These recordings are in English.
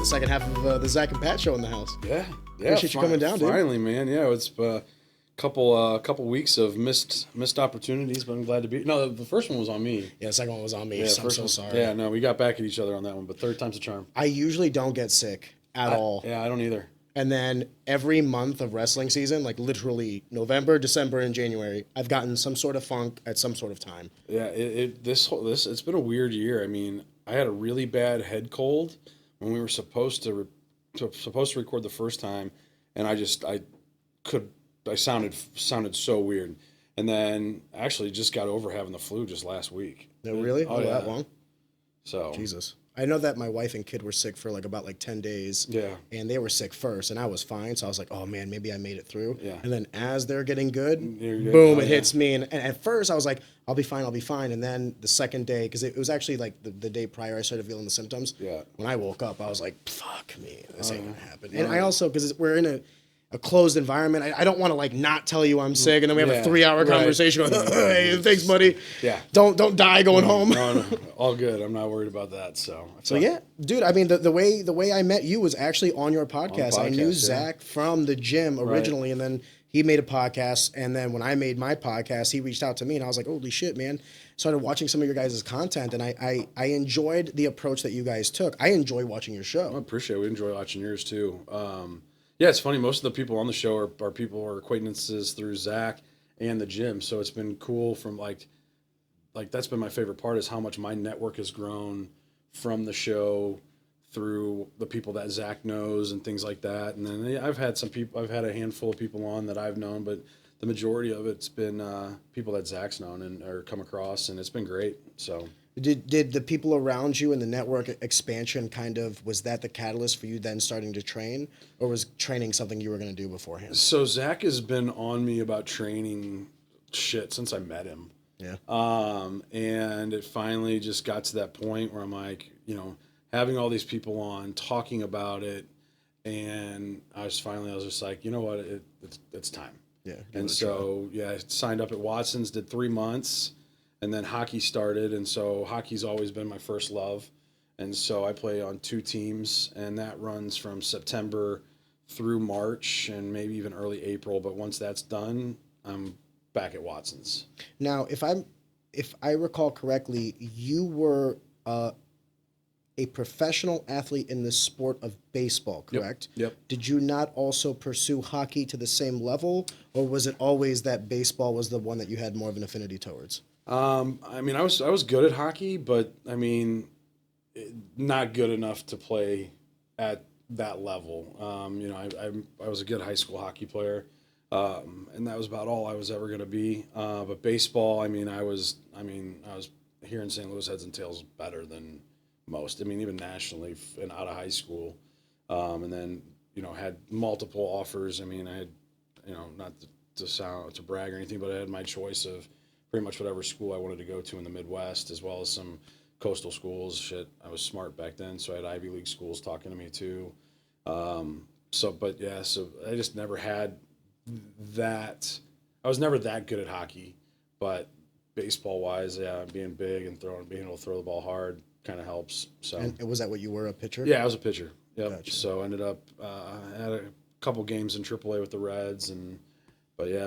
the second half of the Zach and Pat show in the house. Yeah. Appreciate you coming down, dude. Finally, man. Yeah, it's couple weeks of missed opportunities, but I'm glad to be. No, the first one was on me. Yeah, the second one was on me. Yeah, So I'm so sorry. Yeah, no, we got back at each other on that one, but third time's a charm. I usually don't get sick at all. Yeah, I don't either. And then every month of wrestling season, like literally November, December, and January, I've gotten some sort of funk at some sort of time. Yeah, it's been a weird year. I mean, I had a really bad head cold when we were supposed to record the first time, and I sounded so weird. And then actually just got over having the flu just last week. No, really? Oh, yeah. That long? So Jesus. I know that my wife and kid were sick for about 10 days. Yeah. And they were sick first, and I was fine. So I was like, oh, man, maybe I made it through. Yeah. And then as they're getting good, boom, it hits me. And at first I was like, I'll be fine. And then the second day, because it was actually like the day prior I started feeling the symptoms. Yeah. When I woke up, I was like, fuck me. This ain't going to happen. And I also, because we're in a closed environment, I don't want to not tell you I'm sick and then we have a 3-hour conversation going, hey, thanks, buddy. Yeah. Don't die going home. No, all good. I'm not worried about that. So yeah, dude, I mean, the way I met you was actually on your podcast. I knew Zach from the gym originally, and then he made a podcast. And then when I made my podcast, he reached out to me and I was like, holy shit, man. Started watching some of your guys' content, and I enjoyed the approach that you guys took. I enjoy watching your show. I appreciate it. We enjoy watching yours too. Yeah, it's funny. Most of the people on the show are people or acquaintances through Zach and the gym. So it's been cool from like that's been my favorite part is how much my network has grown from the show through the people that Zach knows and things like that. And then I've had a handful of people on that I've known, but the majority of it's been people that Zach's known and or come across, and it's been great. So. Did the people around you and the network expansion was that the catalyst for you then starting to train, or was training something you were going to do beforehand? So Zach has been on me about training shit since I met him. Yeah. And it finally just got to that point where I'm like, having all these people on talking about it, and I was just like, you know what, it's time. Yeah. And so I signed up at Watson's, did 3 months. And then hockey started, and so hockey's always been my first love. And so I play on 2 teams, and that runs from September through March and maybe even early April. But once that's done, I'm back at Watson's. Now, if I recall correctly, you were a professional athlete in the sport of baseball, correct? Yep. Did you not also pursue hockey to the same level, or was it always that baseball was the one that you had more of an affinity towards? I mean, I was good at hockey, but I mean, not good enough to play at that level. I was a good high school hockey player, and that was about all I was ever going to be. But baseball, I was here in St. Louis, heads and tails better than most. I mean, even nationally and out of high school, and then had multiple offers. I mean, I had not to brag or anything, but I had my choice of pretty much whatever school I wanted to go to in the Midwest, as well as some coastal schools. Shit, I was smart back then, so I had Ivy League schools talking to me too. So I just never had that. I was never that good at hockey, but baseball-wise, being big and being able to throw the ball hard kind of helps. So. And was that what you were, a pitcher? Yeah, I was a pitcher. Yep. Gotcha. So I ended up had a couple games in AAA with the Reds But yeah,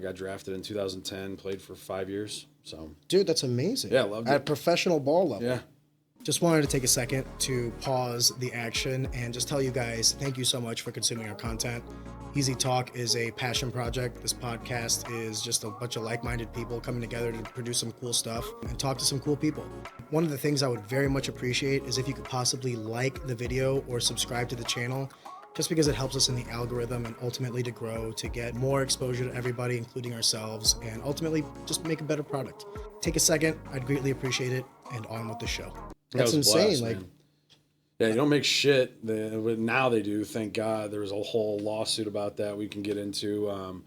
got drafted in 2010, played for 5 years. So, dude, that's amazing. Yeah, loved it. At professional ball level. Yeah. Just wanted to take a second to pause the action and just tell you guys, thank you so much for consuming our content. Easy Talk is a passion project. This podcast is just a bunch of like-minded people coming together to produce some cool stuff and talk to some cool people. One of the things I would very much appreciate is if you could possibly like the video or subscribe to the channel, just because it helps us in the algorithm and ultimately to grow, to get more exposure to everybody, including ourselves, and ultimately just make a better product. Take a second. I'd greatly appreciate it, and on with the show. That's insane. Blast, yeah, you don't make shit. Now they do, thank God. There was a whole lawsuit about that we can get into.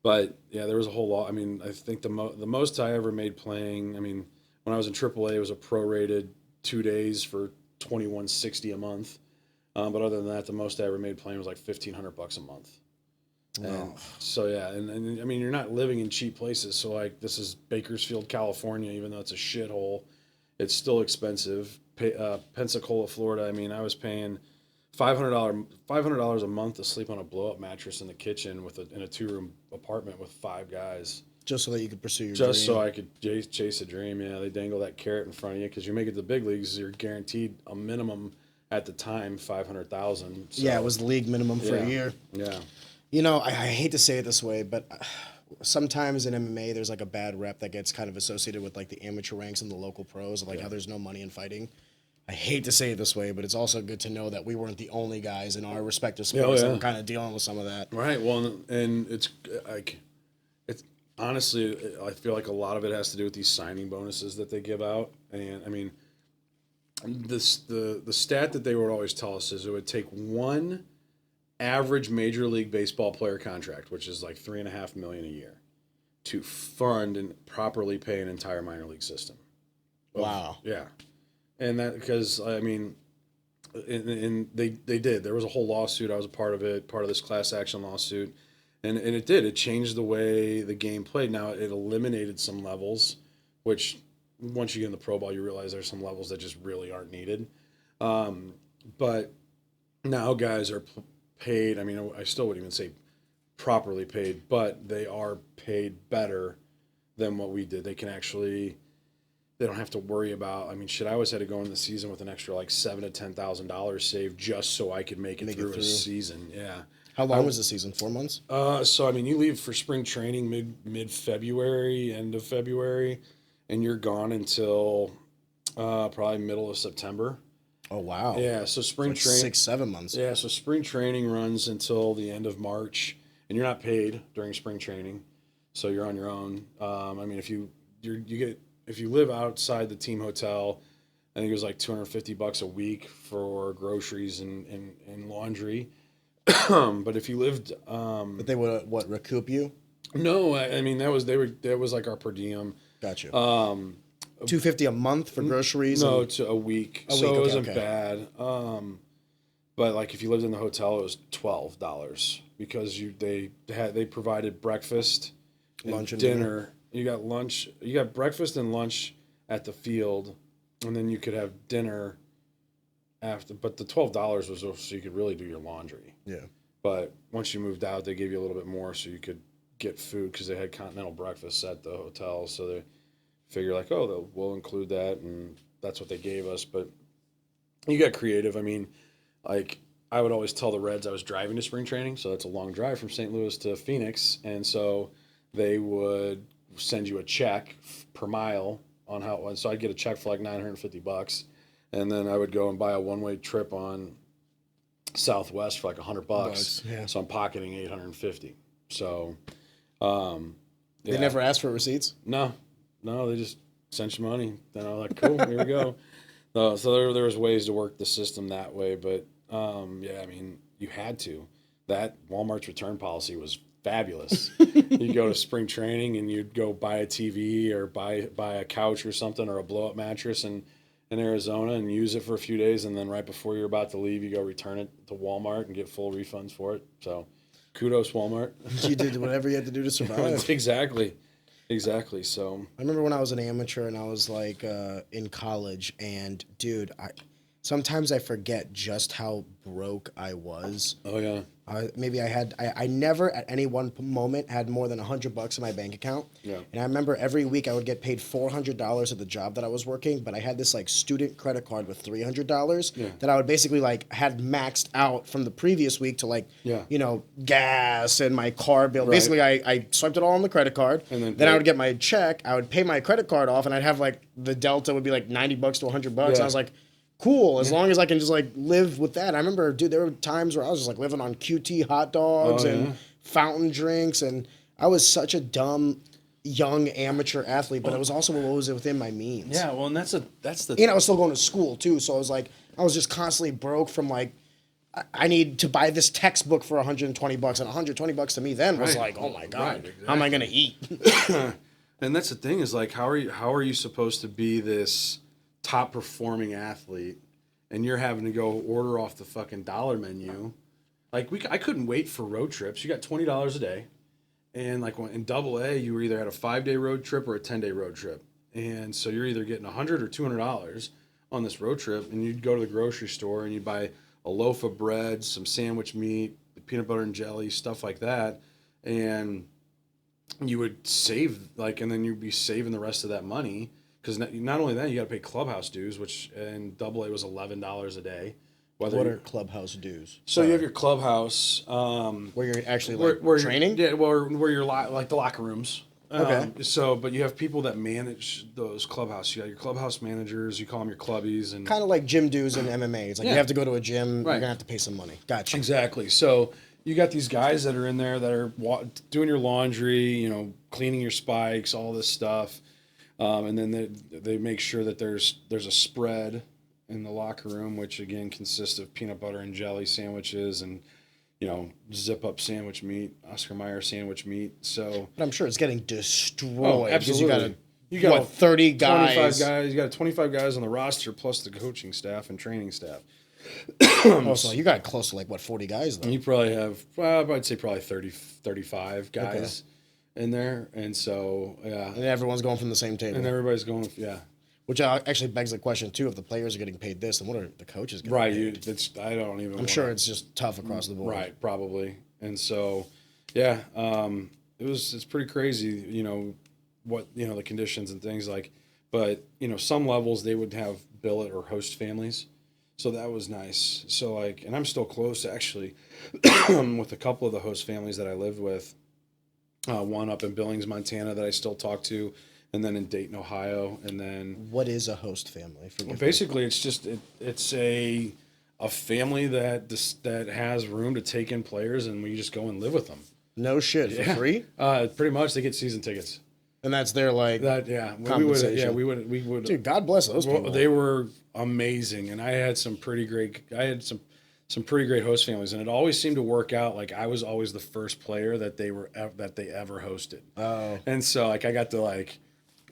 But yeah, there was a whole lot. I mean, I think the most I ever made playing, when I was in AAA, it was a prorated 2 days for $21.60 a month. But other than that, the most I ever made playing was like $1,500 a month. Wow. So yeah, and you're not living in cheap places. So like, this is Bakersfield, California, even though it's a shithole, it's still expensive. Pensacola, Florida. I was paying $500 a month to sleep on a blow up mattress in the kitchen in a 2-room apartment with 5 guys. Just so that you could pursue your Just dream. so I could chase a dream. Yeah, they dangle that carrot in front of you because you make it to the big leagues, you're guaranteed a minimum at the time $500,000. So, yeah, it was the league minimum for a year. Yeah. You know, I hate to say it this way, but sometimes in MMA there's like a bad rep that gets kind of associated with like the amateur ranks and the local pros, like how there's no money in fighting. I hate to say it this way, but it's also good to know that we weren't the only guys in our respective sports that were kind of dealing with some of that. Right. Well, and it's like, it's honestly, I feel like a lot of it has to do with these signing bonuses that they give out. And I mean, the stat that they would always tell us is it would take one average Major League Baseball player contract, which is like $3.5 million a year, to fund and properly pay an entire minor league system. Wow. Yeah. And that, because I mean, and they did. There was a whole lawsuit. I was a part of it, part of this class action lawsuit, and it did. It changed the way the game played. Now it eliminated some levels, which once you get in the pro ball, you realize there's some levels that just really aren't needed. But now guys are paid. I mean, I still wouldn't even say properly paid, but they are paid better than what we did. They can actually. They don't have to worry about. I mean, shit. I always had to go into the season with an extra like $7,000 to $10,000 saved just so I could make it through a season. Yeah. How long was the season? 4 months? So I mean, you leave for spring training mid February, end of February, and you're gone until probably middle of September. Oh wow. Yeah. So spring training 6-7 months. Yeah. So spring training runs until the end of March, and you're not paid during spring training, so you're on your own. I mean, if you live outside the team hotel, I think it was like $250 a week for groceries and laundry. But if you lived, But they would recoup you? no, I mean that was like our per diem. Gotcha. $250 a month for groceries. No, to a week. So week, it wasn't okay. bad. But like if you lived in the hotel, it was $12 because they provided breakfast, Lunch and dinner. You got lunch. You got breakfast and lunch at the field, and then you could have dinner after. But the $12 was so you could really do your laundry. Yeah. But once you moved out, they gave you a little bit more so you could get food because they had continental breakfasts at the hotel. So they figure like, oh, we'll include that, and that's what they gave us. But you got creative. I mean, like I would always tell the Reds I was driving to spring training, so that's a long drive from St. Louis to Phoenix, and so they would send you a check per mile on how it went. So I'd get a check for like $950, and then I would go and buy a one-way trip on Southwest for like $100. Yeah. So I'm pocketing $850. So, They never asked for receipts? No, they just sent you money. Then I was like, cool, here we go. So there was ways to work the system that way, but yeah, I mean, you had to. That Walmart's return policy was fabulous. You'd go to spring training and you'd go buy a TV or buy a couch or something or a blow-up mattress in Arizona and use it for a few days, and then right before you're about to leave, you go return it to Walmart and get full refunds for it. So kudos, Walmart. You did whatever you had to do to survive. Exactly. So I remember when I was an amateur and I was like in college, and dude, sometimes I forget just how broke I was. Oh yeah. I never at any one moment had more than $100 in my bank account. Yeah. And I remember every week I would get paid $400 at the job that I was working, but I had this like student credit card with $300 that I would basically like had maxed out from the previous week to like, you know, gas and my car bill. Right. Basically I swiped it all on the credit card. And then I would get my check, I would pay my credit card off, and I'd have like the delta would be like $90 to $100. And I was like, cool, as long as I can just like live with that. I remember, dude, there were times where I was just like living on QT hot dogs and fountain drinks, and I was such a dumb young amateur athlete, but it was also what was within my means. Yeah, well, and that's the And I was still going to school too, so I was like, I was just constantly broke from like, I need to buy this textbook for $120, and $120 to me then was like, oh my god, exactly. How am I gonna eat? And that's the thing is like, how are you supposed to be this top performing athlete and you're having to go order off the fucking dollar menu? Like I couldn't wait for road trips. You got $20 a day, and like in AA, you were either at a 5-day road trip or a 10-day road trip, and so you're either getting $100 or $200 on this road trip, and you'd go to the grocery store and you'd buy a loaf of bread, some sandwich meat, peanut butter and jelly, stuff like that. And you would save, like, and then you'd be saving the rest of that money. Because not only that, you got to pay clubhouse dues, which in AA was $11 a day. What are clubhouse dues? So you have your clubhouse. Where you're actually like training? Yeah, where you're like the locker rooms. Okay. But you have people that manage those clubhouses. You got your clubhouse managers. You call them your clubbies, and kind of like gym dues in MMA. It's like you have to go to a gym. You're gonna have to pay some money. Gotcha. Exactly. So you got these guys that are in there that are doing your laundry, cleaning your spikes, all this stuff, and then they make sure that there's a spread in the locker room, which again consists of peanut butter and jelly sandwiches and zip up sandwich meat, Oscar Mayer sandwich meat. So, but I'm sure it's getting destroyed. Oh, absolutely. You got 30 guys? 25 guys. You got 25 guys on the roster plus the coaching staff and training staff. So you got close to like 40 guys though. You probably have, I'd say probably 30, 35 guys in there, and so and everyone's going from the same table. And everybody's going, Which actually begs the question too: if the players are getting paid this, then what are the coaches getting paid? Right. I don't even. I'm sure it's just tough across the board. Right. Probably. And so, it's pretty crazy. What the conditions and things like, but some levels they would have billet or host families, so that was nice. So and I'm still close actually with a couple of the host families that I lived with. One up in Billings, Montana, that I still talk to. And then in Dayton, Ohio, and then what is a host family? Basically, it's just it's a family that has room to take in players, and we just go and live with them. No shit, for free? Pretty much, they get season tickets, and that's their compensation. We would. Dude, God bless those people. They were amazing, and I had some pretty great. Some pretty great host families, and it always seemed to work out. Like I was always the first player that they ever hosted. Oh, and so I got to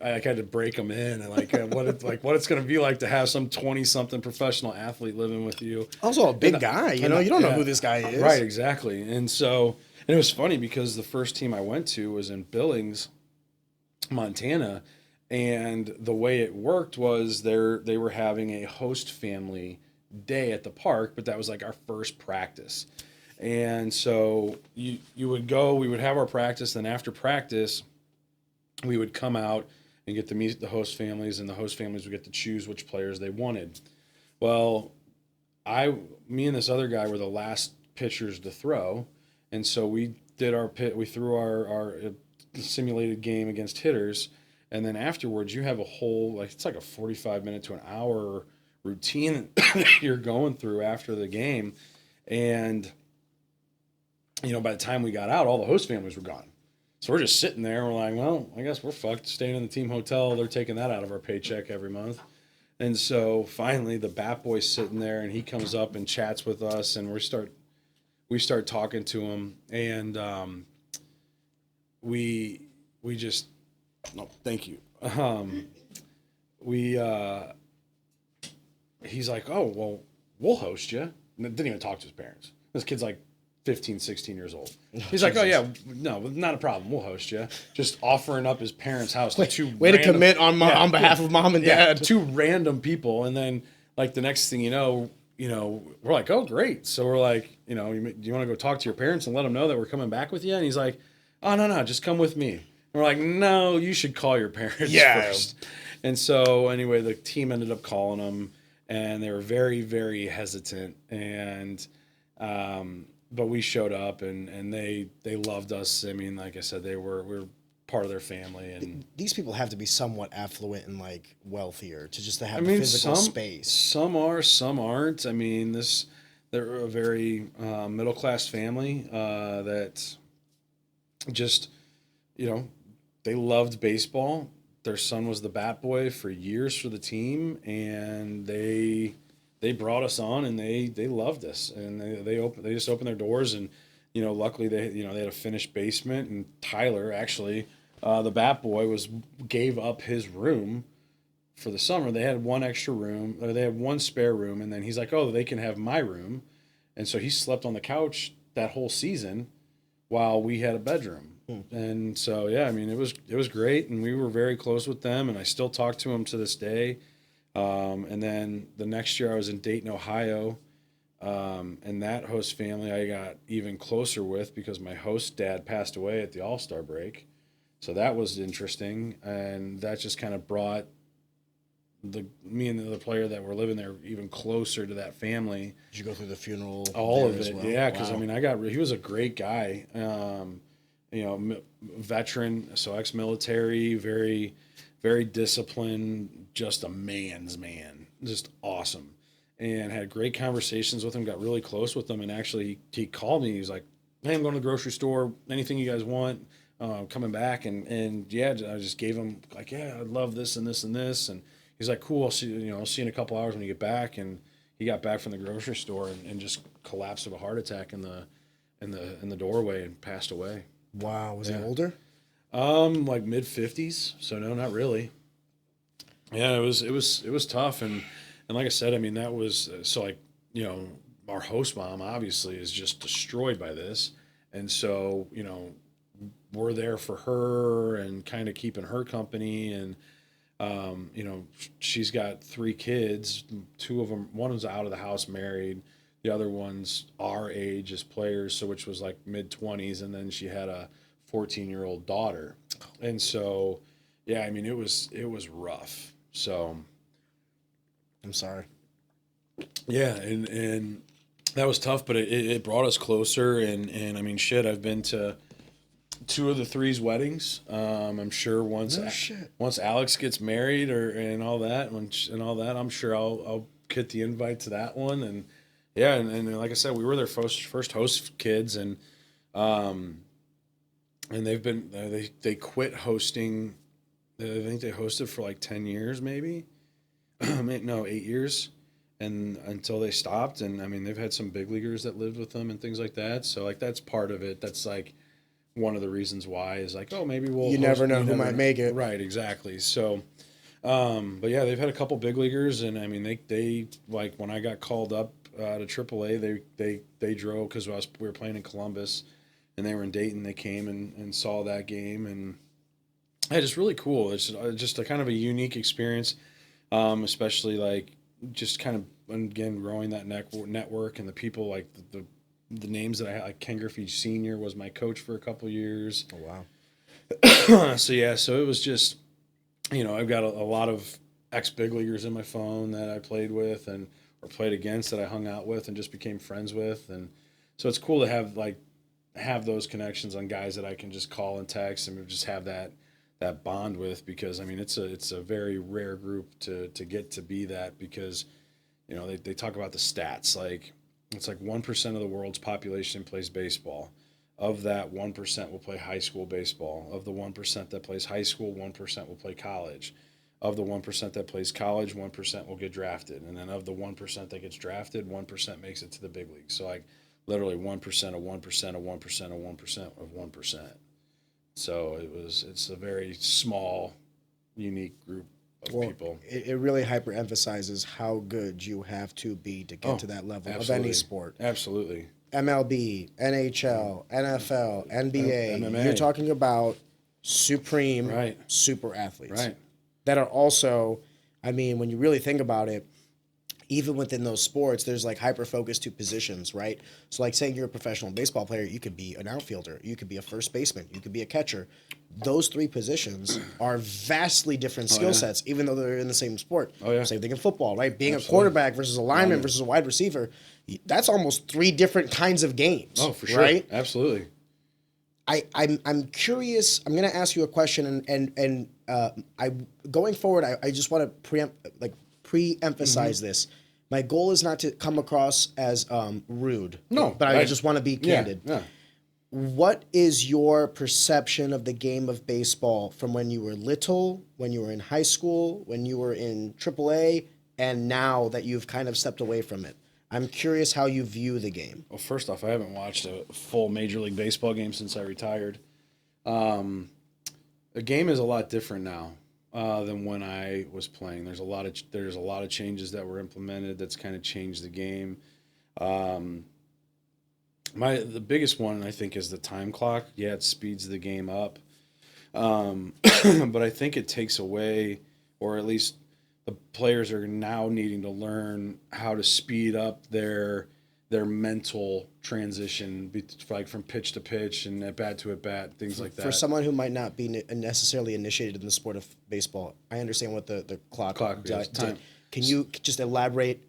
I had to break them in and what it's going to be like to have some 20-something professional athlete living with you. Also a big guy, you don't know who this guy is. Right, exactly. And it was funny because the first team I went to was in Billings, Montana, and the way it worked was they were having a host family day at the park, but that was like our first practice. And so you would go, we would have our practice, then after practice, we would come out and get to meet the host families, and the host families would get to choose which players they wanted. Well, me and this other guy were the last pitchers to throw, and so we did we threw our simulated game against hitters, and then afterwards you have a whole it's like a 45-minute to an hour routine that you're going through after the game, and by the time we got out, all the host families were gone. So we're just sitting there, and we're like, well, I guess we're fucked staying in the team hotel. They're taking that out of our paycheck every month. And so finally the bat boy's sitting there, and he comes up and chats with us, and we start talking to him, and we just, no, thank you. He's like, oh, well, we'll host you. And didn't even talk to his parents. This kid's like 15, 16 years old. He's like, oh, yeah, no, not a problem. We'll host you. Just offering up his parents' house to two way to commit on behalf of mom and dad. Two random people. And then, the next thing you know, we're like, oh, great. So we're like, do you want to go talk to your parents and let them know that we're coming back with you? And he's like, oh, no, just come with me. And we're like, no, you should call your parents first. And so, anyway, the team ended up calling them, and they were very, very hesitant. And, but we showed up, and they loved us. I mean, like I said, we're part of their family, and these people have to be somewhat affluent and wealthier to just to have physical space. Some are, some aren't. I mean, they're a very middle class family that just they loved baseball. Their son was the bat boy for years for the team, and they brought us on, and they loved us, and they just opened their doors, and luckily they had a finished basement, and Tyler actually the bat boy gave up his room for the summer. They had one extra room, or they had one spare room, and then he's like, oh, they can have my room, and so he slept on the couch that whole season while we had a bedroom. And so I mean it was great, and we were very close with them, and I still talk to them to this day. And then the next year I was in Dayton, Ohio, And that host family I got even closer with because my host dad passed away at the All-Star break. So that was interesting. And that just kind of brought me and the other player that were living there even closer to that family. Did you go through the funeral? All of it, well? yeah. Because Wow. I mean, he was a great guy. Veteran, so ex-military, very, very disciplined, just a man's man, just awesome, and had great conversations with him. Got really close with him, and actually he called me. He was like, "Hey, I'm going to the grocery store. Anything you guys want? Coming back." And yeah, I just gave him like, "Yeah, I love this and this and this," and he's like, "Cool. I'll see you in a couple hours when you get back." And he got back from the grocery store and just collapsed of a heart attack in the doorway and passed away. Wow. Was he older? Like mid-50s. So no, not really. Yeah, it was tough, and like I said, I mean that was so like our host mom obviously is just destroyed by this, and so we're there for her and kind of keeping her company, and she's got 3 kids. 2 of them, one was out of the house married, the other one's our age as players, so which was like mid-20s, and then she had a 14-year-old daughter, and so yeah, I mean it was rough. So I'm sorry. yeah, and that was tough, but it brought us closer, and I mean shit, I've been to 2 of the 3's weddings. I'm sure once Alex gets married and all that, I'm sure I'll get the invite to that one. And yeah, and like I said, we were their first host kids, and they've been they quit hosting. I think they hosted for like 10 years, maybe. No, 8 years, and until they stopped. And I mean, they've had some big leaguers that lived with them and things like that. So like that's part of it. That's like one of the reasons why is like, oh, maybe we'll. You never know who might make it. Right, exactly. So, but yeah, they've had a couple big leaguers, and I mean, they like when I got called up to AAA, they drove because we were playing in Columbus, and they were in Dayton. They came and saw that game, and yeah, just really cool. It's just a kind of a unique experience, especially like just kind of again growing that network and the people like the names that I had. Like Ken Griffey Sr. was my coach for a couple years. Oh wow. So yeah, so it was just I've got a lot of ex big leaguers in my phone that I played with or played against that I hung out with and just became friends with, and so it's cool to have those connections on guys that I can just call and text and just have that bond with, because I mean it's a very rare group to get to be that, because they talk about the stats, like it's like 1% of the world's population plays baseball. Of that, 1% will play high school baseball. Of the 1% that plays high school, 1% will play college. Of the 1% that plays college, 1% will get drafted. And then of the 1% that gets drafted, 1% makes it to the big leagues. So like literally 1% of 1% of 1% of 1% of 1%. So it's a very small, unique group of people. It really hyper emphasizes how good you have to be to get to that level of any sport. Absolutely. MLB, NHL, NFL, NBA. MMA. You're talking about supreme super athletes. Right. That are also, I mean, when you really think about it, even within those sports, there's like hyper focus to positions, right? So like say you're a professional baseball player, you could be an outfielder, you could be a first baseman, you could be a catcher. Those 3 positions are vastly different skill sets, even though they're in the same sport. Oh, yeah. Same thing in football, right? Being a quarterback versus a lineman versus a wide receiver, that's almost 3 different kinds of games. Oh, for sure. Right? Absolutely. I'm curious. I'm going to ask you a question, and I going forward, I just want to pre-emphasize this. My goal is not to come across as rude. No, but I just want to be candid. Yeah. What is your perception of the game of baseball from when you were little, when you were in high school, when you were in AAA, and now that you've kind of stepped away from it? I'm curious how you view the game. Well, first off, I haven't watched a full Major League Baseball game since I retired. The game is a lot different now than when I was playing. There's a lot of changes that were implemented that's kind of changed the game. The biggest one I think is the time clock. Yeah, it speeds the game up, but I think it takes away, or at least the players are now needing to learn how to speed up their their mental transition, like from pitch to pitch and at bat to at bat, things like that. For someone who might not be necessarily initiated in the sport of baseball, I understand what the clock is time. Can you just elaborate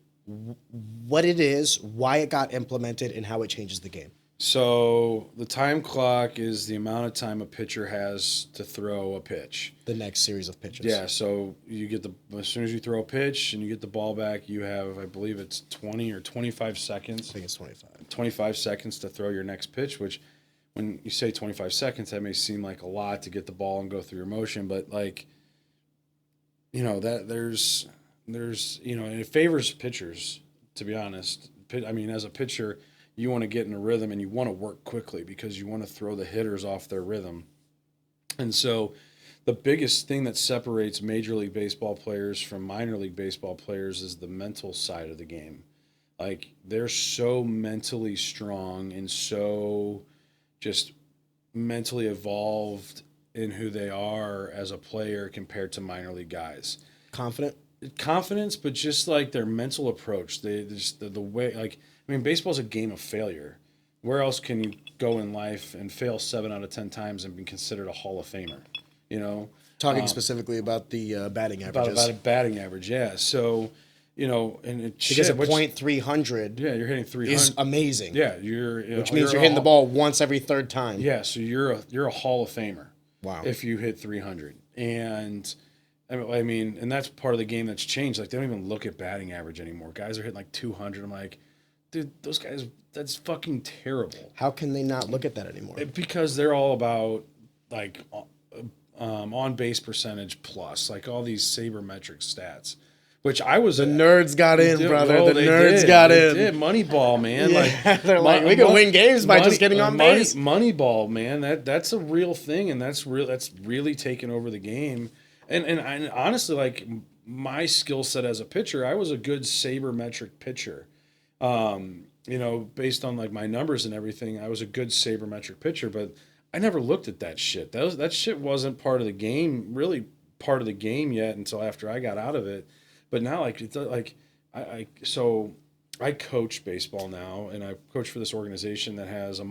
what it is, why it got implemented, and how it changes the game? So the time clock is the amount of time a pitcher has to throw a pitch. The next series of pitches. Yeah, so you get as soon as you throw a pitch and you get the ball back, you have, I believe it's 20 or 25 seconds. I think it's 25. 25 seconds to throw your next pitch, which when you say 25 seconds, that may seem like a lot to get the ball and go through your motion, but like, that there's, and it favors pitchers, to be honest. I mean, as a pitcher, you want to get in a rhythm and you want to work quickly because you want to throw the hitters off their rhythm. And so the biggest thing that separates Major League Baseball players from minor league baseball players is the mental side of the game. Like, they're so mentally strong and so just mentally evolved in who they are as a player compared to minor league guys. Confidence, but just like their mental approach, the way, like, I mean, baseball's a game of failure. Where else can you go in life and fail 7 out of 10 times and be considered a Hall of Famer? Talking specifically about the batting averages. About a batting average, yeah. So, and it's because a .300, yeah, you're hitting 300 is amazing. Yeah, which means you're hitting the ball once every third time. Yeah, so you're a Hall of Famer. Wow. If you hit 300, and I mean, and that's part of the game that's changed. Like, they don't even look at batting average anymore. Guys are hitting like 200. I'm like, dude, those guys, that's fucking terrible. How can they not look at that anymore? Because they're all about like on base percentage plus, like all these sabermetric stats, which I was. The nerds got in, brother. Oh, the nerds got in. Did. Moneyball, man. Yeah, like they're like, we can win games by just getting on base. Moneyball, man. That's a real thing, and that's really taken over the game. And honestly, like, my skill set as a pitcher, I was a good sabermetric pitcher. Based on like my numbers and everything, I was a good sabermetric pitcher, but I never looked at that shit. That shit wasn't part of the game, really part of the game yet until after I got out of it. But now, like, it's like I coach baseball now, and I coach for this organization that has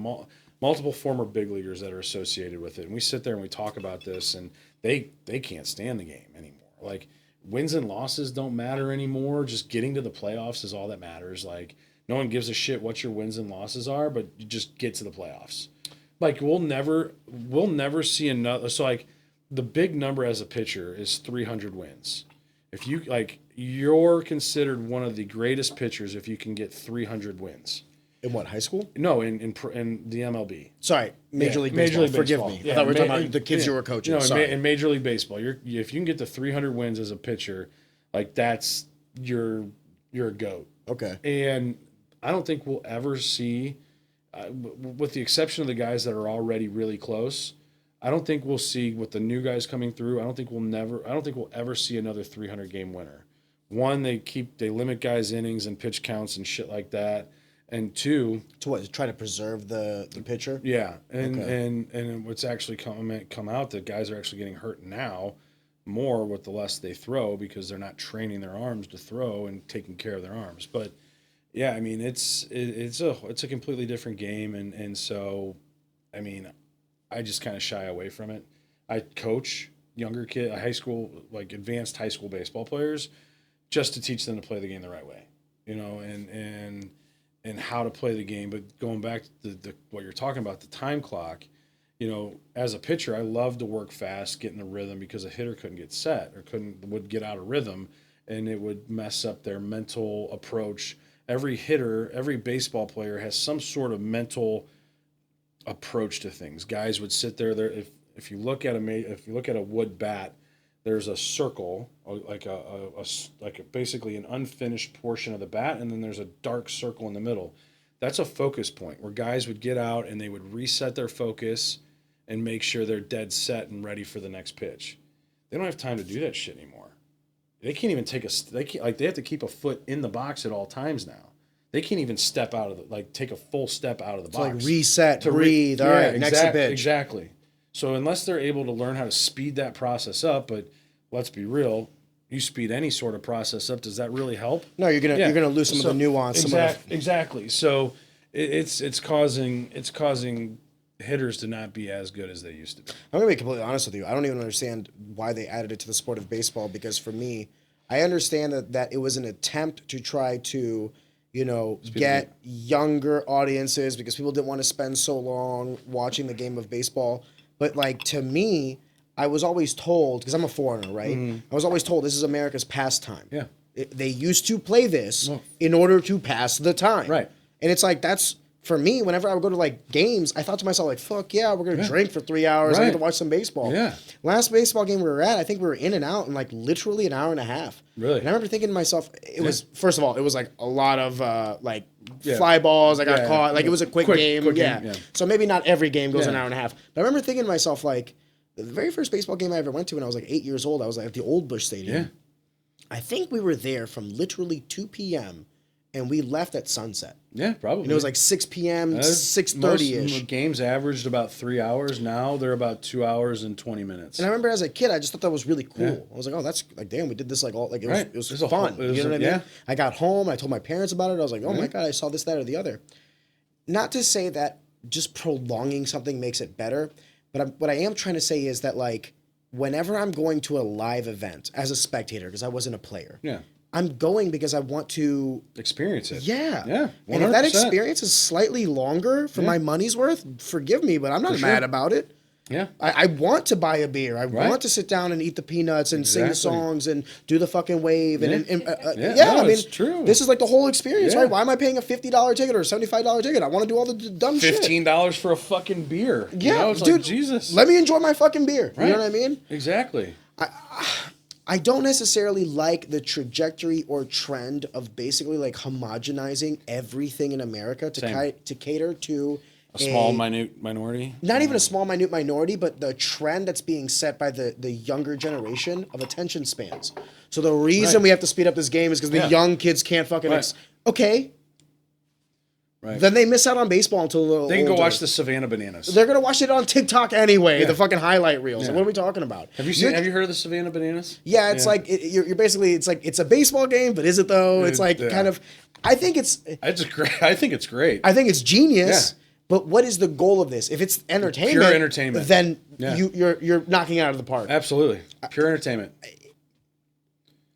multiple former big leaguers that are associated with it. And we sit there and we talk about this, and they can't stand the game anymore. Like, wins and losses don't matter anymore. Just getting to the playoffs is all that matters. Like, no one gives a shit what your wins and losses are, but you just get to the playoffs. Like, we'll never see another. So, like, the big number as a pitcher is 300 wins. If you, like, you're considered one of the greatest pitchers if you can get 300 wins. In what, high school? No, in the MLB. Sorry, Major League Baseball. Forgive me. Yeah, I thought we were talking about the kids you were coaching. No, in Major League Baseball, if you can get to 300 wins as a pitcher, like, that's you're a GOAT. Okay. And I don't think we'll ever see, with the exception of the guys that are already really close, I don't think we'll see with the new guys coming through. I don't think we'll ever see another 300 game winner. One, they limit guys' innings and pitch counts and shit like that. And two, to what? To try to preserve the pitcher. Yeah, and what's actually come out that guys are actually getting hurt now more with the less they throw because they're not training their arms to throw and taking care of their arms. But yeah, I mean, it's a completely different game, and so, I mean, I just kind of shy away from it. I coach younger high school, like advanced high school baseball players, just to teach them to play the game the right way, and how to play the game. But going back to what you're talking about, the time clock, as a pitcher, I love to work fast, get in a rhythm, because a hitter couldn't get set or would get out of rhythm, and it would mess up their mental approach. Every hitter, every baseball player has some sort of mental approach to things. Guys would sit there. If you look at a wood bat, there's a circle, like basically an unfinished portion of the bat, and then there's a dark circle in the middle. That's a focus point where guys would get out and they would reset their focus and make sure they're dead set and ready for the next pitch. They don't have time to do that shit anymore. They can't even they have to keep a foot in the box at all times now. They can't even step out of take a full step out of the box. Like reset, breathe. All right, next pitch. Exactly. So unless they're able to learn how to speed that process up, but let's be real, you speed any sort of process up, does that really help? No, you're gonna lose some of the nuance. Exactly. So it's causing hitters to not be as good as they used to be. I'm gonna be completely honest with you. I don't even understand why they added it to the sport of baseball, because for me, I understand that it was an attempt to try to, get younger audiences, because people didn't want to spend so long watching the game of baseball. But like, to me, I was always told, because I'm a foreigner, right? I was always told this is America's pastime. Yeah. They used to play this in order to pass the time. Right. And it's like, that's, for me, whenever I would go to like games, I thought to myself, like, fuck yeah, we're going to drink for 3 hours. I get to watch some baseball. Yeah. Last baseball game we were at, I think we were in and out in like literally an hour and a half. Really? And I remember thinking to myself, it was, first of all, it was like a lot of fly balls I got caught. Like it was a quick game. Quick game, yeah. So maybe not every game goes an hour and a half. But I remember thinking to myself, like, the very first baseball game I ever went to when I was like 8 years old, I was like at the Old Busch Stadium. Yeah. I think we were there from literally 2 p.m. and we left at sunset. Yeah, probably. And it was like 6 p.m., 6:30-ish. Most games averaged about 3 hours. Now they're about 2 hours and 20 minutes. And I remember as a kid, I just thought that was really cool. Yeah. I was like, oh, that's like, damn, we did this like all, like it was fun. You know what I mean? Yeah. I got home, I told my parents about it. I was like, oh my God, I saw this, that, or the other. Not to say that just prolonging something makes it better, but what I am trying to say is that like, whenever I'm going to a live event as a spectator, because I wasn't a player. Yeah. I'm going because I want to experience it. Yeah. Yeah. 100%. And if that experience is slightly longer for my money's worth, forgive me, but I'm not mad about it. Yeah. I want to buy a beer. I want to sit down and eat the peanuts and sing the songs and do the fucking wave. And I mean, it's true. This is like the whole experience, right? Why am I paying a $50 ticket or a $75 ticket? I want to do all the dumb shit. $15 for a fucking beer. Yeah, it's dude, like, Jesus. Let me enjoy my fucking beer. Right. You know what I mean? Exactly. I don't necessarily like the trajectory or trend of basically like homogenizing everything in America to cater to a small, minute minority. Not even a small, minute minority, but the trend that's being set by the younger generation of attention spans. So the reason we have to speed up this game is because the young kids can't fucking... Okay. Right. Then they miss out on baseball until a little They can older. go watch the Savannah Bananas. They're going to watch it on TikTok anyway, the fucking highlight reels. Like, what are we talking about? Have you heard of the Savannah Bananas? Yeah, it's like, you're basically, it's like, it's a baseball game, but is it though? It's like kind of, I think it's great. I think it's great. I think it's genius. Yeah. But what is the goal of this? If it's entertainment, pure entertainment, then you're knocking it out of the park. Absolutely, pure entertainment.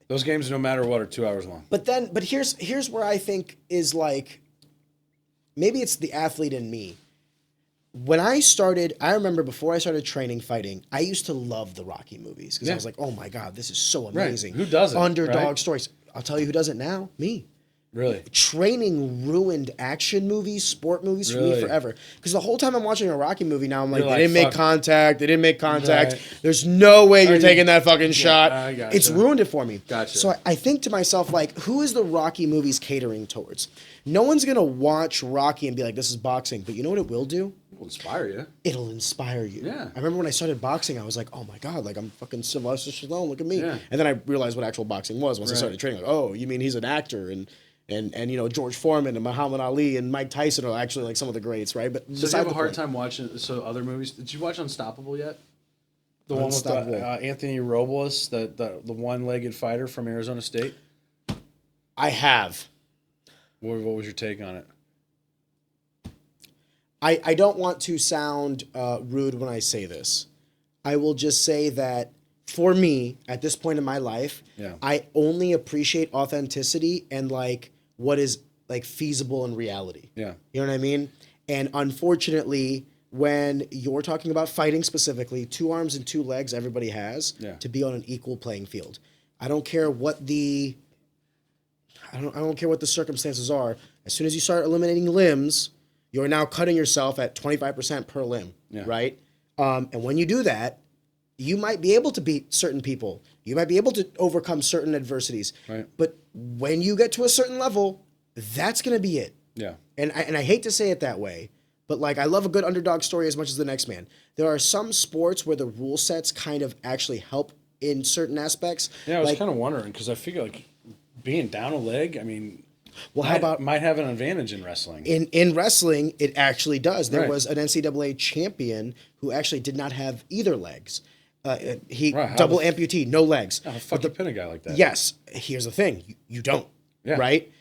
Those games, no matter what, are 2 hours long. But here's where I think is like, maybe it's the athlete in me. When I remember before I started training fighting, I used to love the Rocky movies because I was like, oh my God, this is so amazing. Right. Who doesn't? Underdog stories. I'll tell you who does it now. Me. Really? Training ruined action movies, sport movies for me forever. Because the whole time I'm watching a Rocky movie now, I'm like, they didn't make contact. They didn't make contact. Right. There's no way you're taking that fucking shot. I gotcha. It's ruined it for me. Gotcha. So I think to myself, like, who is the Rocky movies catering towards? No one's going to watch Rocky and be like, this is boxing. But you know what it will do? It will inspire you. It'll inspire you. Yeah. I remember when I started boxing, I was like, oh my God, like I'm fucking Sylvester Stallone, look at me. Yeah. And then I realized what actual boxing was once I started training. Like, oh, you mean he's an actor and you know, George Foreman and Muhammad Ali and Mike Tyson are actually like some of the greats, right? But so you have a hard time watching other movies. Did you watch Unstoppable yet? The one with Anthony Robles, the one-legged fighter from Arizona State? I have. What was your take on it? I don't want to sound rude when I say this. I will just say that for me, at this point in my life, I only appreciate authenticity and like what is like feasible in reality. Yeah. You know what I mean? And unfortunately, when you're talking about fighting specifically, 2 arms and 2 legs everybody has to be on an equal playing field. I don't care what I don't care what the circumstances are. As soon as you start eliminating limbs, you're now cutting yourself at 25% per limb, right? And when you do that, you might be able to beat certain people. You might be able to overcome certain adversities. Right. But when you get to a certain level, that's going to be it. Yeah. And I hate to say it that way, but like I love a good underdog story as much as the next man. There are some sports where the rule sets kind of actually help in certain aspects. Yeah, I was kind of wondering because I figure like being down a leg, I mean, well, might have an advantage in wrestling. In wrestling, it actually does. There was an NCAA champion who actually did not have either legs. He Right, double amputee, no legs. How the fuck you pin a guy like that? Yes. Here's the thing. You don't. Yeah. Right?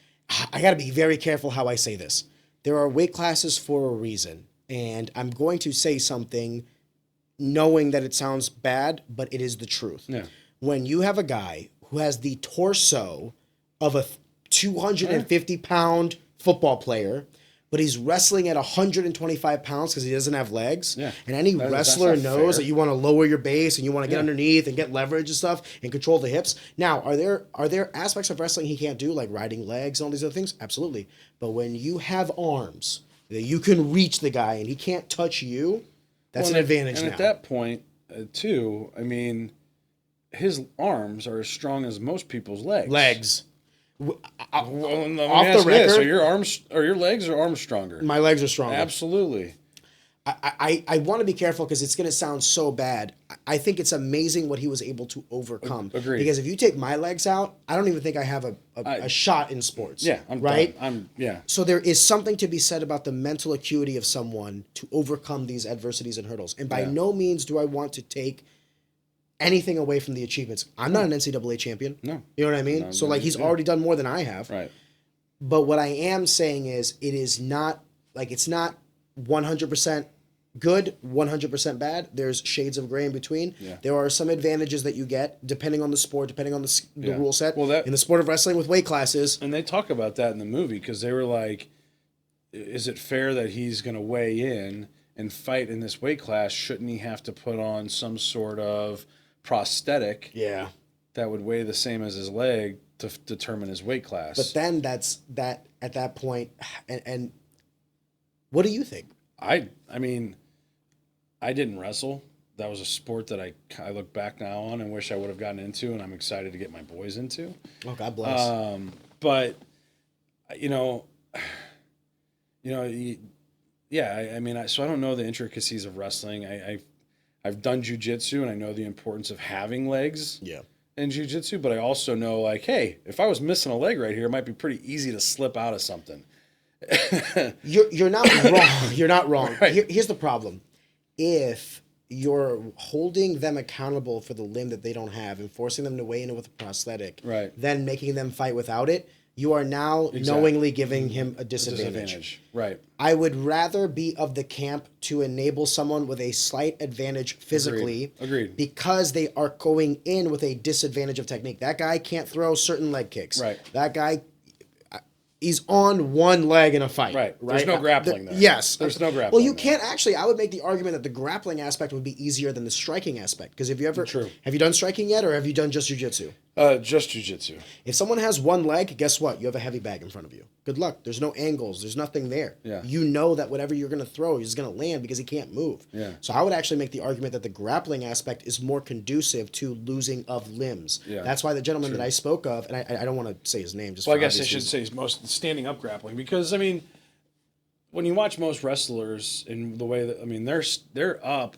I got to be very careful how I say this. There are weight classes for a reason. And I'm going to say something knowing that it sounds bad, but it is the truth. Yeah. When you have a guy who has the torso of a 250-pound football player, but he's wrestling at 125 pounds because he doesn't have legs. Yeah. And any wrestler knows that you want to lower your base and you want to get underneath and get leverage and stuff and control the hips. Now, are there aspects of wrestling he can't do, like riding legs and all these other things? Absolutely. But when you have arms that you can reach the guy and he can't touch you, that's an advantage now. And at that point, too, I mean, his arms are as strong as most people's legs. Off the record, so your legs or arms stronger? My legs are stronger. Absolutely. I want to be careful because it's going to sound so bad. I think it's amazing what he was able to overcome. Agreed. Because if you take my legs out, I don't even think I have a shot in sports. Yeah, I'm right. Done. So there is something to be said about the mental acuity of someone to overcome these adversities and hurdles. And by no means do I want to take anything away from the achievements. I'm not an NCAA champion. No. You know what I mean? So like he's already done more than I have. Right. But what I am saying is it is not like it's not 100% good, 100% bad. There's shades of gray in between. Yeah. There are some advantages that you get depending on the sport, depending on the rule set. Well, in the sport of wrestling with weight classes. And they talk about that in the movie because they were like, is it fair that he's going to weigh in and fight in this weight class? Shouldn't he have to put on some sort of prosthetic that would weigh the same as his leg to determine his weight class? But then that's at that point, and what do you think? I mean, I didn't wrestle. That was a sport that I look back now on and wish I would have gotten into, and I'm excited to get my boys into. Oh, God bless. But I mean, so I don't know the intricacies of wrestling. I've done jiu-jitsu, and I know the importance of having legs in jiu-jitsu, but I also know, like, hey, if I was missing a leg right here, it might be pretty easy to slip out of something. You're not wrong. You're not wrong. Right. Here's the problem. If you're holding them accountable for the limb that they don't have and forcing them to weigh in with a prosthetic, then making them fight without it, you are now knowingly giving him a disadvantage. Right. I would rather be of the camp to enable someone with a slight advantage physically. Agreed. Because they are going in with a disadvantage of technique. That guy can't throw certain leg kicks. Right. That guy, he's on one leg in a fight. Right. There's no grappling there. Yes. There's no grappling. Well, you can't actually. I would make the argument that the grappling aspect would be easier than the striking aspect. Because have you done striking yet, or have you done just jiu-jitsu? Just jiu-jitsu. If someone has one leg, guess what? You have a heavy bag in front of you. Good luck. There's no angles. There's nothing there. Yeah. You know that whatever you're going to throw is going to land because he can't move. Yeah. So I would actually make the argument that the grappling aspect is more conducive to losing of limbs. Yeah. That's why the gentleman that I spoke of, and I don't want to say his name. I guess I should say most standing up grappling, because I mean, when you watch most wrestlers in the way that, I mean, they're up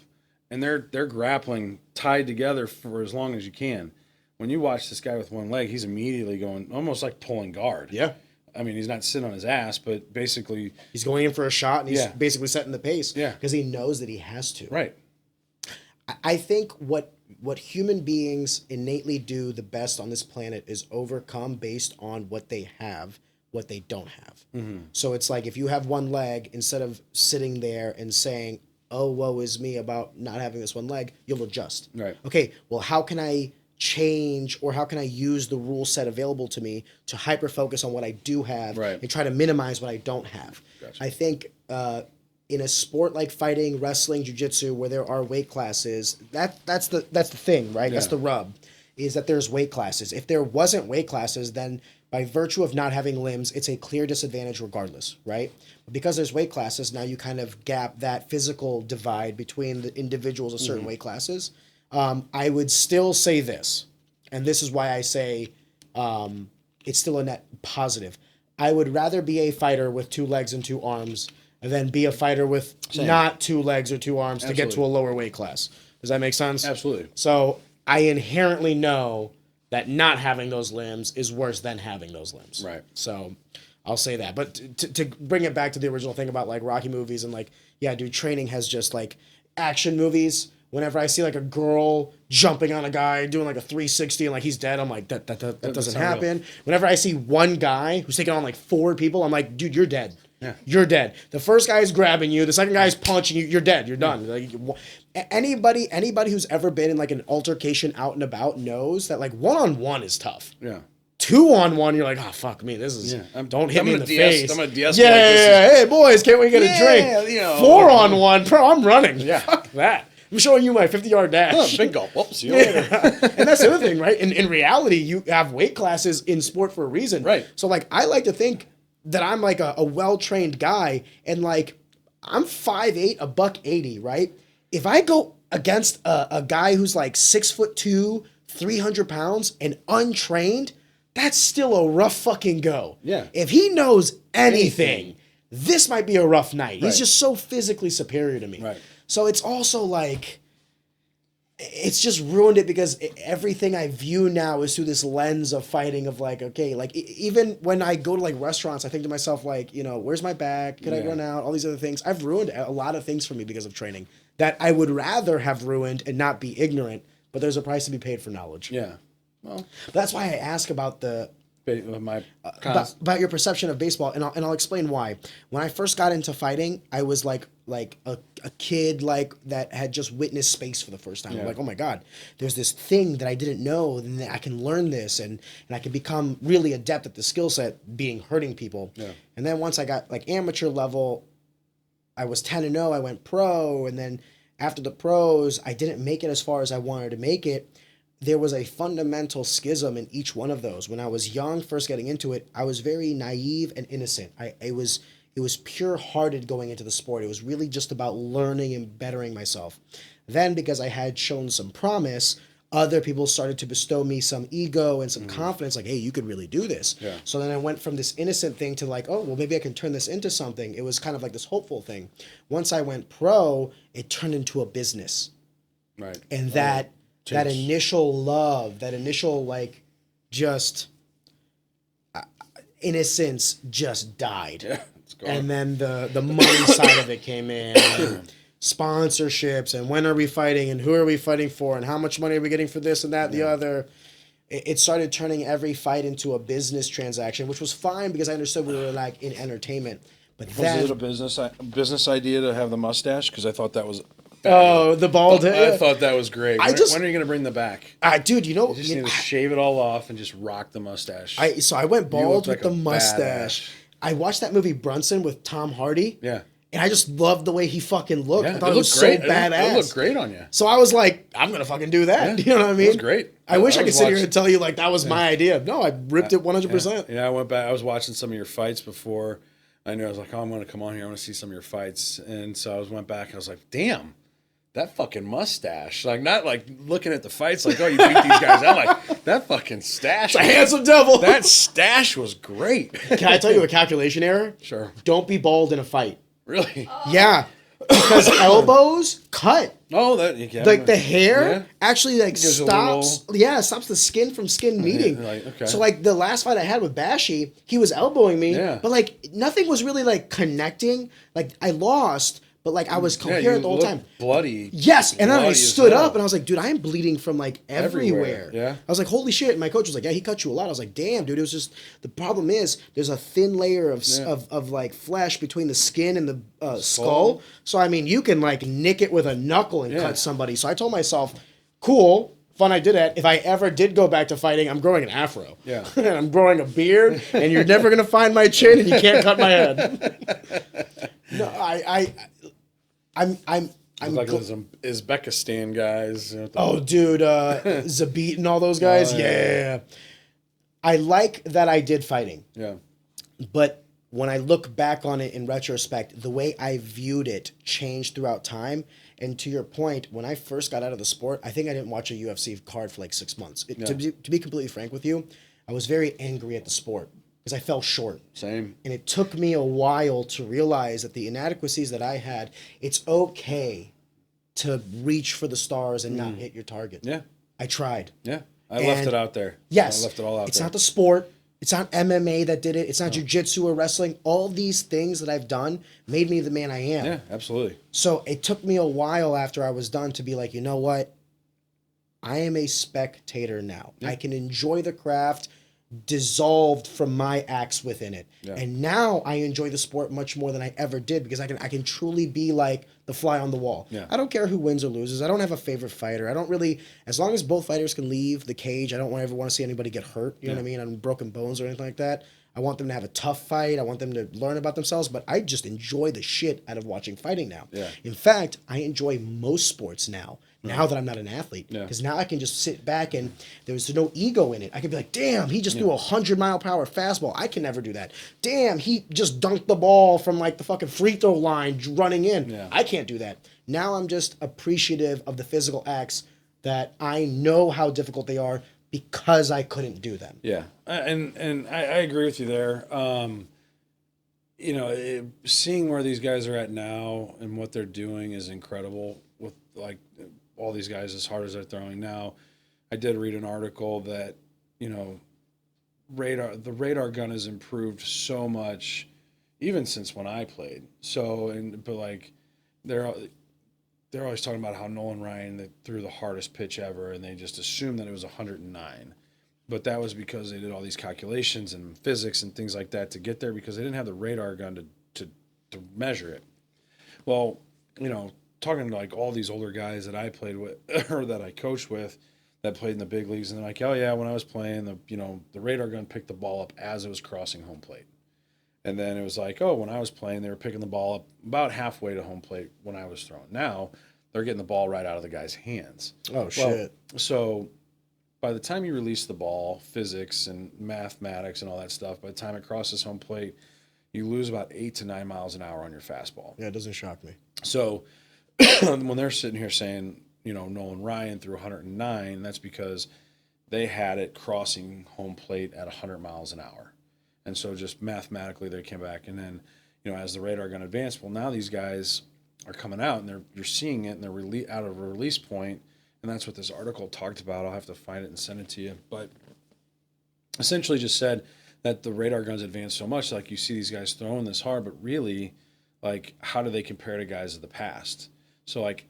and they're grappling tied together for as long as you can. When you watch this guy with one leg, he's immediately going almost like pulling guard. Yeah. I mean, he's not sitting on his ass, but basically he's going in for a shot and he's basically setting the pace. Yeah. Because he knows that he has to. Right. I think what human beings innately do the best on this planet is overcome based on what they have, what they don't have. Mm-hmm. So it's like if you have one leg, instead of sitting there and saying, oh, woe is me about not having this one leg, you'll adjust. Right. Okay, well, how can I change, or how can I use the rule set available to me to hyper focus on what I do have and try to minimize what I don't have? Gotcha. I think in a sport like fighting, wrestling, jiu-jitsu, where there are weight classes, that's the thing, right? Yeah. That's the rub, is that there's weight classes. If there wasn't weight classes, then by virtue of not having limbs, it's a clear disadvantage regardless, right? But because there's weight classes, now you kind of gap that physical divide between the individuals of certain weight classes. I would still say this, and this is why I say it's still a net positive. I would rather be a fighter with 2 legs and 2 arms than be a fighter with not 2 legs or 2 arms to get to a lower weight class. Does that make sense? Absolutely. So I inherently know that not having those limbs is worse than having those limbs. Right. So I'll say that. But to bring it back to the original thing about like Rocky movies and like, yeah, dude, training has just like action movies Whenever I see like a girl jumping on a guy doing like a 360 and like he's dead, I'm like, that doesn't happen. Whenever I see one guy who's taking on like 4 people, I'm like, dude, you're dead. Yeah. You're dead. The first guy is grabbing you. The second guy is punching you. You're dead. You're done. Like, anybody who's ever been in like an altercation out and about knows that like 1-on-1 is tough. Yeah. 2-on-1, you're like, oh fuck me, this is don't hit me in the face. I'm gonna de-escalate. Yeah. Hey boys, can't we get a drink? You know, 4-on-1, bro, I'm running. Yeah. Fuck that. I'm showing you my 50-yard dash. Big gulp. Whoops, see you later. And that's the other thing, right? In reality, you have weight classes in sport for a reason. Right. So like I like to think that I'm like a well-trained guy, and like I'm 5'8", $180, right? If I go against a guy who's like 6'2", 300 pounds and untrained, that's still a rough fucking go. Yeah. If he knows anything, this might be a rough night. Right. He's just so physically superior to me. Right. So it's also like, it's just ruined it because everything I view now is through this lens of fighting of like, okay, like even when I go to like restaurants, I think to myself like, you know, where's my bag? Can I run out? All these other things. I've ruined a lot of things for me because of training that I would rather have ruined and not be ignorant, but there's a price to be paid for knowledge. Yeah. Well, that's why I ask about about your perception of baseball, and I'll explain why. When I first got into fighting, I was like a kid like that had just witnessed space for the first time. Yeah. I'm like, oh my God, there's this thing that I didn't know, and I can learn this, and I can become really adept at the skill set, being hurting people. Yeah. And then once I got like amateur level, I was 10-0. I went pro, and then after the pros, I didn't make it as far as I wanted to make it. There was a fundamental schism in each one of those. When I was young, first getting into it, I was very naive and innocent. It was pure-hearted going into the sport. It was really just about learning and bettering myself. Then, because I had shown some promise, other people started to bestow me some ego and some confidence, like, hey, you could really do this. Yeah. So then I went from this innocent thing to like, oh, well, maybe I can turn this into something. It was kind of like this hopeful thing. Once I went pro, it turned into a business. Right. And that initial love, that initial like just innocence just died. Yeah, it's gone. And then the money side of it came in. And sponsorships and when are we fighting and who are we fighting for and how much money are we getting for this and that, the other. It started turning every fight into a business transaction, which was fine because I understood we were like in entertainment. But then, was it a business idea to have the mustache? Because I thought that was... Oh, the bald head. I thought that was great. When are you going to bring the back? Dude, you know... You just need to shave it all off and just rock the mustache. So I went bald with like the mustache. badass. I watched that movie Brunson with Tom Hardy. Yeah. And I just loved the way he fucking looked. Yeah, I thought it was so badass. It looked great on you. So I was like, I'm going to fucking do that. Yeah, You know what I mean? It was great. I wish I could sit here and tell you like that was my idea. No, I ripped it 100%. Yeah, I went back. I was watching some of your fights before. I knew I was like, oh, I'm going to come on here. I want to see some of your fights. And so I went back and I was like, damn. That fucking mustache. Like, not like looking at the fights like, oh, you beat these guys out. Like, that fucking stash. It's a handsome devil. That stash was great. Can I tell you a calculation error? Sure. Don't be bald in a fight. Really? Yeah. Because elbows cut. Oh, like the hair actually like Gives stops. Stops the skin from skin meeting. Okay. So like the last fight I had with Bashy, he was elbowing me, but like nothing was really like connecting. Like I lost. But like I was coherent the whole time. Bloody. Yes, and then I stood up and I was like, dude, I am bleeding from like everywhere. Yeah. I was like, holy shit. And my coach was like, yeah, he cut you a lot. I was like, damn, dude. It was just the problem is there's a thin layer of like flesh between the skin and the skull. So I mean, you can like nick it with a knuckle and cut somebody. So I told myself, cool. Fun I did it. If I ever did go back to fighting, I'm growing an afro. Yeah. And I'm growing a beard, and you're never gonna find my chin, and you can't cut my head. No, I'm like those Uzbekistan guys. Dude, Zabit and all those guys. Yeah. I like that I did fighting. Yeah. But when I look back on it in retrospect, the way I viewed it changed throughout time. And to your point, when I first got out of the sport, I think I didn't watch a UFC card for like 6 months. To be completely frank with you, I was very angry at the sport because I fell short. Same. And it took me a while to realize that the inadequacies that I had, it's okay to reach for the stars and not hit your target. Yeah. I tried. Yeah. I left it out there. Yes. I left it all out there. It's not the sport. It's not MMA that did it. It's not jiu-jitsu or wrestling. All these things that I've done made me the man I am. Yeah, absolutely. So it took me a while after I was done to be like, you know what? I am a spectator now. Yeah. I can enjoy the craft dissolved from my acts within it. Yeah. And now I enjoy the sport much more than I ever did because I can truly be like the fly on the wall. Yeah. I don't care who wins or loses. I don't have a favorite fighter. I don't really, as long as both fighters can leave the cage, I don't ever want to see anybody get hurt. You know what I mean? On broken bones or anything like that. I want them to have a tough fight. I want them to learn about themselves, but I just enjoy the shit out of watching fighting now. Yeah. In fact, I enjoy most sports now that I'm not an athlete. Yeah. Because now I can just sit back and there's no ego in it. I can be like, damn, he just threw a 100-mile-per-hour fastball. I can never do that. Damn, he just dunked the ball from like the fucking free throw line running in. Yeah. I can't do that. Now I'm just appreciative of the physical acts that I know how difficult they are because I couldn't do them. Yeah, and I agree with you there. Seeing where these guys are at now and what they're doing is incredible. With like all these guys, as hard as they're throwing now, I did read an article that the radar gun has improved so much, even since when I played. But like they're always talking about how Nolan Ryan that threw the hardest pitch ever, and they just assumed that it was 109. But that was because they did all these calculations and physics and things like that to get there because they didn't have the radar gun to measure it. Well, talking to like all these older guys that I played with or that I coached with that played in the big leagues, and they're like, oh yeah, when I was playing, the radar gun picked the ball up as it was crossing home plate. And then it was like, oh, when I was playing, they were picking the ball up about halfway to home plate when I was throwing. Now they're getting the ball right out of the guy's hands. Oh, shit. So by the time you release the ball, physics and mathematics and all that stuff, by the time it crosses home plate, you lose about 8 to 9 miles an hour on your fastball. Yeah, it doesn't shock me. So when they're sitting here saying, Nolan Ryan threw 109, that's because they had it crossing home plate at 100 miles an hour. And so just mathematically they came back. And then, as the radar gun advanced, well, now these guys are coming out and you're seeing it and they're out of a release point. And that's what this article talked about. I'll have to find it and send it to you. But essentially just said that the radar guns advanced so much, like you see these guys throwing this hard, but really, like, how do they compare to guys of the past? So, like,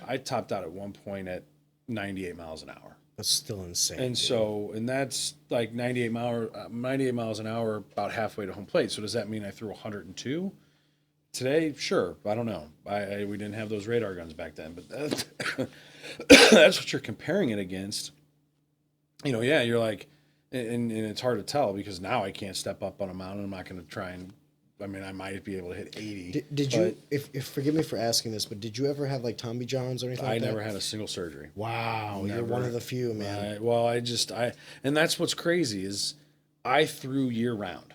I topped out at one point at 98 miles an hour. That's still insane. And that's like 98 miles an hour, about halfway to home plate. So does that mean I threw 102 today? Sure. I don't know. We didn't have those radar guns back then, but that's what you're comparing it against. Yeah, you're like, and it's hard to tell because now I can't step up on a mountain. I'm not going to try and. I mean, I might be able to hit 80. Did you? If forgive me for asking this, but did you ever have like Tommy Johns or anything? I like that? never had a single surgery. Wow, you're one of the few, man. And that's what's crazy is I threw year round.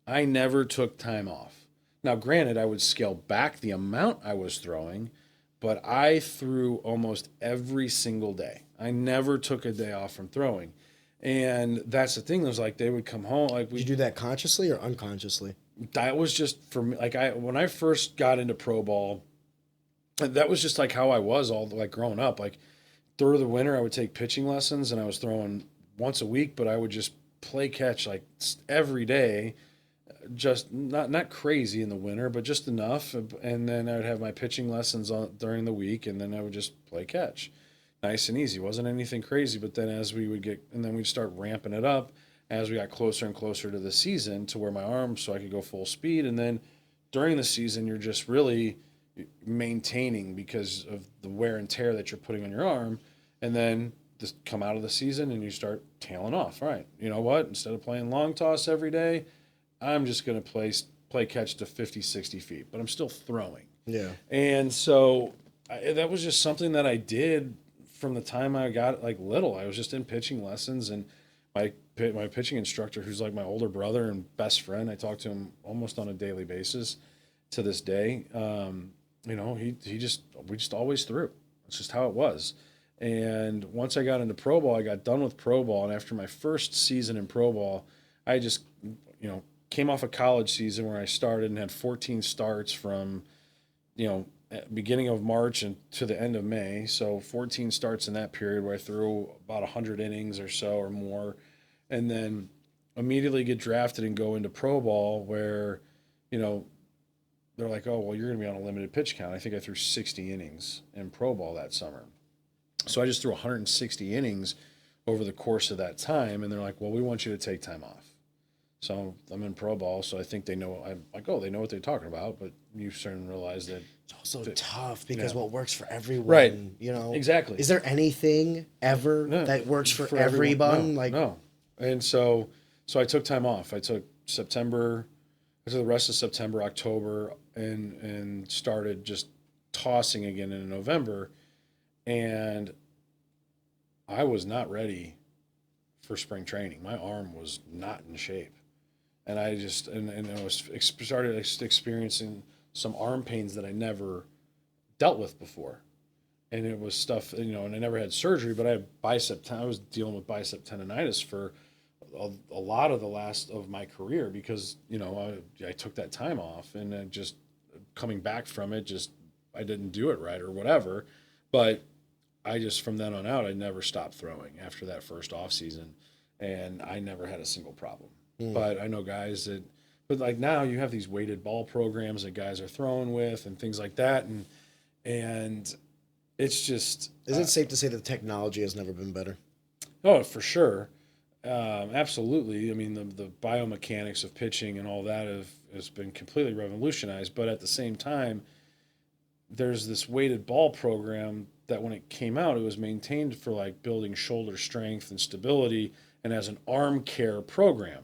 I never took time off. Now, granted, I would scale back the amount I was throwing, but I threw almost every single day. I never took a day off from throwing, and that's the thing. It was like they would come home. Like Did you do that consciously or unconsciously? That was just for me. Like when I first got into pro ball, that was just like how I was all like growing up. Like through the winter, I would take pitching lessons, and I was throwing once a week, but I would just play catch like every day, just not crazy in the winter, but just enough. And then I would have my pitching lessons during the week, and then I would just play catch, nice and easy. Wasn't anything crazy. But then as we would then we'd start ramping it up. As we got closer and closer to the season to where my arm so I could go full speed. And then during the season, you're just really maintaining because of the wear and tear that you're putting on your arm. And then just come out of the season and you start tailing off. All right, you know what? Instead of playing long toss every day, I'm just going to play catch to 50, 60 feet. But I'm still throwing. Yeah. And so that was just something that I did from the time I got like little. I was just in pitching lessons, and my pitching instructor, who's like my older brother and best friend, I talk to him almost on a daily basis to this day. We just always threw. It's just how it was. And once I got into pro ball, I got done with pro ball. And after my first season in pro ball, I just, came off a college season where I started and had 14 starts from, beginning of March and to the end of May. So 14 starts in that period where I threw about 100 innings or so or more. And then immediately get drafted and go into pro ball where, you know, they're like, oh, well, you're going to be on a limited pitch count. I think I threw 60 innings in pro ball that summer. So I just threw 160 innings over the course of that time. And they're like, well, we want you to take time off. So I'm in pro ball. So I think they know, I'm like, oh, they know what they're talking about. But you certainly realize that It's also tough because what works for everyone, Right. you know? Exactly. Is there anything ever that works for everyone? No, Like, no. And so I took time off. I took the rest of September, October, and started just tossing again in November. And I was not ready for spring training. My arm was not in shape. And I just, and I was started experiencing some arm pains that I never dealt with before. And it was stuff, you know, and I never had surgery, but I was dealing with bicep tendonitis for a lot of the last of my career because, you know, I took that time off and then just coming back from it, I didn't do it right or whatever. But I just, from then on out, I never stopped throwing after that first off season, and I never had a single problem. But I know guys but like now you have these weighted ball programs that guys are throwing with and things like that. And it's just. is it safe to say that the technology has never been better? Oh, for sure. Absolutely. I mean, the biomechanics of pitching and all that has been completely revolutionized. But at the same time, there's this weighted ball program that when it came out, it was maintained for like building shoulder strength and stability and as an arm care program.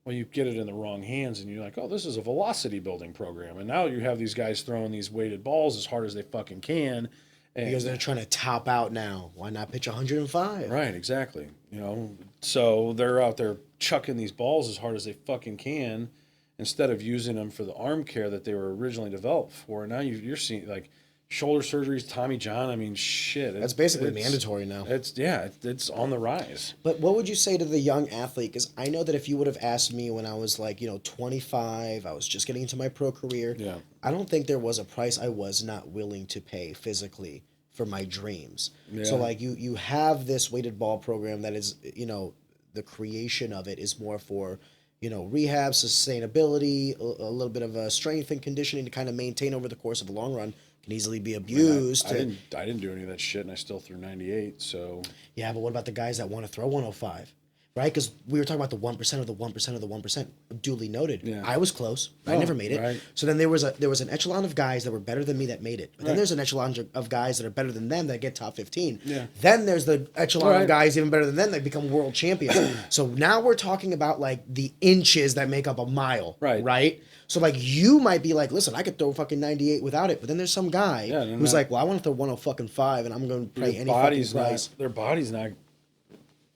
Well, you get it in the wrong hands and you're like, oh, this is a velocity building program. And now you have these guys throwing these weighted balls as hard as they fucking can. Because they're trying to top out now. Why not pitch 105? Right, exactly. You know, so they're out there chucking these balls as hard as they fucking can instead of using them for the arm care that they were originally developed for. Now you're seeing like shoulder surgeries, Tommy John. I mean, shit. That's basically mandatory now. It's on the rise. But what would you say to the young athlete? Because I know that if you would have asked me when I was like, 25, I was just getting into my pro career. Yeah. I don't think there was a price I was not willing to pay physically for my dreams. Yeah. So like you have this weighted ball program that is, the creation of it is more for, rehab, sustainability, a little bit of strength and conditioning to kind of maintain over the course of a long run. Can easily be abused. I didn't do any of that shit, and I still threw 98. So yeah, but what about the guys that want to throw 105? Right? Because we were talking about the 1% of the 1% of the 1%. Duly noted. Yeah. I was close. I never made it. Right. So then there was an echelon of guys that were better than me that made it. But then there's an echelon of guys that are better than them that get top 15. Yeah. Then there's the echelon of guys even better than them that become world champions. So now we're talking about like the inches that make up a mile. Right. Right? So like you might be like, listen, I could throw fucking 98 without it. But then there's some guy who's like, well, I want to throw 105 and I'm going to pay any fucking price. Their body's not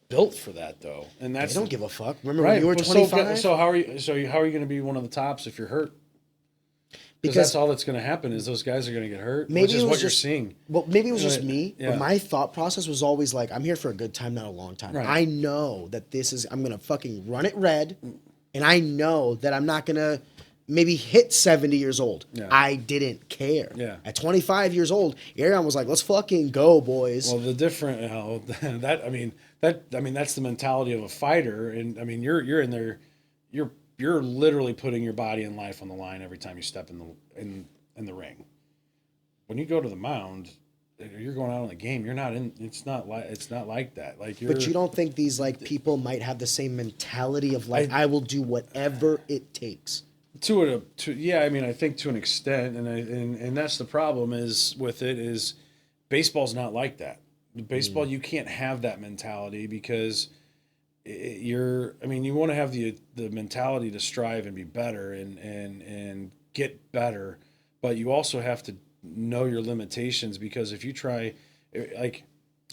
built for that though, and that's they don't give a fuck. Remember when you were 25? So how are you going to be one of the tops if you're hurt? Because that's all that's going to happen is those guys are going to get hurt. Maybe which is what you're seeing. Well, maybe it was just me, Yeah. but my thought process was always like, I'm here for a good time, not a long time. Right. I know that I'm going to fucking run it red, and I know that I'm not going to maybe hit 70 years old. Yeah. I didn't care. Yeah. At 25 years old, Arion was like, let's fucking go, boys. Well, the different that's the mentality of a fighter, and I mean you're in there, you're literally putting your body and life on the line every time you step in the ring. When you go to the mound, you're going out on the game. You're not in. It's not like that. Like but you don't think these like people might have the same mentality of like I will do whatever it takes. I mean, I think to an extent, and that's the problem is with it is baseball's not like that. Baseball, you can't have that mentality because you want to have the mentality to strive and be better and get better, but you also have to know your limitations because if you try, like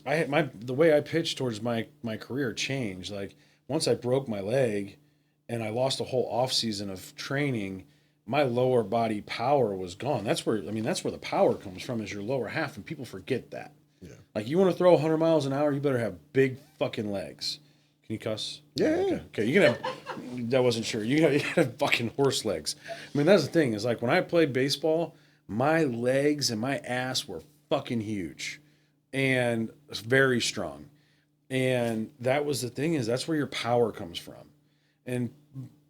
the way I pitched towards my career changed. Like once I broke my leg and I lost a whole off season of training, my lower body power was gone. That's where the power comes from is your lower half, and people forget that. Yeah. Like you want to throw 100 miles an hour, you better have big fucking legs. Can you cuss? Yeah. Okay. You can have. I wasn't sure. You gotta have fucking horse legs. I mean, that's the thing. Is like when I played baseball, my legs and my ass were fucking huge, and very strong. And that was the thing is that's where your power comes from. And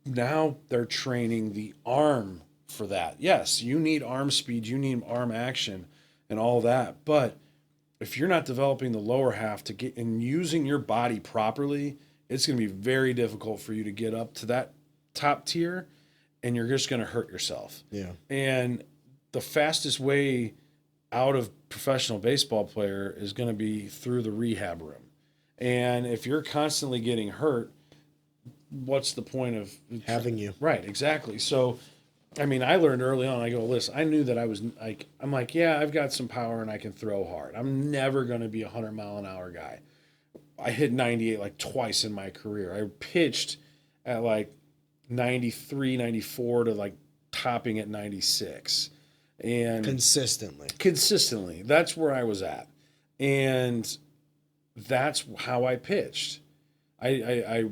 now they're training the arm for that. Yes, you need arm speed, you need arm action and all that. But if you're not developing the lower half to get and using your body properly, it's going to be very difficult for you to get up to that top tier, and you're just going to hurt yourself. Yeah. And the fastest way out of professional baseball player is going to be through the rehab room. And if you're constantly getting hurt, what's the point of Having you. Right, exactly. So, I mean, I learned early on, I go, listen, I knew that I was like, I'm like, yeah, I've got some power and I can throw hard. I'm never going to be a 100-mile-an-hour guy. I hit 98 like twice in my career. I pitched at like 93, 94 to like topping at 96. And consistently. That's where I was at. And that's how I pitched. I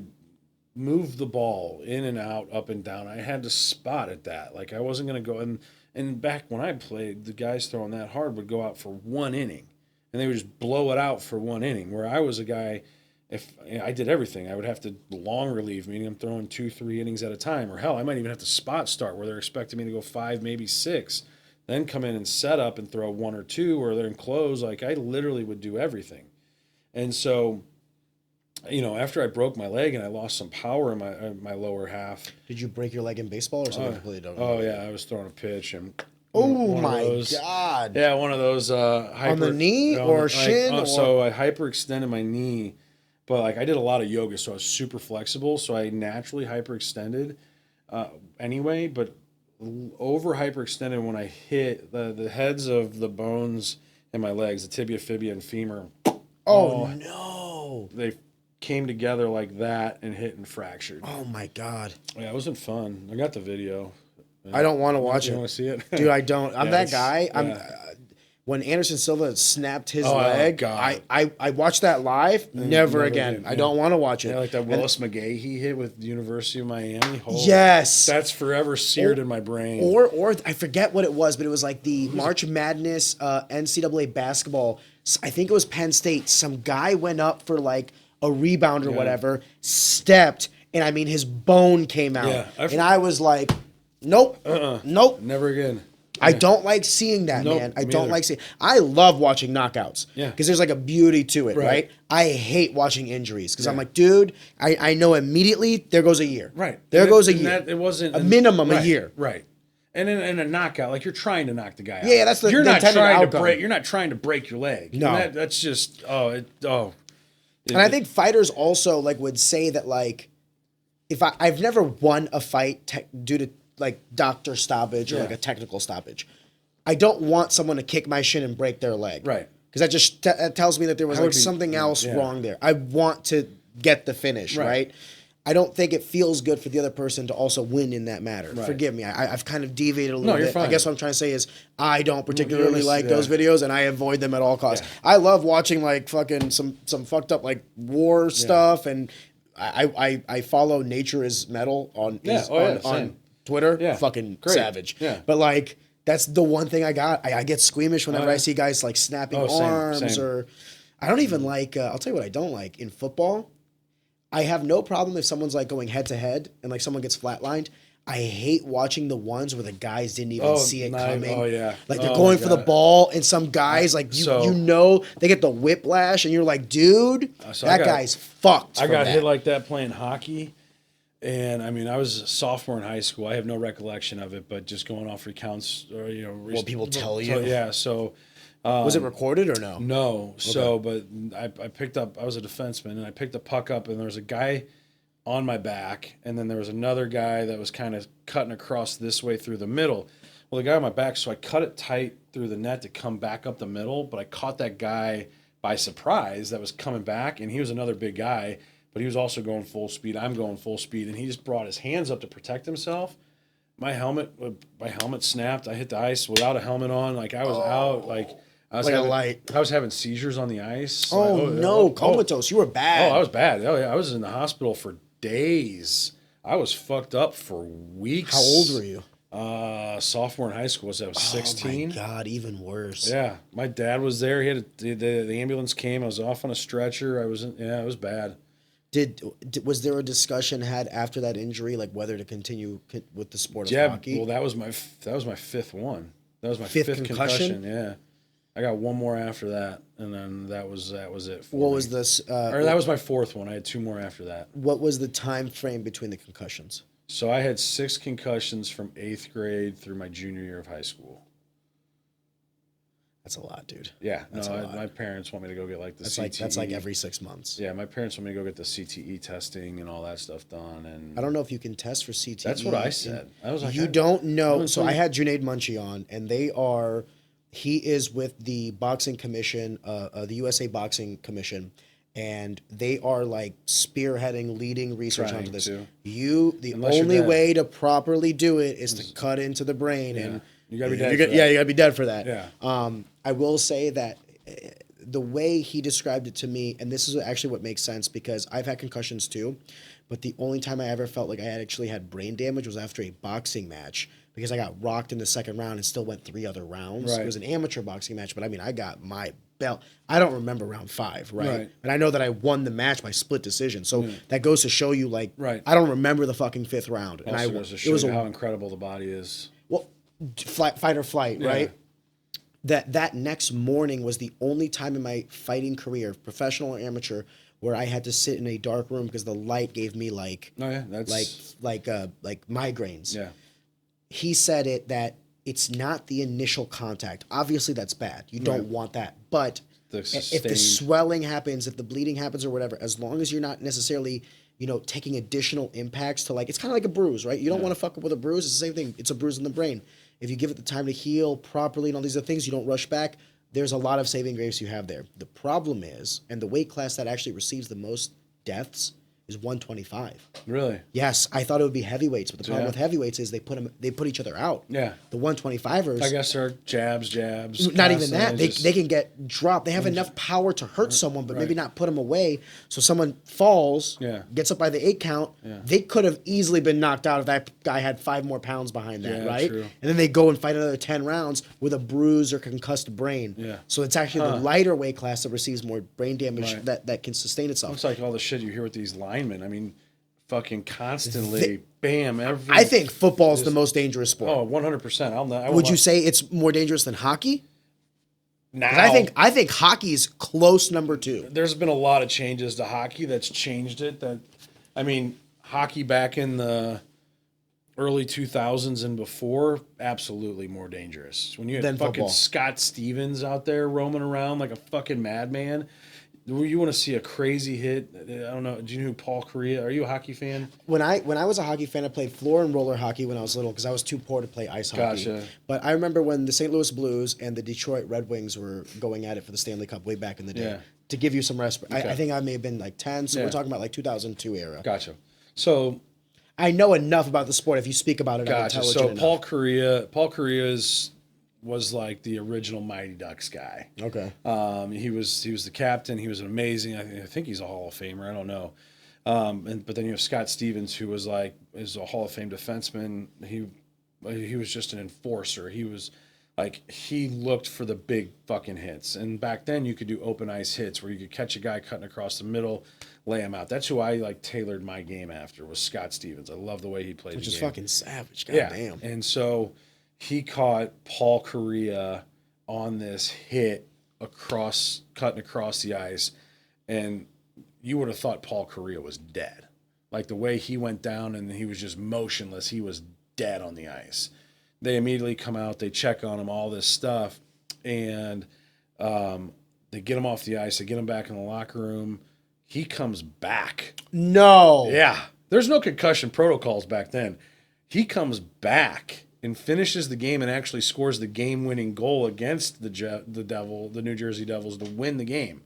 moved the ball in and out, up and down. I had to spot at that. Like I wasn't going to go. And back when I played, the guys throwing that hard would go out for one inning. And they would just blow it out for one inning. Where I was a guy, if I did everything, I would have to long relieve, meaning I'm throwing 2-3 innings at a time. Or hell, I might even have to spot start where they're expecting me to go 5, maybe 6. Then come in and set up and throw 1 or 2, or they're in close. Like I literally would do everything. And so, you know, after I broke my leg and I lost some power in my lower half. Did you break your leg in baseball or something completely different? Oh yeah, I was throwing a pitch and. Oh my God! Yeah, one of those on the knee or shin. So I hyperextended my knee, but like I did a lot of yoga, so I was super flexible. So I naturally hyperextended anyway, but over hyperextended when I hit the heads of the bones in my legs, the tibia, fibia, and femur. Oh no! They came together like that and hit and fractured. Oh my God! Yeah, it wasn't fun. I got the video. I don't want to watch it. You want to see it? Dude, I don't. I'm that guy. When Anderson Silva snapped his leg, I watched that live. Never again. I don't want to watch it. Yeah, like that Willis McGahee he hit with the University of Miami. Yes. That's forever seared in my brain. Or I forget what it was, but it was like the March Madness NCAA basketball. I think it was Penn State. Some guy went up for like a rebound or whatever, stepped, and I mean his bone came out. Yeah, and I was like, nope. Nope. Never again. I don't like seeing that, man. I don't like seeing. I love watching knockouts. Yeah. Because there's like a beauty to it, right? I hate watching injuries because I'm like, dude, I know immediately there goes a year. Right. There goes a year. It wasn't a minimum a year. Right. And in a knockout, like you're trying to knock the guy out. Yeah, that's the you're the not trying outcome. to break. You're not trying to break your leg. No, that's just And I think fighters also like would say that like, if I've never won a fight due to like doctor stoppage or like a technical stoppage. I don't want someone to kick my shin and break their leg. Right. Because that just that tells me that there was like something else wrong there. I want to get the finish, right? I don't think it feels good for the other person to also win in that matter. Right. Forgive me. I've kind of deviated a little bit. Fine. I guess what I'm trying to say is I don't particularly like those videos and I avoid them at all costs. Yeah. I love watching like fucking some fucked up like war stuff and I follow Nature is Metal on on Twitter. Yeah. Fucking great. Savage. Yeah. But like that's the one thing I got. I get squeamish whenever I see guys like snapping arms or I don't even like I'll tell you what I don't like in football. I have no problem if someone's like going head to head and like someone gets flatlined. I hate watching the ones where the guys didn't even see it coming. Oh yeah. Like they're going for the ball and some guys like you know they get the whiplash and you're like, dude, guy's fucked. I got hit like that playing hockey. And I mean, I was a sophomore in high school. I have no recollection of it, but just going off recounts or what people tell you. Yeah, so was it recorded or no? No. Okay. So, but I picked up. I was a defenseman, and I picked the puck up, and there was a guy on my back, and then there was another guy that was kind of cutting across this way through the middle. Well, the guy on my back, so I cut it tight through the net to come back up the middle, but I caught that guy by surprise that was coming back, and he was another big guy, but he was also going full speed. I'm going full speed, and he just brought his hands up to protect himself. My helmet snapped. I hit the ice without a helmet on. Like I was out. I was having seizures on the ice. Comatose. You were bad. Oh, I was bad. Oh, yeah, I was in the hospital for days. I was fucked up for weeks. How old were you? Sophomore in high school. I was 16. Oh my God, even worse. Yeah, my dad was there. He had the ambulance came. I was off on a stretcher. It was bad. Was there a discussion had after that injury, like whether to continue with the sport of Yeah, hockey? well, that was my fifth one. That was my Fifth fifth concussion? Yeah, I got one more after that, and then that was it. For What me. was this? Or that was my fourth one. I had two more after that. What was the time frame between the concussions? So I had 6 concussions from 8th grade through my junior year of high school. That's a lot, dude. Yeah, That's a lot. my parents want me to go get like the That's CTE. that's like every 6 months. Yeah, my parents want me to go get the CTE testing and all that stuff done. And I don't know if you can test for CTE. That's what I said. I was like, you don't know. I So I had Junaid Munchie on, and he is with the boxing commission, the USA Boxing Commission, and they are like spearheading, leading research Trying onto this. to. The Unless you're only dead. way to properly do it is to cut into the brain, and You gotta be dead. you gotta be dead for that. Yeah. I will say that the way he described it to me, and this is actually what makes sense because I've had concussions too, but the only time I ever felt like I had actually had brain damage was after a boxing match because I got rocked in the second round and still went 3 other rounds. Right. It was an amateur boxing match, but I mean, I got my belt. I don't remember round 5, Right. But I know that I won the match by split decision. So that goes to show you, like, Right. I don't remember the fucking 5th round. And Also I goes to it show was you a how incredible the body is. well, fight or flight, right? That next morning was the only time in my fighting career, professional or amateur, where I had to sit in a dark room because the light gave me like Oh yeah, that's like migraines. yeah. He said that it's not the initial contact. Obviously, that's bad. You don't want that. But The if the sustained- swelling happens, if the bleeding happens, or whatever, as long as you're not necessarily taking additional impacts to, like, it's kind of like a bruise, right? You don't want to fuck up with a bruise. It's the same thing. It's a bruise in the brain. If you give it the time to heal properly and all these other things, you don't rush back, there's a lot of saving grace you have there. The problem is, and the weight class that actually receives the most deaths is 125. Really? Yes, I thought it would be heavyweights, but the problem Yeah. with heavyweights is they put each other out. Yeah. The 125ers. I guess they're jabs. Not even that. constantly They can get dropped. They have enough power to hurt someone, but maybe not put them away. So someone falls, gets up by the 8 count. They could have easily been knocked out if that guy had 5 more pounds behind that, Yeah, right? true. And then they go and fight another 10 rounds with a bruised or concussed brain. Yeah. So it's actually the lighter weight class that receives more brain damage that can sustain itself. It's like all the shit you hear with these linemen. I mean, fucking constantly, bam, every. I think football is the most dangerous sport. Oh, 100%. Would you say it's more dangerous than hockey? now? 'Cause I think hockey is close number 2. There's been a lot of changes to hockey that's changed it. I mean, hockey back in the early 2000s and before, absolutely more dangerous. When you had Than fucking football. Scott Stevens out there roaming around like a fucking madman. You want to see a crazy hit? I don't know. Do you know who Paul Correa? Are you a hockey fan? When I was a hockey fan, I played floor and roller hockey when I was little because I was too poor to play ice hockey. Gotcha. But I remember when the St. Louis Blues and the Detroit Red Wings were going at it for the Stanley Cup way back in the day. Yeah. To give you some respect, Okay. I think I may have been like 10, so Yeah. we're talking about like 2002 era. Gotcha. So I know enough about the sport. If you speak about it, I'm gotcha. intelligent So enough. Paul Correa was like the original Mighty Ducks guy. Okay. He was the captain. He was amazing. I think he's a Hall of Famer. I don't know. But then you have Scott Stevens, who is a Hall of Fame defenseman. He was just an enforcer. He was like, he looked for the big fucking hits. And back then you could do open ice hits where you could catch a guy cutting across the middle, lay him out. That's who I tailored my game after, was Scott Stevens. I love the way he played Which the is game. fucking savage. God damn. And so he caught Paul Correa on this hit cutting across the ice, and you would have thought Paul Correa was dead. Like the way he went down and he was just motionless, he was dead on the ice. They immediately come out, they check on him, all this stuff, and they get him off the ice, they get him back in the locker room. He comes back. No. Yeah. There's no concussion protocols back then. He comes back and finishes the game and actually scores the game-winning goal against the New Jersey Devils to win the game.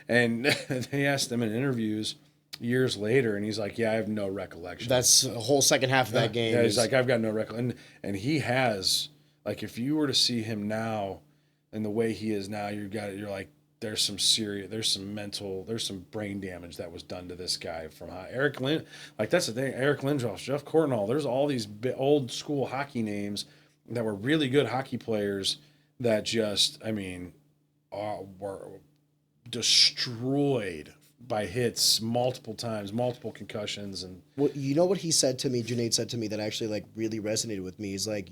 And they asked him in interviews years later, and he's like, "Yeah, I have no recollection." That's the whole second half of that game. Yeah, he's like, "I've got no recollection." And he has, like, if you were to see him now and the way he is now, you're like, there's some brain damage that was done to this guy from Eric Lindros. Like, that's the thing. Eric Lindros, Jeff Cornell. There's all these old school hockey names that were really good hockey players that just, were destroyed by hits multiple times, multiple concussions, and Well, you know what he said to me, Junaid said to me that actually like really resonated with me is like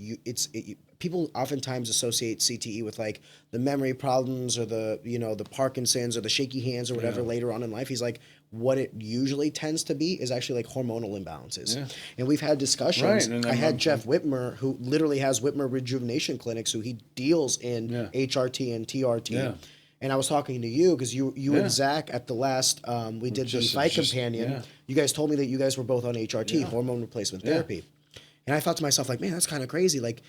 people oftentimes associate CTE with like the memory problems or the the Parkinson's or the shaky hands or whatever later on in life. He's like, what it usually tends to be is actually like hormonal imbalances. Yeah. And we've had discussions. Right, and I had Jeff Whitmer, who literally has Whitmer Rejuvenation Clinics, who he deals in HRT and TRT. Yeah. And I was talking to you because you and Zach at the last we did the Fight Companion. Yeah. You guys told me that you guys were both on HRT, hormone replacement therapy. And I thought to myself, like, man, that's kind of crazy. Like,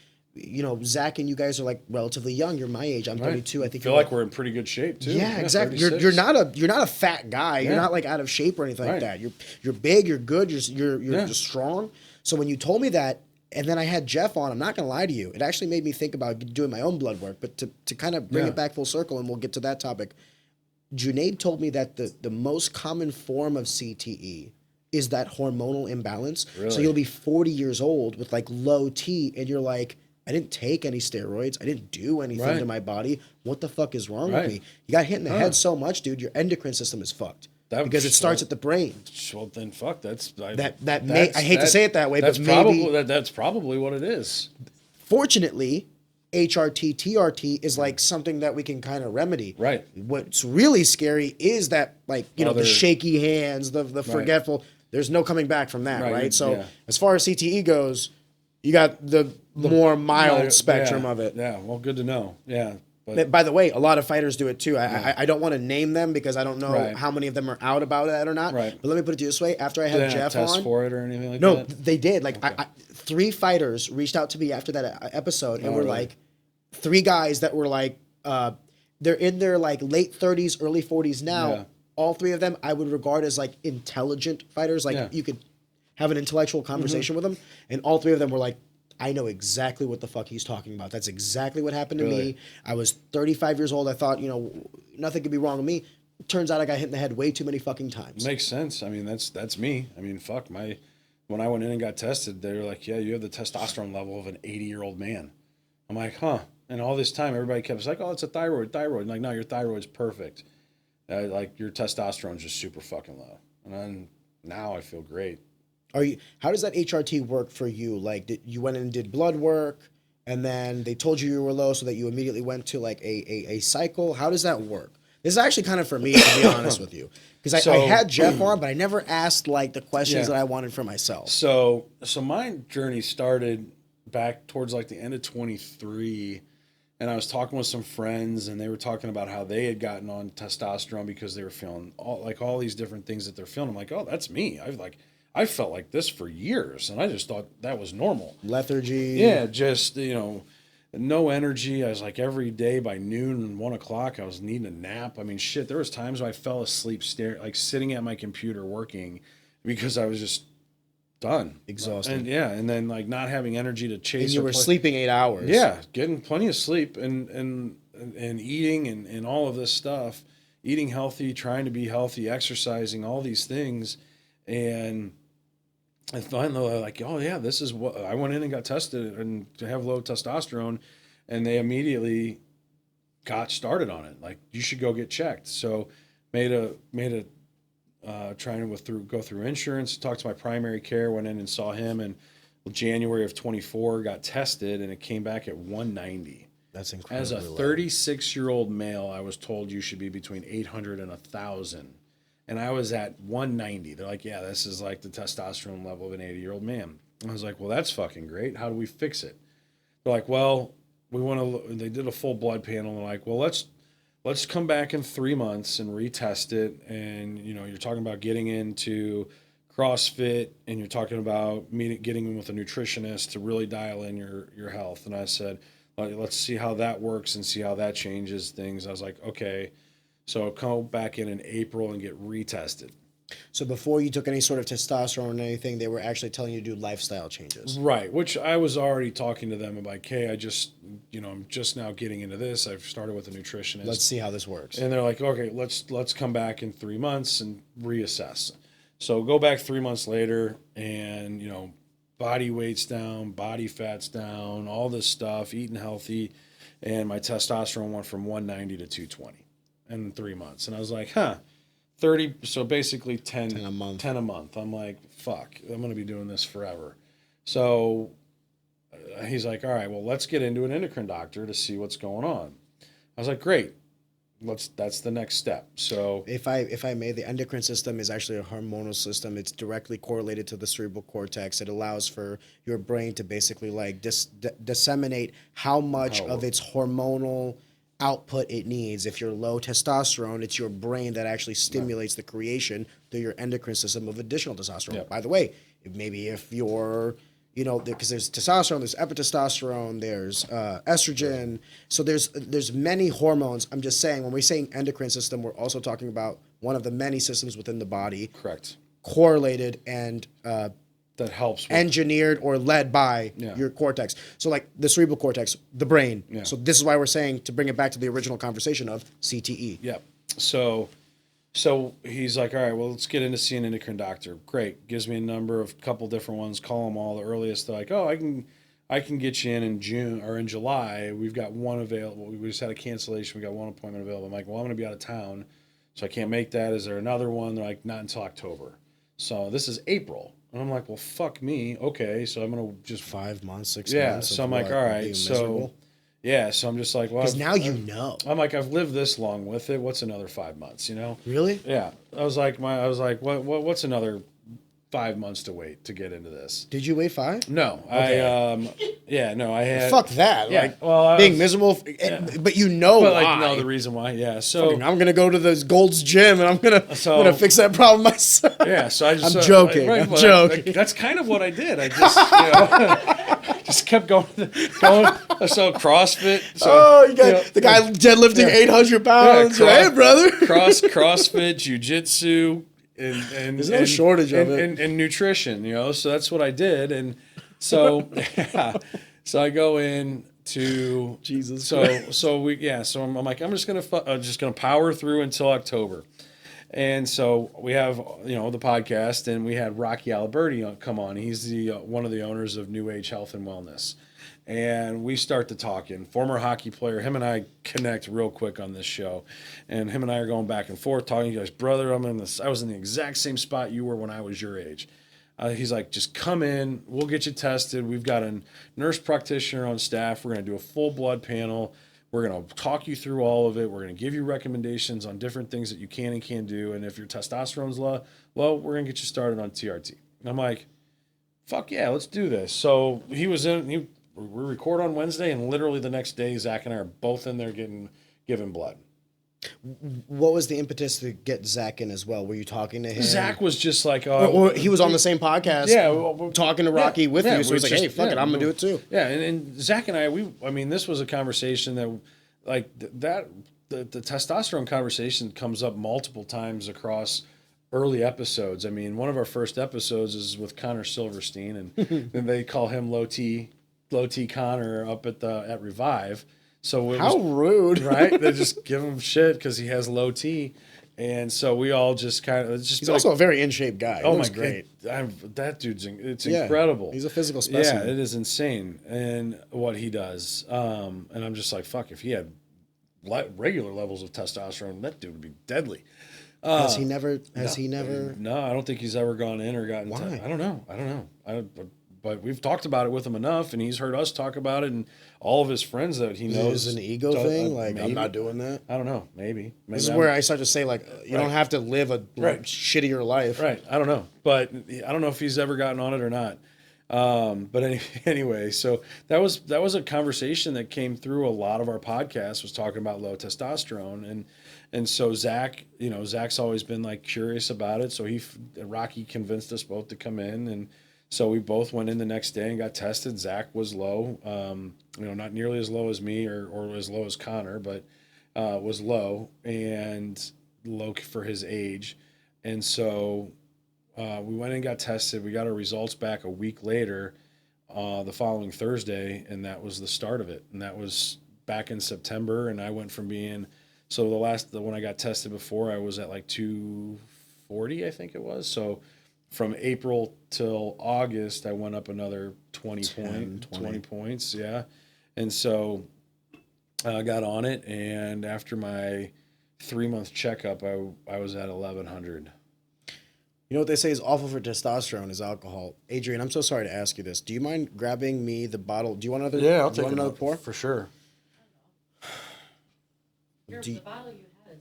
Zach and you guys are like relatively young. You're my age. I'm 32. I think. I feel like we're in pretty good shape too. Yeah, exactly. You're not a fat guy. You're not like out of shape or anything like that. You're big. You're good. You're just strong. So when you told me that, and then I had Jeff on, I'm not gonna lie to you, it actually made me think about doing my own blood work. But to kind of bring it back full circle, and we'll get to that topic. Junaid told me that the most common form of CTE is that hormonal imbalance. Really? So you'll be 40 years old with like low T, and you're like, I didn't take any steroids. I didn't do anything to my body. What the fuck is wrong with me? You got hit in the head so much, dude. Your endocrine system is fucked because it starts at the brain. Well, then fuck. I hate to say it that way, but maybe that's probably what it is. Fortunately, HRT, TRT is like something that we can kind of remedy. Right. What's really scary is that the shaky hands, the forgetful. There's no coming back from that, right? So as far as CTE goes, you got the more mild spectrum of it. Yeah. Well, good to know. Yeah. But by the way, a lot of fighters do it too. I don't want to name them because I don't know how many of them are out about that or not. Right. But let me put it to you this way: after I had Jeff test on, for it or anything like that. no, they did. Like 3 fighters reached out to me after that episode and were like, 3 guys that were like, they're in their like late 30s, early 40s now. Yeah. All 3 of them I would regard as like intelligent fighters. Like you could have an intellectual conversation with them, and all 3 of them were like, I know exactly what the fuck he's talking about. That's exactly what happened to me. I was 35 years old. I thought, nothing could be wrong with me. Turns out I got hit in the head way too many fucking times. Makes sense. I mean, that's me. I mean, fuck when I went in and got tested, they were like, yeah, you have the testosterone level of an 80-year-old man. I'm like, huh. And all this time, everybody kept like, oh, it's a thyroid. I'm like, no, your thyroid's perfect. Like your testosterone's just super fucking low. And then now I feel great. How does that HRT work for you? Like, you went in and did blood work, and then they told you were low, so that you immediately went to like a cycle? How does that work? This is actually kind of for me, to be honest with you, because I had Jeff on, but I never asked like the questions that I wanted for myself. So my journey started back towards like the end of 23, and I was talking with some friends, and they were talking about how they had gotten on testosterone because they were feeling all these different things that they're feeling. I'm like, oh, that's me. I felt like this for years, and I just thought that was normal. Lethargy. Yeah, just, no energy. I was like, every day by noon and 1 o'clock, I was needing a nap. I mean, shit, there was times where I fell asleep sitting at my computer working because I was just done. Exhausted. And then like not having energy to chase. And you were sleeping 8 hours. Yeah, getting plenty of sleep and eating and all of this stuff. Eating healthy, trying to be healthy, exercising, all these things. And I finally like, oh yeah, this is what I went in and got tested and to have low testosterone, and they immediately got started on it. Like, you should go get checked. So made a trying to go through insurance, talked to my primary care, went in and saw him, and January of 24 got tested, and it came back at 190. That's incredible. As a 36-year-old male, I was told you should be between 800 and 1,000. And I was at 190. They're like, yeah, this is like the testosterone level of an 80-year-old man. And I was like, well, that's fucking great. How do we fix it? They're like, well, we want to. They did a full blood panel. And they're like, well, let's come back in 3 months and retest it. And you're talking about getting into CrossFit, and you're talking about getting in with a nutritionist to really dial in your health. And I said, let's see how that works and see how that changes things. I was like, okay. So I'll come back in April and get retested. So before you took any sort of testosterone or anything, they were actually telling you to do lifestyle changes. Right, which I was already talking to them about, hey, I'm just now getting into this. I've started with a nutritionist. Let's see how this works. And they're like, okay, let's come back in 3 months and reassess. So go back 3 months later, and, body weight's down, body fat's down, all this stuff, eating healthy. And my testosterone went from 190 to 220. In 3 months. And I was like, 30, so basically 10 10 a month. 10 a month. I'm like, fuck, I'm going to be doing this forever. So he's like, all right, well, let's get into an endocrine doctor to see what's going on. I was like, great. That's the next step. So If I may, the endocrine system is actually a hormonal system. It's directly correlated to the cerebral cortex. It allows for your brain to basically like disseminate how much of its hormonal output it needs. If you're low testosterone, it's your brain that actually stimulates the creation through your endocrine system of additional testosterone. Yep. By the way, maybe if you're because there's testosterone, there's epitestosterone, there's estrogen. So there's many hormones. I'm just saying, when we're saying endocrine system, we're also talking about one of the many systems within the body. correct. Correlated and That helps. With, engineered or led by Yeah. your cortex. So like the cerebral cortex, the brain. Yeah. So this is why we're saying, to bring it back to the original conversation of CTE. Yep. So he's like, all right, well, let's get into seeing an endocrine doctor. Great. Gives me a number of couple different ones. Call them all. The earliest, they're like, oh, I can get you in June or in July. We've got one available. We just had a cancellation. We got one appointment available. I'm like, well, I'm going to be out of town, so I can't make that. Is there another one? They're like, not until October. So this is April. And I'm like, well, fuck me. Okay. So I'm going to just, 5 months, 6 yeah. months. So of I'm like, what, all being right. miserable? Yeah. So I'm just like, well, Because now you know. I'm like, I've lived this long with it. What's another 5 months, you know? Really? Yeah, I was like, what's another 5 months to wait to get into this? Did you wait 5? No, Okay. I had. Fuck that. Yeah, Like, well, being miserable, but you know but why. like, no, the reason why, yeah. So I'm gonna go to the Gold's Gym and I'm gonna fix that problem myself. yeah, so I just. I'm joking. I'm joking. That's kind of what I did. I just, just kept going. So CrossFit. So, Oh, you got the guy deadlifting 800 pounds. Hey, brother. CrossFit, jujitsu, and There's no shortage of it. And nutrition, So that's what I did, and so so I go in to Jesus. So I'm like, I'm just gonna power through until October. And so we have, the podcast, and we had Rocky Aliberti come on. He's the one of the owners of New Age Health and Wellness. And we start to talking. Former hockey player, him and I connect real quick on this show. And him and I are going back and forth talking. He goes, brother, I was in the exact same spot you were when I was your age. He's like, just come in. We'll get you tested. We've got a nurse practitioner on staff. We're going to do a full blood panel. We're going to talk you through all of it. We're going to give you recommendations on different things that you can and can't do. And if your testosterone's low, we're going to get you started on TRT. And I'm like, fuck yeah, let's do this. So we record on Wednesday, and literally the next day, Zach and I are both in there given blood. What was the impetus to get Zach in as well? Were you talking to him? Zach was just like, or he was on the same podcast, talking to Rocky with you. So we're he's like, just- hey, fuck it, I'm gonna do it too. Yeah, and Zach and I, this was a conversation that, like, the testosterone conversation comes up multiple times across early episodes. I mean, one of our first episodes is with Connor Silverstein, and they call him Low T Connor up at Revive. So How rude, right? They just give him shit because he has low T, and so we all just kind of He's also a very in shape guy. Oh my great! That dude's incredible. He's a physical specimen. Yeah, it is insane, and what he does. And I'm just like, fuck. If he had regular levels of testosterone, that dude would be deadly. Has he never? No, I don't think he's ever gone in or gotten. Why? I don't know. But we've talked about it with him enough, and he's heard us talk about it, and all of his friends that he knows. Is it an ego thing? Like, maybe. I'm not doing that. I don't know. Maybe. This is where I start to say, like, you don't have to live a shittier life. Right. I don't know. But I don't know if he's ever gotten on it or not. But anyway, so that was a conversation that came through a lot of our podcasts, was talking about low testosterone. And so Zach's always been like curious about it. So Rocky convinced us both to come in, and so we both went in the next day and got tested. Zach was low, not nearly as low as me or as low as Connor, but was low, and low for his age. And so we went and got tested. We got our results back a week later, the following Thursday, and that was the start of it. And that was back in September, and I went from being, when I got tested before, I was at like 240, I think it was. So from April till August, I went up another 20 points. Yeah. And so I got on it. And after my 3-month checkup, I was at 1100. You know what they say is awful for testosterone is alcohol. Adrian, I'm so sorry to ask you this. Do you mind grabbing me the bottle? Do you want another? Yeah, I'll do take you want another pour? for sure. The bottle you had is empty.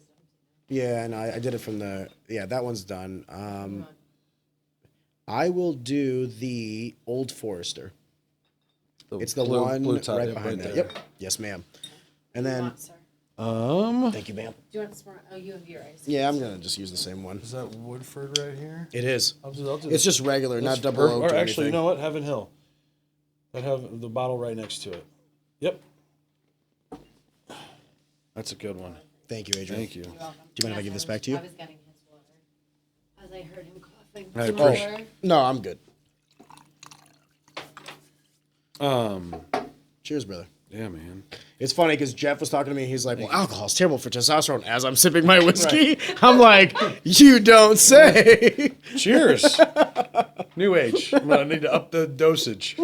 Yeah, and I did it from the. Yeah, that one's done. I will do the Old Forester. It's the one blue right tie, behind that. there. Yep. Yes, ma'am. And What do you then, want, sir? thank you, ma'am. Do you want some more? Oh, you have your ice. Yeah, I'm gonna just use the same one. Is that Woodford right here? It is. I'll do It's just regular, not double oaked Or or actually, you anything. know what? Heaven Hill. I'd have the bottle right next to it. Yep. That's a good one. Thank you, Adrian. Thank you. You're welcome. Do you mind if I give this back to you? I was getting his water as I heard him coughing. I Some appreciate- water. No, I'm good. Cheers, brother. Yeah, man. It's funny because Jeff was talking to me. He's like, "Well, alcohol's terrible for testosterone." As I'm sipping my whiskey, I'm like, "You don't say." Cheers. New age. I'm gonna need to up the dosage.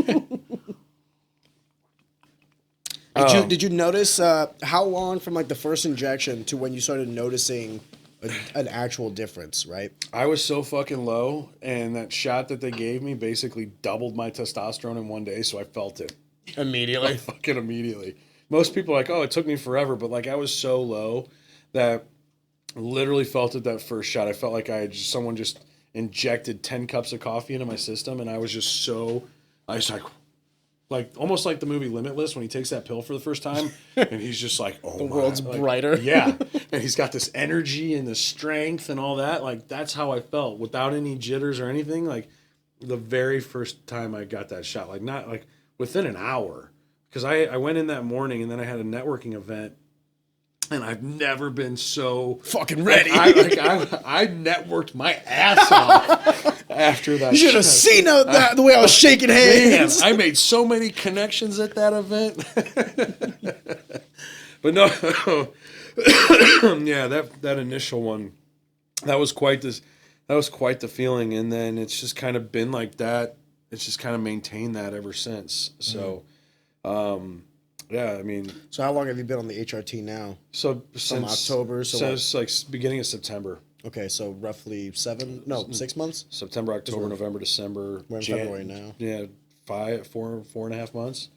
Did you notice how long from like the first injection to when you started noticing an actual difference? Right. I was so fucking low, and that shot that they gave me basically doubled my testosterone in one day, so I felt it Immediately. fucking immediately. Most people are like, oh, it took me forever, but like I was so low that I literally felt it that first shot. I felt like someone just injected 10 cups of coffee into my system, and I was just so, I was like almost like the movie Limitless when he takes that pill for the first time, and he's just like, oh, The world's brighter. Yeah, and he's got this energy and the strength and all that. Like that's how I felt without any jitters or anything. Like the very first time I got that shot, like not like within an hour, because I went in that morning and then I had a networking event, and I've never been so Fucking ready. I networked my ass off after that. You should have shot. seen the way I was shaking Man, hands. I made so many connections at that event. But no, yeah, that initial one, that was quite the feeling, and then it's just kind of been like that. It's just kind of maintained that ever since. So, yeah, I mean, So how long have you been on the HRT now? so since October, so what? since like beginning of September, Okay, so roughly 6 months. September, October, November, December, We're in February now. Yeah, 4.5 months.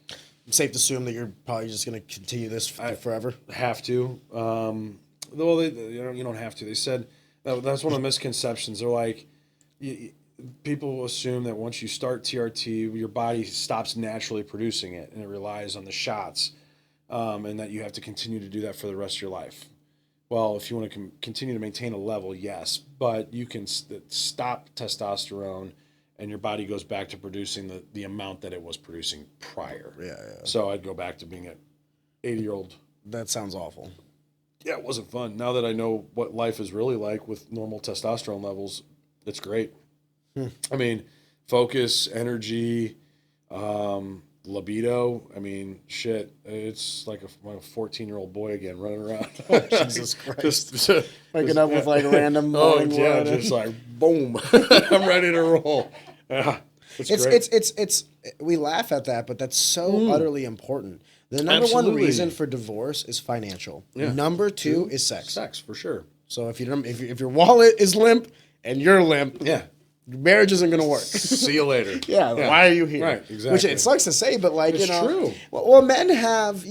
Safe to assume that you're probably just going to continue this forever. Have to. Well, you don't have to. They said that's one of the misconceptions. They're like, people assume that once you start TRT, your body stops naturally producing it, and it relies on the shots, and that you have to continue to do that for the rest of your life. Well, if you want to continue to maintain a level, yes, but you can stop testosterone, and your body goes back to producing the amount that it was producing prior. Yeah. So I'd go back to being an 80-year-old. That sounds awful. Yeah, it wasn't fun. Now that I know what life is really like with normal testosterone levels, it's great. I mean, focus, energy, libido. I mean, shit. It's like a 14-year-old boy again running around. Jesus Christ. Just Waking up with like a random morning yeah, wood. just like boom. I'm ready to roll. Yeah, it's great. It's we laugh at that, but that's so utterly important. The number one Absolutely. reason for divorce is financial. Yeah. Number two is sex. Sex for sure. So if your wallet is limp and you're limp, Yeah. marriage isn't going to work. See you later. Yeah, why are you here? Right, exactly. Which it sucks to say, but like, It's true. Well, men have,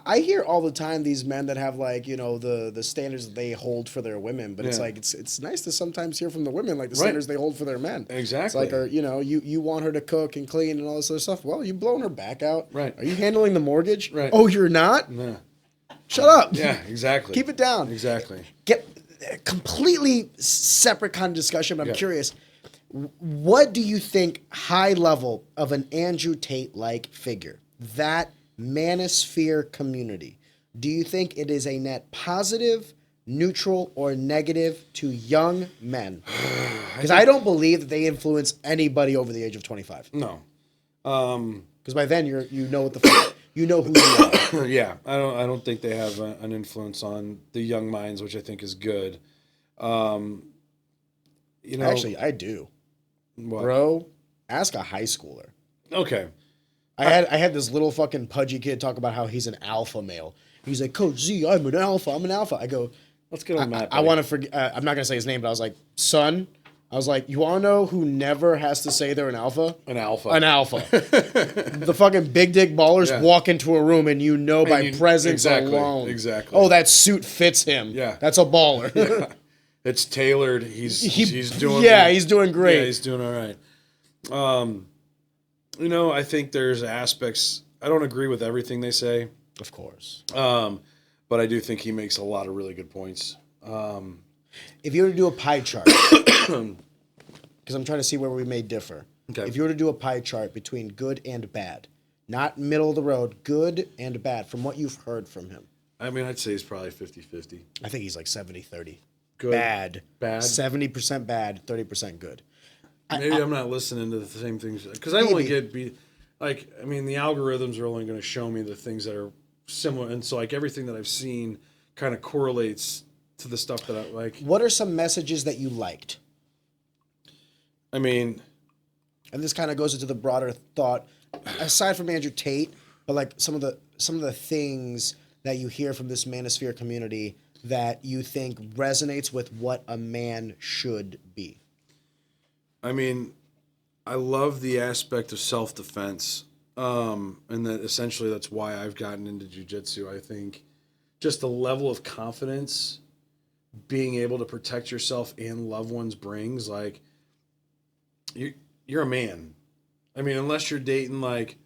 I hear all the time these men that have like, the standards that they hold for their women, but it's Yeah. like, it's nice to sometimes hear from the women, like the standards they hold for their men. Exactly. It's like, you want her to cook and clean and all this other stuff. Well, you blowing her back out. Right. Are you handling the mortgage? Right. Oh, you're not? Yeah. Shut up. Yeah, exactly. Keep it down. Exactly. Get a completely separate kind of discussion, but I'm Yeah. curious. What do you think high level of an Andrew Tate-like figure, that manosphere community, do you think it is a net positive, neutral, or negative to young men? Because I don't believe that they influence anybody over the age of 25. No. Because by then you know what the fuck, you know who you are. Yeah, I don't think they have an influence on the young minds, which I think is good. Actually, I do. What? Bro, ask a high schooler. Okay. I had this little fucking pudgy kid talk about how he's an alpha male. He's like, Coach Z, I'm an alpha. I go, Let's get on that. I want to forget. I'm not gonna say his name, but I was like, son. I was like, you want to know who never has to say they're an alpha? An alpha. An alpha. The fucking big dick ballers walk into a room and you know by presence alone. Exactly. Oh, that suit fits him. Yeah. That's a baller. Yeah. It's tailored. He's doing. Yeah, he's doing great. Yeah, he's doing all right. You know, I think there's aspects. I don't agree with everything they say. Of course. But I do think he makes a lot of really good points. If you were to do a pie chart, because I'm trying to see where we may differ. Okay. If you were to do a pie chart between good and bad, not middle of the road, good and bad, from what you've heard from him. I mean, I'd say he's probably 50-50. I think he's like 70-30. Good. Bad. Bad. 70% bad, 30% good. Maybe I'm not listening to the same things because I only get the algorithms are only going to show me the things that are similar, and so like everything that I've seen kind of correlates to the stuff that I like. What are some messages that you liked? I mean, and this kind of goes into the broader thought, aside from Andrew Tate, but like some of the things that you hear from this manosphere community that you think resonates with what a man should be. I mean, I love the aspect of self-defense, and that essentially that's why I've gotten into jiu-jitsu. I think just the level of confidence being able to protect yourself and loved ones brings, like, you're a man. I mean, unless you're dating like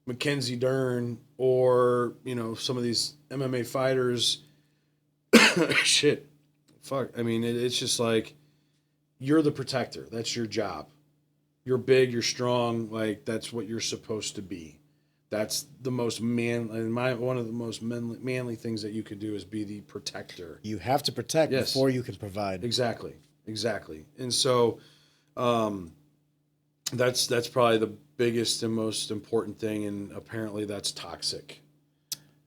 Mackenzie Dern or, you know, some of these MMA fighters, shit, fuck. I mean, it's just like, you're the protector. That's your job. You're big, you're strong. Like, that's what you're supposed to be. That's the most one of the most manly things that you could do is be the protector. You have to protect before you can provide. Exactly. And so, that's probably the biggest and most important thing, and apparently that's toxic.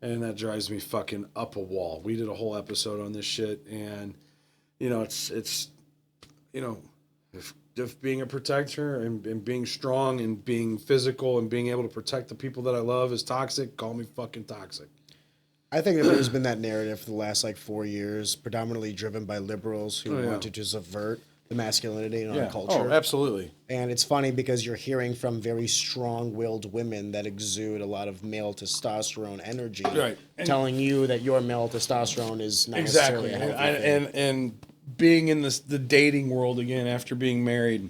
And that drives me fucking up a wall. We did a whole episode on this shit, and, you know, it's you know, if being a protector and being strong and being physical and being able to protect the people that I love is toxic, call me fucking toxic. I think that there's been that narrative for the last like 4 years, predominantly driven by liberals who wanted to subvert the masculinity in our culture. Oh, absolutely. And it's funny because you're hearing from very strong-willed women that exude a lot of male testosterone energy, right, telling you that your male testosterone is not necessarily a healthy thing. And being in the dating world again after being married.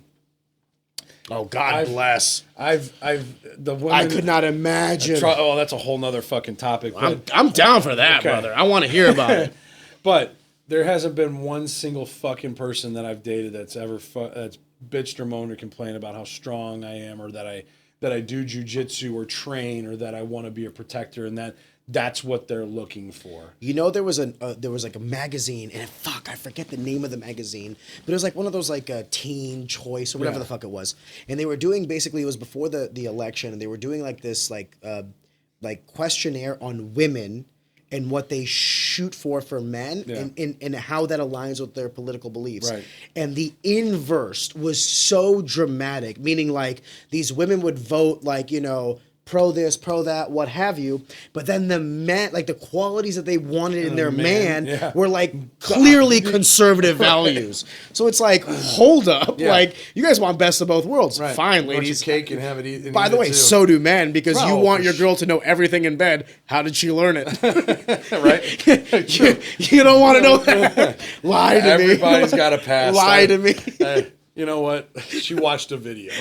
Oh, God bless. The women. I could not imagine. That's a whole nother fucking topic. I'm down for that, brother. I want to hear about it. But there hasn't been one single fucking person that I've dated that's ever that's bitched or moaned or complained about how strong I am, or that I do jujitsu or train, or that I want to be a protector, and that's what they're looking for. You know, there was like a magazine, and I forget the name of the magazine, but it was like one of those like Teen Choice or whatever the fuck it was, and they were doing, basically it was before the election, and they were doing like this like questionnaire on women and what they shoot for men, and how that aligns with their political beliefs. Right. And the inverse was so dramatic, meaning like these women would vote like, you know, pro this, pro that, what have you. But then the men, like the qualities that they wanted in their man were like clearly conservative values. So it's like, hold up. Like, you guys want best of both worlds. Right. Fine, ladies. Cake and have it eat. By the way, so do men, because you want your girl to know everything in bed. How did she learn it? Right? you don't want to know that. Lie to me. Everybody's got a pass. Lie to me. You know what? She watched a video.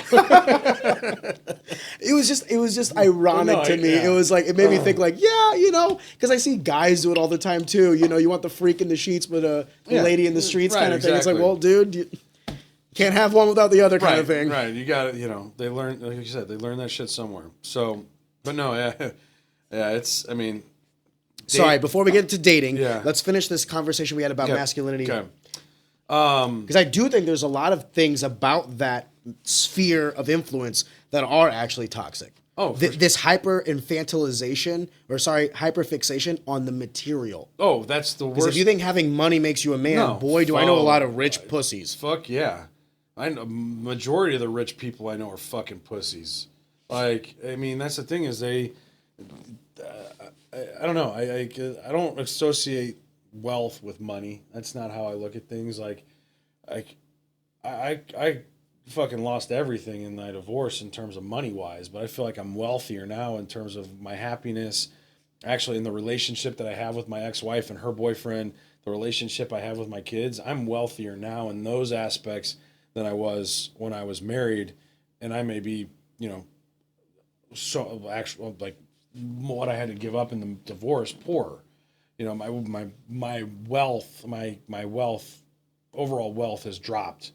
It was just ironic to me. It was like, it made me think like, yeah, you know, because I see guys do it all the time too. You know, you want the freak in the sheets, but a lady in the streets kind of thing. It's like, well, dude, you can't have one without the other kind of thing. Right. You got to, you know, they learn, like you said, they learn that shit somewhere. So, but no, it's, I mean. Sorry, before we get into dating, let's finish this conversation we had about masculinity. Okay. Because I do think there's a lot of things about that sphere of influence that are actually toxic. Oh, this hyper fixation on the material. Oh, that's the worst. Because if you think having money makes you a man, boy, do I know a lot of rich pussies. Fuck yeah. I know majority of the rich people I know are fucking pussies. Like, I mean, that's the thing is I don't know. I don't associate wealth with money. That's not how I look at things. Like I fucking lost everything in my divorce in terms of money wise, but I feel like I'm wealthier now in terms of my happiness. Actually, in the relationship that I have with my ex-wife and her boyfriend, the relationship I have with my kids, I'm wealthier now in those aspects than I was when I was married. And I may be, so actual, like what I had to give up in the divorce, poorer. My wealth, my wealth, overall wealth has dropped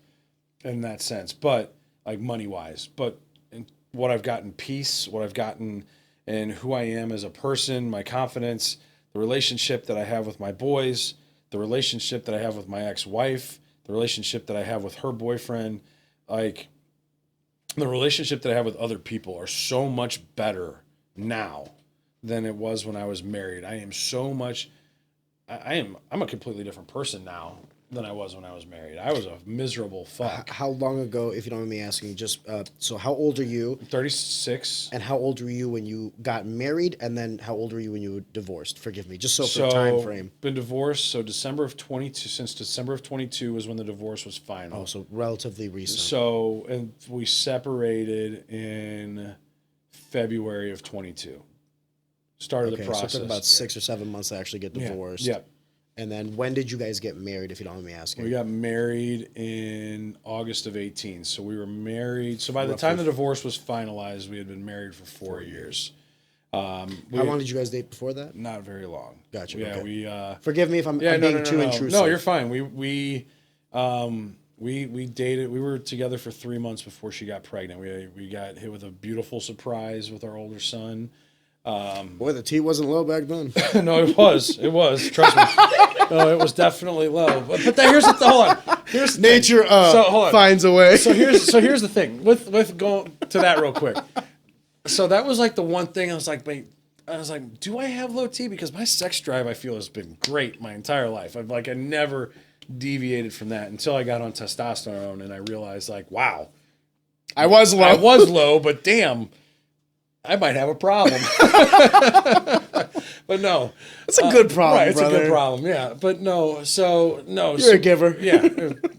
in that sense, but like money wise, but in what I've gotten peace, what I've gotten and who I am as a person, my confidence, the relationship that I have with my boys, the relationship that I have with my ex-wife, the relationship that I have with her boyfriend, like the relationship that I have with other people are so much better now than it was when I was married. I am so much, I'm a completely different person now than I was when I was married. I was a miserable fuck. How long ago, if you don't mind me asking, just so how old are you? 36. And how old were you when you got married? And then how old were you when you were divorced? Forgive me, just so for time frame. Been divorced. So December of 22, since December of 22 was when the divorce was final. Oh, so relatively recent. So, and we separated in February of 22. Started the process. So it took about 6 or 7 months to actually get divorced. Yeah. And then when did you guys get married, if you don't mind me asking? We got married in August of 18. So we were married. So by the time the divorce was finalized, we had been married for 4 years. How long did you guys date before that? Not very long. Gotcha. Yeah, okay. Forgive me if I'm being too intrusive. No, you're fine. We dated. We were together for 3 months before she got pregnant. We got hit with a beautiful surprise with our older son. Boy, the tea wasn't low back then. No, it was. Trust me. No, it was definitely low. But here's the hold on. Here's nature finds a way. So here's the thing. With going to that real quick. So that was like the one thing I was like, do I have low T? Because my sex drive I feel has been great my entire life. I never deviated from that until I got on testosterone and I realized like, wow, I was low, but damn, I might have a problem. But no. It's a good problem, right, it's brother. a good problem, yeah. But no, so no. You're a giver. Yeah,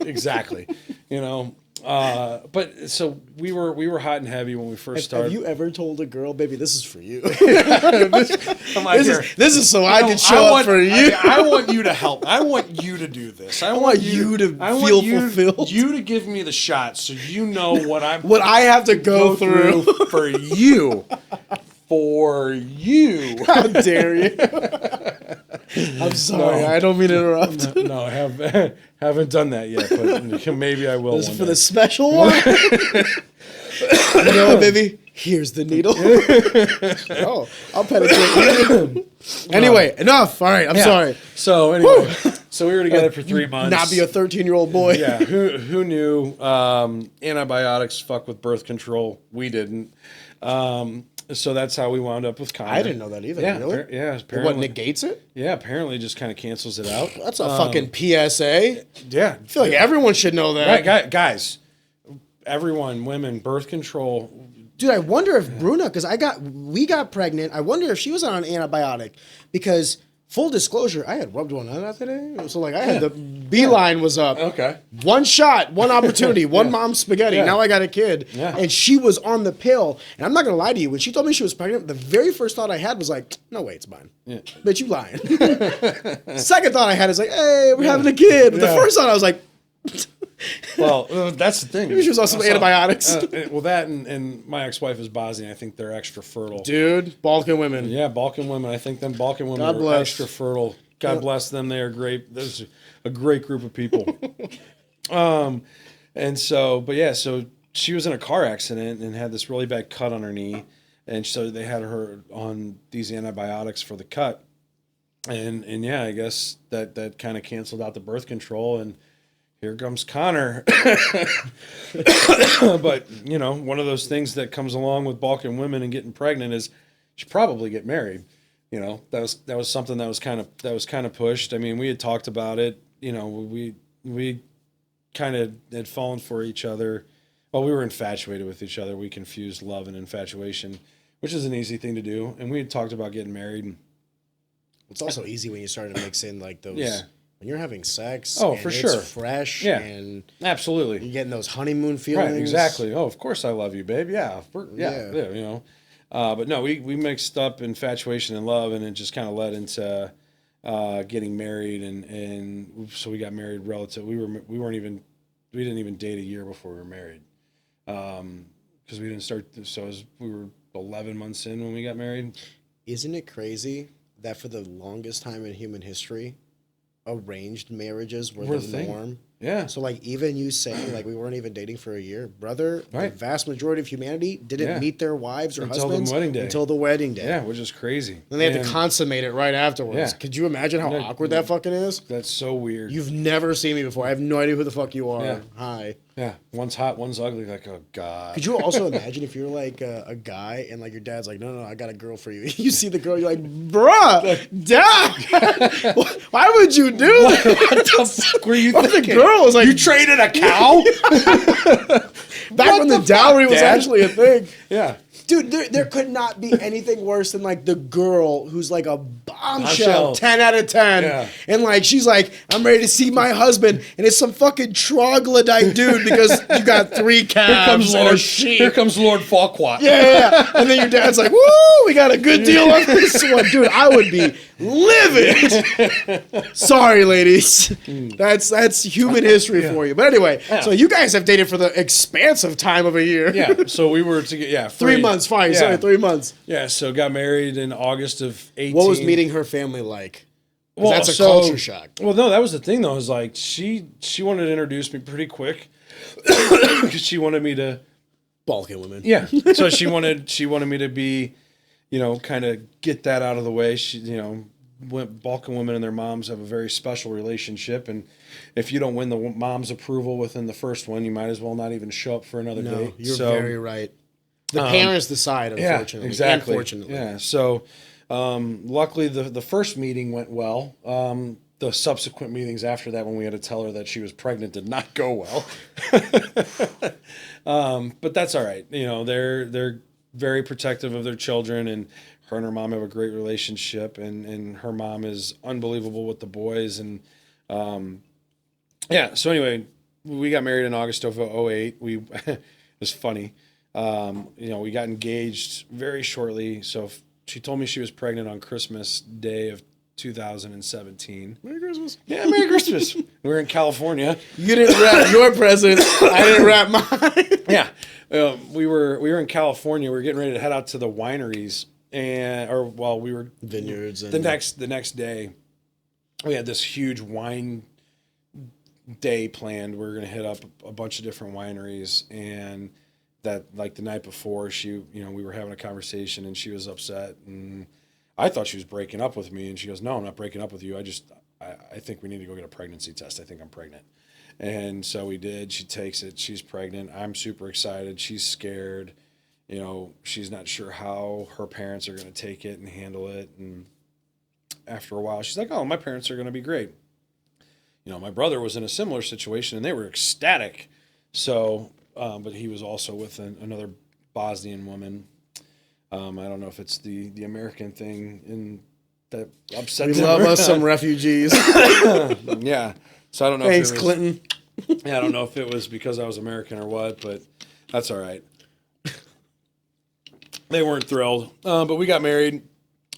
exactly. But so we were hot and heavy when we first started. Have you ever told a girl, baby, this is for you? This is so I can show up for you. I want you to help. I want you to do this. I want you to feel fulfilled. You to give me the shot so you know what I have to go through for you. For you. How dare you? I'm sorry. I don't mean to interrupt. No, I haven't done that yet, but maybe I will. This is for the special one. You know what, baby? Here's the needle. Oh, I'll penetrate you. Anyway, enough. All right, I'm sorry. So anyway, so we were together for 3 months. Not be a 13-year-old boy. Yeah, who knew? Antibiotics fuck with birth control. We didn't. So that's how we wound up with Connor. I didn't know that either. Yeah, really? Apparently, What negates it? Yeah, apparently just kind of cancels it out. That's a fucking PSA. Yeah, I feel like everyone should know that. Right, guys, everyone, women, birth control. Dude, I wonder if Bruna, because we got pregnant. I wonder if she was on an antibiotic, because full disclosure, I had rubbed one on that today. So I had the beeline was up. Okay. One shot, one opportunity, one mom's spaghetti. Yeah. Now I got a kid. Yeah. And she was on the pill. And I'm not going to lie to you. When she told me she was pregnant, the very first thought I had was like, no way, it's mine. Yeah. Bitch, you lying. Second thought I had is like, hey, we're having a kid. But the first thought I was like, well, that's the thing. Maybe she was on some antibiotics. Well, that and my ex-wife is Bosnian. I think they're extra fertile. Dude, Balkan women. Yeah, Balkan women. I think them Balkan women God are bless. extra fertile. God bless them. They are great. There's a great group of people. And so, but yeah, so she was in a car accident and had this really bad cut on her knee. And so they had her on these antibiotics for the cut. And yeah, I guess that kind of canceled out the birth control, and here comes Connor. But, one of those things that comes along with Balkan women and getting pregnant is you should probably get married. That was something that was kind of pushed. I mean, we had talked about it. We kind of had fallen for each other. Well, we were infatuated with each other. We confused love and infatuation, which is an easy thing to do. And we had talked about getting married. It's also easy when you start to mix in like those. Yeah. When you're having sex. Oh, and for it's sure. Fresh. Yeah. And Absolutely. you're getting those honeymoon feelings. Right, exactly. Oh, of course I love you, babe. Yeah, Yeah. you know. But no, we mixed up infatuation and love, and it just kind of led into getting married, and so we got married we didn't even date a year before we were married, because we didn't start. We were 11 months in when we got married. Isn't it crazy that for the longest time in human history, arranged marriages were the thing. norm? Yeah. So like even you saying like we weren't even dating for a year, brother, Right. the vast majority of humanity didn't meet their wives or Until husbands the wedding day. until the wedding day. Yeah, which is crazy. Then they have to consummate it right afterwards. Yeah. Could you imagine how awkward that fucking is? That's so weird. You've never seen me before. I have no idea who the fuck you are. Yeah. Hi. Yeah, one's hot, one's ugly. Like, oh god. Could you also imagine if you're like a guy and like your dad's like, no, I got a girl for you. You see the girl, you're like, bruh, dad, why would you do that? What the fuck were you Or thinking? the girl was like, You traded a cow? back when the dowry was Dad? actually a thing. Yeah. Dude, there could not be anything worse than like the girl who's like a bombshell, Bombshell. 10 out of 10. Yeah. And like she's like, I'm ready to see my husband. And it's some fucking troglodyte dude because you got 3 calves and a sheep. Here comes Lord Farquaad. Yeah. And then your dad's like, woo, we got a good deal on this one. Dude, I would be livid. Sorry, ladies. That's human history for you. But anyway, so you guys have dated for the expansive time of a year. Yeah. So we were together. Yeah. 3 months, fine. Yeah. Sorry, 3 months. Yeah. So got married in August of 18. What was meeting her family like? 'Cause Well, that's a so- culture shock. Well, no, that was the thing though. Is like she wanted to introduce me pretty quick because she wanted me to. Balkan women. Yeah. So she wanted me to be, kind of get that out of the way. She, Balkan women and their moms have a very special relationship, and if you don't win the mom's approval within the first one, you might as well not even show up for another No, date. you're So, very right. The parents decide, unfortunately. Yeah, exactly. Unfortunately. Yeah. So, luckily, the first meeting went well. The subsequent meetings after that, when we had to tell her that she was pregnant, did not go well. But that's all right. They're very protective of their children, and her and her mom have a great relationship, and her mom is unbelievable with the boys. And so anyway, we got married in August of 2008. It was funny. We got engaged very shortly. So she told me she was pregnant on Christmas Day of 2017. Merry Christmas. Yeah, Merry Christmas. We were in California. You didn't wrap your present. I didn't wrap mine. Yeah, we were in California. We were getting ready to head out to the wineries, we were Vineyards. And the next day. We had this huge wine day planned. We were going to hit up a bunch of different wineries, and that like the night before, we were having a conversation, and she was upset, and I thought she was breaking up with me, and she goes, "No, I'm not breaking up with you. I think we need to go get a pregnancy test. I think I'm pregnant." And so we did. She takes it. She's pregnant. I'm super excited. She's scared. She's not sure how her parents are going to take it and handle it. And after a while, she's like, "Oh, my parents are going to be great." My brother was in a similar situation, and they were ecstatic. So, but he was also with another Bosnian woman. I don't know if it's the American thing in that upset we them love or us not. some refugees. Yeah. So I don't know Thanks, if it was, Clinton. Yeah, I don't know if it was because I was American or what, but that's all right. They weren't thrilled. But we got married.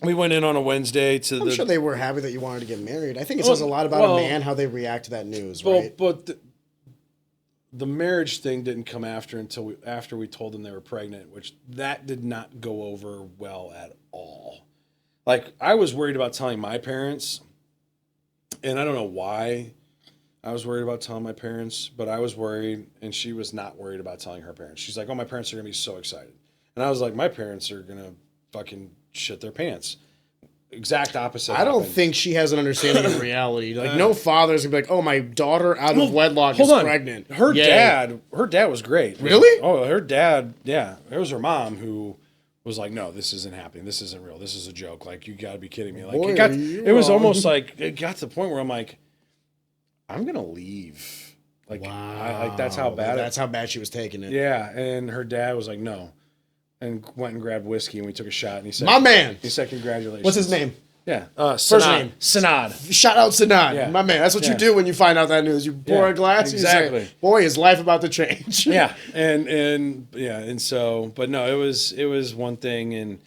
We went in on a Wednesday to I'm sure they were happy that you wanted to get married. I think it says a lot about a man how they react to that news, right? But the marriage thing didn't come after we told them they were pregnant, which that did not go over well at all. Like, I was worried about telling my parents, and I don't know why I was worried about telling my parents, but I was worried, and she was not worried about telling her parents. She's like, "Oh, my parents are going to be so excited." And I was like, my parents are going to fucking shit their pants. Exact opposite. I don't happened. think she has an understanding of reality. Like, no father's gonna be like, "Oh, my daughter out of wedlock is Hold on. pregnant." Her Yay. dad was great. Really? Oh, her dad, yeah. It was her mom who was like, "No, this isn't happening. This isn't real. This is a joke. Like, you got to be kidding me." Like, Boy, it was wrong. almost like it got to the point where I'm like, I'm gonna leave. Like, Wow. that's how bad. That's how bad she was taking it. Yeah, and her dad was like, "No," and went and grabbed whiskey, and we took a shot, and he said, My man. He said, "Congratulations." What's his name? Yeah. First name. Sanad. Shout out Sinan, Yeah. my man. That's what you Yeah. do when you find out that news. You pour Yeah, a glass exactly. and you say, boy, is life about to change. Yeah. And so, but no, it was one thing. And,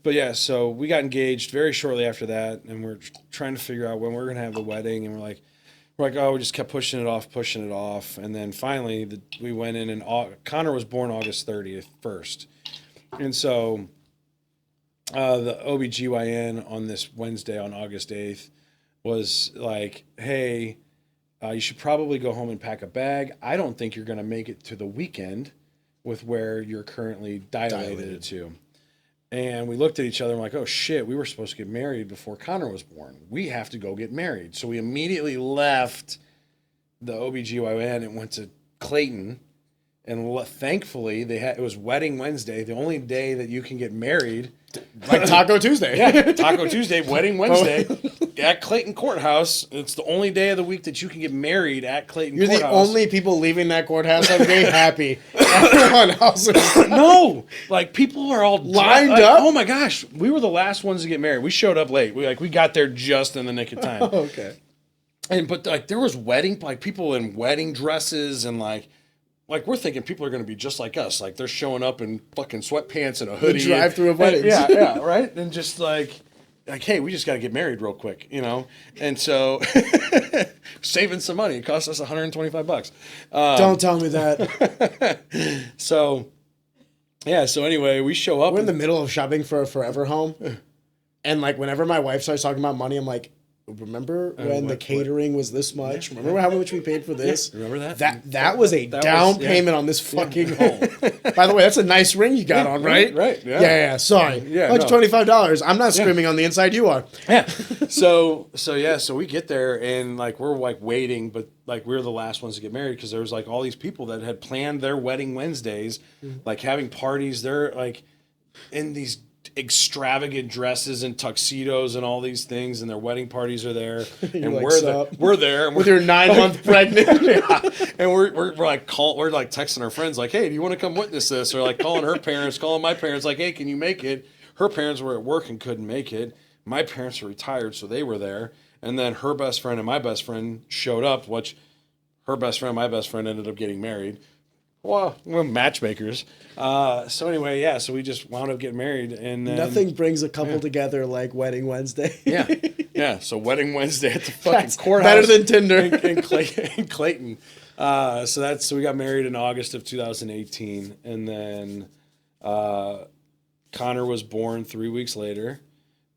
but yeah, so we got engaged very shortly after that, and we're trying to figure out when we're going to have the wedding. And we're like, oh, we just kept pushing it off. And then finally we went in, and Connor was born August 30th first. And so the OBGYN on this Wednesday on August 8th was like, hey, you should probably go home and pack a bag. I don't think you're going to make it to the weekend with where you're currently dilated to. And we looked at each other and like, oh shit, we were supposed to get married before Connor was born. We have to go get married. So we immediately left the OBGYN and went to Clayton. And thankfully, it was Wedding Wednesday, the only day that you can get married. Like Taco Tuesday. Yeah, Taco Tuesday, Wedding Wednesday at Clayton Courthouse. It's the only day of the week that you can get married at Clayton You're Courthouse. the only people leaving that courthouse that day happy. Everyone else is No, like people are all Lined like, up? Oh my gosh, we were the last ones to get married. We showed up late. We got there just in the nick of time. okay. But like there was people in wedding dresses and like we're thinking people are going to be just like us. Like they're showing up in fucking sweatpants and a hoodie. drive through of weddings. Yeah, right. And just like, hey, we just got to get married real quick, you know? And so saving some money. It cost us $125. Don't tell me that. So, yeah. So anyway, we show up. We're in the middle of shopping for a forever home. And like whenever my wife starts talking about money, I'm like, remember when the catering was this much? Remember how much we paid for this? Remember that? That was a down payment on this fucking home. By the way, that's a nice ring you got on, right? Right. Yeah. Sorry. Yeah, Like $25. I'm not screaming on the inside. You are. Yeah. So we get there and like we're like waiting, but like we're the last ones to get married because there was like all these people that had planned their wedding Wednesdays, like having parties. They're like in these extravagant dresses and tuxedos and all these things, and their wedding parties are there, and like, we're there, and With your 9-month pregnant. and we're like texting our friends like, hey, do you want to come witness this? Or like calling her parents, calling my parents like, hey, can you make it? Her parents were at work and couldn't make it. My parents are retired, so they were there. And then her best friend and my best friend showed up, which her best friend and my best friend ended up getting married. Well, we're matchmakers. So anyway, yeah, so we just wound up getting married. And then, Nothing brings a couple together like Wedding Wednesday. Yeah. So Wedding Wednesday at the fucking That's courthouse. better than Tinder. in Clayton. So we got married in August of 2018. And then Connor was born 3 weeks later.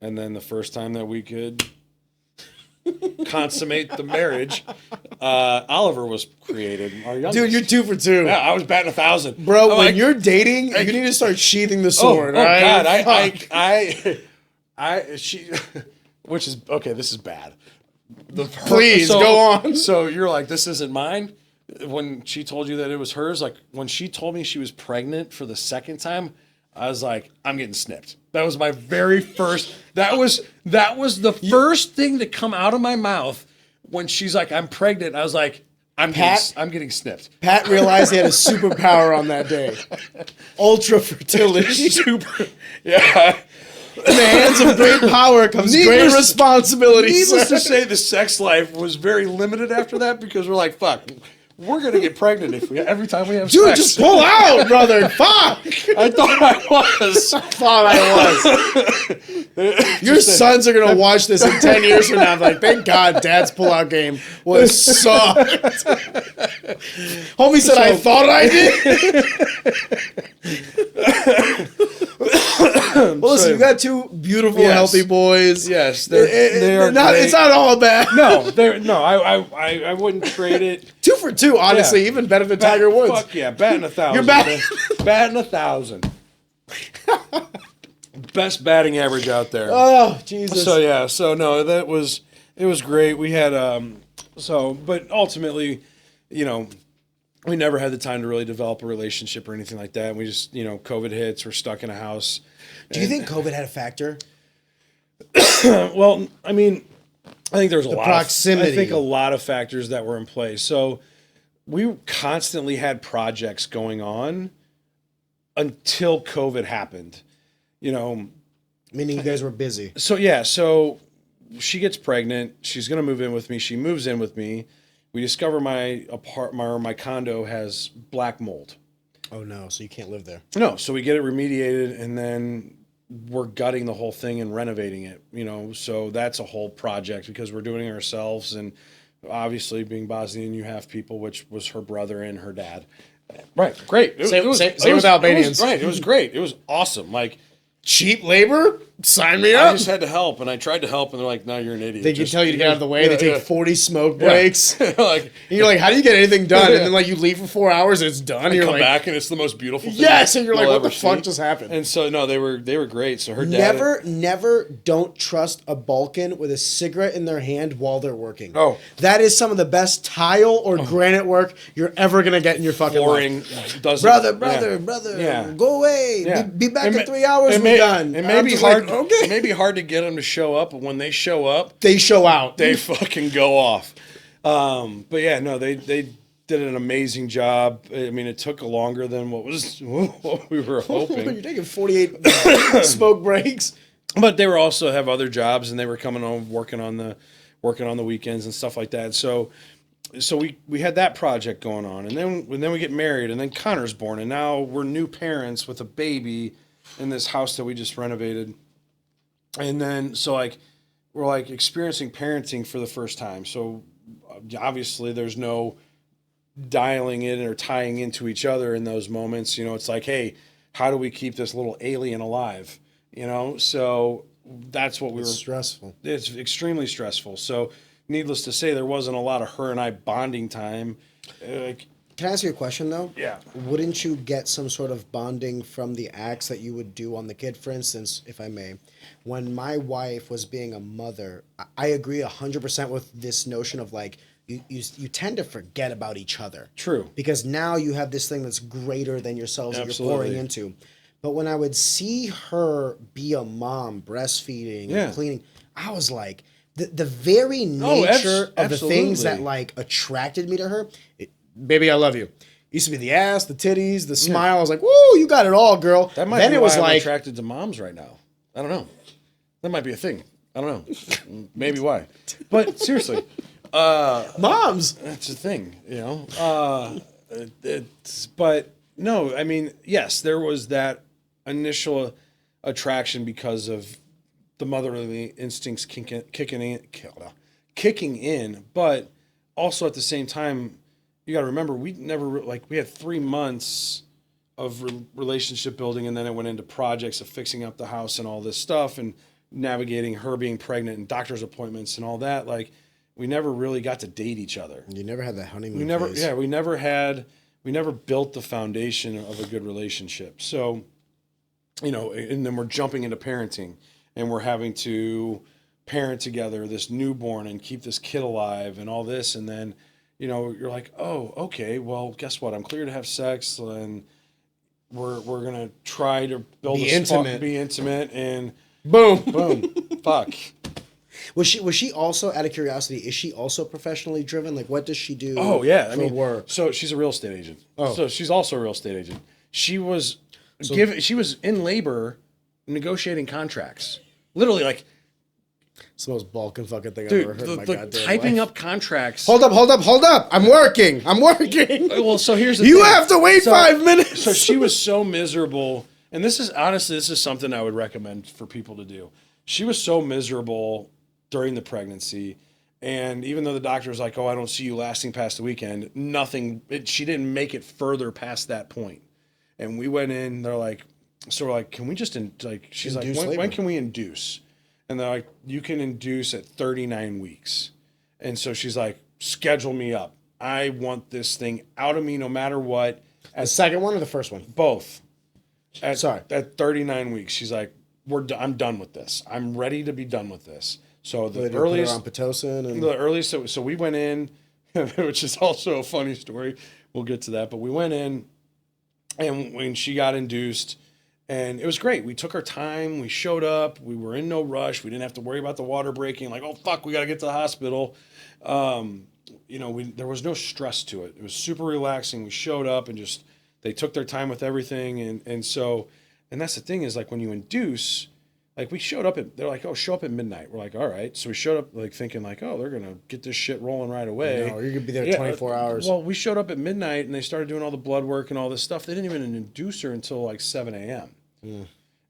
And then the first time that we could consummate the marriage, Oliver was created. Our youngest. Dude, you're 2 for 2. Yeah, I was batting 1,000. Bro, I'm when like, you're dating, you need to start sheathing the sword. oh all right? God, Fuck. she, which is okay. This is bad. Please, go on. So you're like, this isn't mine. When she told you that it was hers, like when she told me she was pregnant for the second time, I was like, I'm getting snipped. That was my very first. That was the first thing to come out of my mouth when she's like, I'm pregnant. I was like, I'm getting snipped. Pat realized he had a superpower on that day. Ultra fertility. Yeah. In the hands of great power comes great responsibility. Needless sir. to say, the sex life was very limited after that because we're like, fuck, we're gonna get pregnant every time we have Dude, sex. just pull out, brother. Fuck. I thought I was. Your sons are gonna watch this in 10 years from now. Like, thank God, Dad's pull-out game was sucked. Homie said, I thought I did. Well, listen, you got 2 beautiful, healthy boys. Yes, they are. It's not all bad. I wouldn't trade it. 2 for 2, honestly, even better than Tiger Woods. Fuck yeah, batting 1,000. You're batting. Batting 1,000. Best batting average out there. Oh, Jesus. So yeah, it was great. We had but ultimately, we never had the time to really develop a relationship or anything like that. We just, COVID hits, we're stuck in a house. Do you think COVID had a factor? Well, I mean, I think there's a lot proximity. I think a lot of factors that were in play. So we constantly had projects going on until COVID happened. Meaning you guys were busy. So she gets pregnant. She's gonna move in with me. She moves in with me. We discover my condo has black mold. Oh no, so you can't live there. No, so we get it remediated, and then we're gutting the whole thing and renovating it. So that's a whole project because we're doing it ourselves, and obviously being Bosnian, you have people, which was her brother and her dad. Right, great. Same with Albanians. It was great. It was awesome. Like, Cheap labor? Sign me I up. just had to help, and I tried to help, and they're like, "No, you're an idiot." They can tell you to get out of the way. They take 40 smoke breaks. like, And you're like, how do you get anything done? And then like you leave for 4 hours and it's done. And you're come like, back, and it's the most beautiful thing. yes, and you're like, you'll what the ever fuck see. just happened? And so no, they were great. So her dad Never don't trust a Balkan with a cigarette in their hand while they're working. Oh. That is some of the best tile or granite work you're ever gonna get in your fucking flooring life. doesn't. Brother, Yeah. go away. Yeah. Be back in may- 3 hours. It We're may, done. It may I'm be just hard. like, okay. It may be hard to get them to show up, but when they show up, They show out. they fucking go off. But yeah, no, they did an amazing job. I mean, it took longer than what we were You're hoping. taking 48 smoke breaks. But they were also have other jobs, and they were coming home working on the weekends and stuff like that. So we had that project going on, and then we get married, and then Connor's born, and now we're new parents with a baby in this house that we just renovated. And then we're like experiencing parenting for the first time. So obviously there's no dialing in or tying into each other in those moments. It's like, hey, how do we keep this little alien alive? So that's what we were. Stressful. It's extremely stressful. So needless to say, there wasn't a lot of her and I bonding time. Can I ask you a question though? Yeah. Wouldn't you get some sort of bonding from the acts that you would do on the kid? For instance, if I may, when my wife was being a mother, I agree 100% with this notion of like you tend to forget about each other. True. Because now you have this thing that's greater than yourselves that you're pouring into. But when I would see her be a mom, breastfeeding, and cleaning, I was like, the very nature of the things that like attracted me to her. Baby, I love you. Used to be the ass, the titties, the smile. I was like, woo, you got it all, girl. That might be why I'm attracted to moms right now. I don't know. That might be a thing. I don't know. Maybe why. But seriously. Moms. That's a thing, but no, I mean, yes, there was that initial attraction because of the motherly instincts kicking in, but also at the same time, you got to remember, we had 3 months of relationship building, and then it went into projects of fixing up the house and all this stuff, and navigating her being pregnant and doctor's appointments and all that. Like, we never really got to date each other. You never had that honeymoon phase. Yeah, we never built the foundation of a good relationship. So, and then we're jumping into parenting, and we're having to parent together this newborn and keep this kid alive and all this, and then you're like, oh, okay, well, guess what? I'm clear to have sex, and we're gonna try to be intimate, and boom, fuck. Was she also, out of curiosity, is she also professionally driven? Like, what does she do? Oh yeah, for work. So she's a real estate agent. Oh. So she's also a real estate agent. She was in labor negotiating contracts. Literally, like, it's the most Balkan fucking thing I've dude, ever heard in my the goddamn typing life. up contracts. Hold up. I'm working. Well, so here's the You thing. have to wait 5 minutes. So she was so miserable, and this is something I would recommend for people to do. She was so miserable during the pregnancy, and even though the doctor was like, "Oh, I don't see you lasting past the weekend," she didn't make it further past that point. And we went in. They're like, so we're like, "Can we just She's Induce like, labor. when can we induce?" And they're like, "You can induce at 39 weeks." And so she's like, "Schedule me up. I want this thing out of me no matter what." The second one or the first one? Both. At 39 weeks, she's like, I'm done with this. I'm ready to be done with this. So the earliest on Pitocin and the earliest, so we went in, which is also a funny story. We'll get to that, but we went in, and when she got induced, and it was great. We took our time. We showed up. We were in no rush. We didn't have to worry about the water breaking. Like, oh fuck, we got to get to the hospital. There was no stress to it. It was super relaxing. We showed up, and just they took their time with everything, and that's the thing is, like, when you induce, Like we showed up they're like, oh, show up at midnight. We're like, all right. So we showed up like thinking like, oh, they're gonna get this shit rolling right away. No, you're gonna be there 24 hours. Well, we showed up at midnight and they started doing all the blood work and all this stuff. They didn't even induce her until like 7 a.m.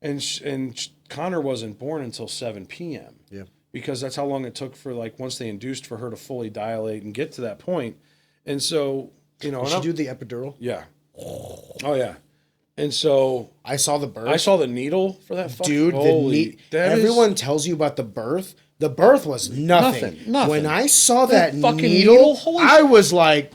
And Connor wasn't born until 7 p.m. Yeah. Because that's how long it took for like once they induced for her to fully dilate and get to that point. And so, you know, Did she do the epidural? yeah. Oh yeah. And so I saw the birth. I saw the needle for that fucking Dude, everyone tells you about the birth. The birth was nothing. Nothing. When I saw that fucking needle, holy I was like,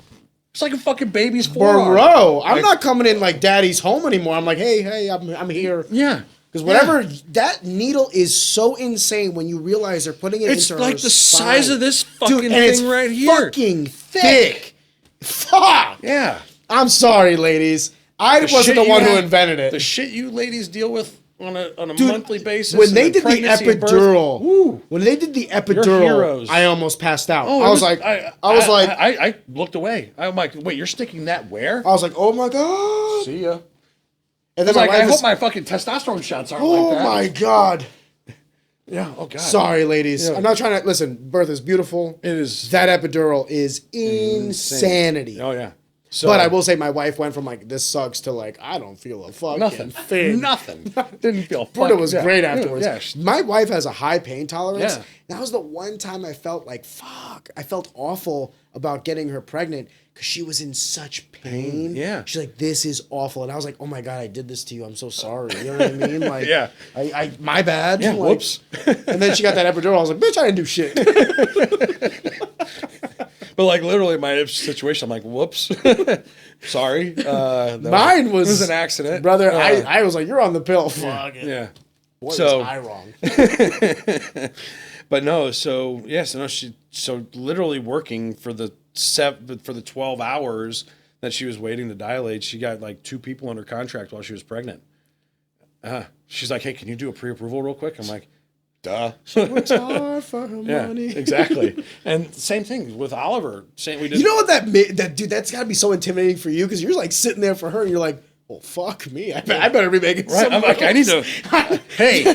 it's like a fucking baby's forearm. bro, I'm not coming in like daddy's home anymore. I'm like, hey, I'm here. Yeah. Because whatever, that needle is so insane when you realize they're putting it It's into like her the spine. size of this fucking Dude, and thing it's right here. fucking thick. Fuck. Yeah. I'm sorry, ladies. I wasn't shit the you one who have- invented it. The shit you ladies deal with on a Dude, monthly basis. When and they did the pregnancy and birth, epidural, woo. when they did the heroes. epidural, I almost passed out. Oh, I it was like, I looked away. I'm like, wait, you're sticking that where? I was like, oh my god. See ya. And I then was my like, I wife hope was, my fucking testosterone shots aren't oh like that. my god. Yeah. Oh god. Sorry, ladies. Yeah. I'm not trying to listen. Birth is beautiful. It is. That epidural is insanity. Oh yeah. So, But I will say, my wife went from like this sucks to like I don't feel a fucking nothing. thing. Nothing. Didn't feel. But it was great Yeah. afterwards. Yeah. My wife has a high pain tolerance. Yeah. That was the one time I felt like, fuck. I felt awful about getting her pregnant because she was in such pain. Yeah. She's like, this is awful. And I was like, oh my God, I did this to you. I'm so sorry. You know what I mean? Like, Yeah. I my bad. Yeah. Like, Whoops. And then she got that epidural. I was like, bitch, I didn't do shit. But like literally my situation, I'm like, whoops. Sorry. Mine was an accident. Brother, I was like, you're on the pill. Fuck it. Yeah. What So- was I wrong? But no, so yes, no, so literally working for the 12 hours that she was waiting to dilate, she got like 2 people under contract while she was pregnant. She's like, hey, can you do a pre-approval real quick? I'm like, duh. It's hard for her Yeah, money. exactly. And same thing with Oliver. We did. You know what that dude? That's got to be so intimidating for you because you're like sitting there for her and you're like, well, fuck me. I better be making right? some I'm like, I need moves. to. Hey,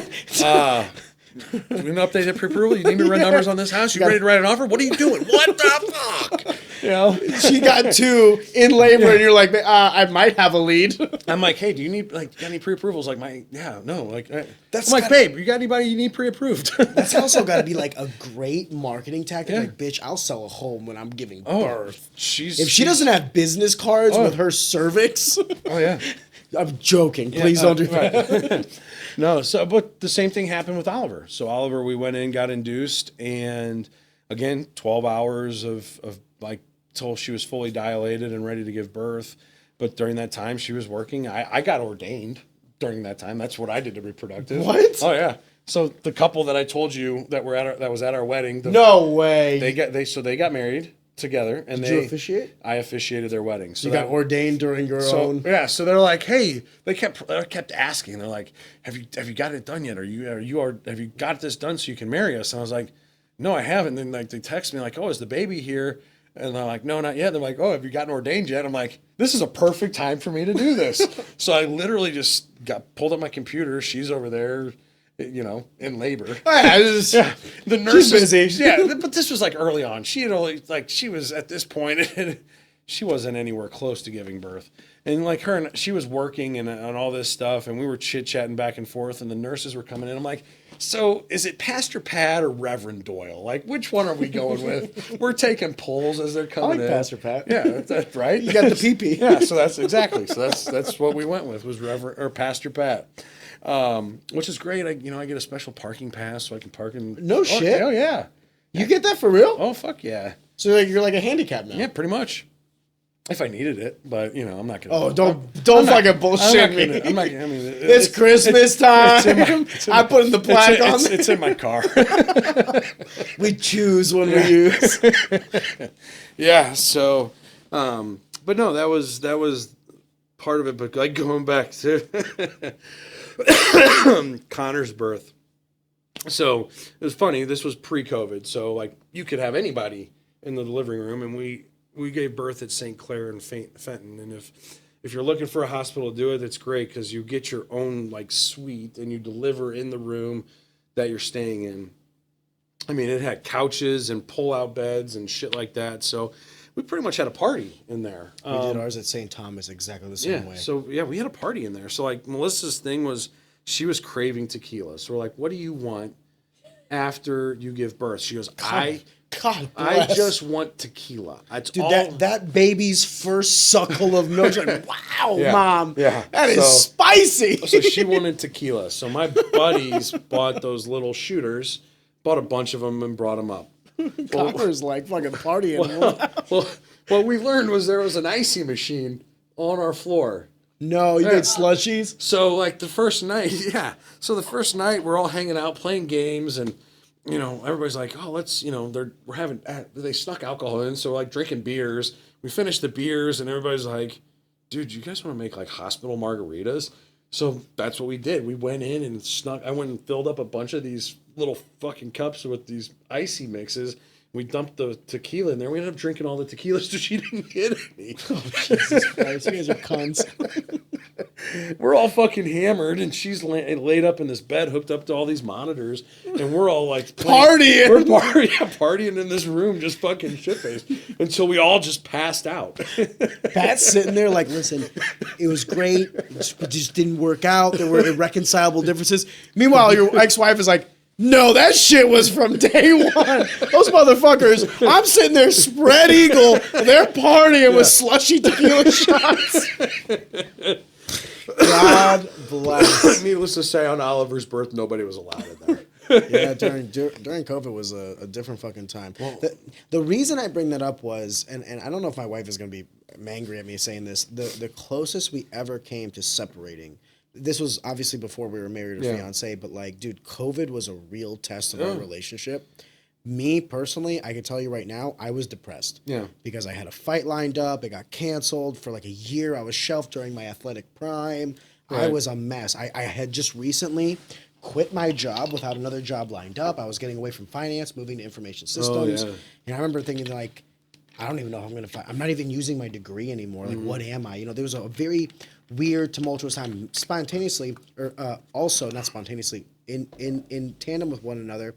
we can update the pre-approval. You need me to run numbers on this house. You ready to write an offer? What are you doing? What the fuck? You know. She got 2 in labor and you're like, I might have a lead. I'm like, hey, do you need got any pre-approvals? Like no. Like That's I'm like, gotta- babe, you got anybody you need pre-approved? That's also got to be like a great marketing tactic. Yeah. Like, bitch, I'll sell a home when I'm giving Oh, birth. she's If she doesn't have business cards Oh. with her cervix, Oh yeah. I'm joking. Please don't do that. Right. No, so but the same thing happened with Oliver. So Oliver, we went in, got induced, and again, 12 hours of like till she was fully dilated and ready to give birth. But during that time, she was working. I got ordained during that time. That's what I did to reproductive. What? Oh yeah. So the couple that I told you that was at our wedding. No way. They got married together, and Did you officiate? I officiated their wedding. So You got ordained during your so own. yeah, so they're like, hey, they kept asking. They're like, have you got it done yet? Have you got this done so you can marry us? And I was like, no, I haven't. And then like they text me like, oh, is the baby here? And they're like, no, not yet. They're like, oh, have you gotten ordained yet? I'm like, this is a perfect time for me to do this. So I literally just pulled up my computer. She's over there, you know, in labor. Yeah, The nurse she's busy. Yeah, but this was like early on. She had only she was at this point, and she wasn't anywhere close to giving birth. And like she was working and on all this stuff, and we were chit chatting back and forth, and the nurses were coming in. I'm like, so is it Pastor Pat or Reverend Doyle? Like, which one are we going with? We're taking polls as they're coming in. Pastor Pat. Yeah, that's right. You got the pee-pee. Yeah, so that's exactly. So that's what we went with was Reverend or Pastor Pat. Which is great. I get a special parking pass so I can park in. No shit. Oh yeah. You get that for real? Oh fuck yeah. So you're like a handicap now. Yeah, pretty much. If I needed it, but I'm not gonna. Oh, don't fucking bullshit me. I'm not. I mean, It's Christmas time. I'm putting the plaque on. It's in my car. We choose when we use. Yeah. So, but no, that was part of it. But like going back to Connor's birth. So it was funny. This was pre-COVID, so like you could have anybody in the delivery room, and we gave birth at St. Clair and Fenton. And if you're looking for a hospital to do it, it's great because you get your own like suite and you deliver in the room that you're staying in. I mean, it had couches and pull-out beds and shit like that. So we pretty much had a party in there. We did ours at St. Thomas exactly the same way. So yeah, we had a party in there. So like Melissa's thing was she was craving tequila. So we're like, what do you want after you give birth? She goes, God I bless. just want tequila. That's Dude, all. that baby's first suckle of milk. Like, wow, Yeah, Mom. yeah. That is So- spicy. So she wanted tequila. So my buddies bought those little shooters, bought a bunch of them and brought them up. Connor's like fucking partying. Well, what we learned was there was an icy machine on our floor. No, you made slushies? So like the first night, yeah. So the first night we're all hanging out playing games and you know, everybody's like, oh, let's, you know, they snuck alcohol in. So we're like drinking beers. We finished the beers and everybody's like, dude, you guys want to make like hospital margaritas? So that's what we did. We went in and I went and filled up a bunch of these little fucking cups with these icy mixes. We dumped the tequila in there. We ended up drinking all the tequila so she didn't get any. Oh, Jesus Christ. You guys are cunts. We're all fucking hammered, and she's laid up in this bed, hooked up to all these monitors, and we're all like Partying. We're partying in this room, just fucking shit-faced, until we all just passed out. Pat's sitting there like, listen, it was great, but just didn't work out. There were irreconcilable differences. Meanwhile, your ex-wife is like, no, that shit was from day one. Those motherfuckers, I'm sitting there spread eagle. They're partying with slushy tequila shots. God bless. Needless to say, on Oliver's birth, nobody was allowed in there. Yeah, during COVID was a different fucking time. The reason I bring that up was, and I don't know if my wife is going to be angry at me saying this, the closest we ever came to separating, this was obviously before we were married or fiance, but like, dude, COVID was a real test of our relationship. Me personally, I can tell you right now, I was depressed. Yeah. Because I had a fight lined up. It got canceled for like a year. I was shelved during my athletic prime. I was a mess. I had just recently quit my job without another job lined up. I was getting away from finance, moving to information systems. And I remember thinking like, I don't even know how I'm going to find. I'm not even using my degree anymore. Like, what am I? You know, there was a very weird, tumultuous time. Spontaneously, or also not spontaneously, in tandem with one another.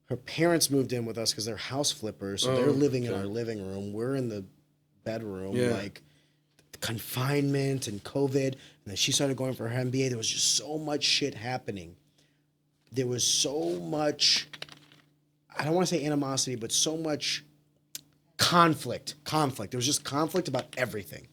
Her parents moved in with us because they're house flippers, so they're living in our living room. We're in the bedroom, like confinement and COVID. And then she started going for her MBA. There was just so much shit happening. There was so much, I don't want to say animosity, but so much conflict. There was just conflict about everything.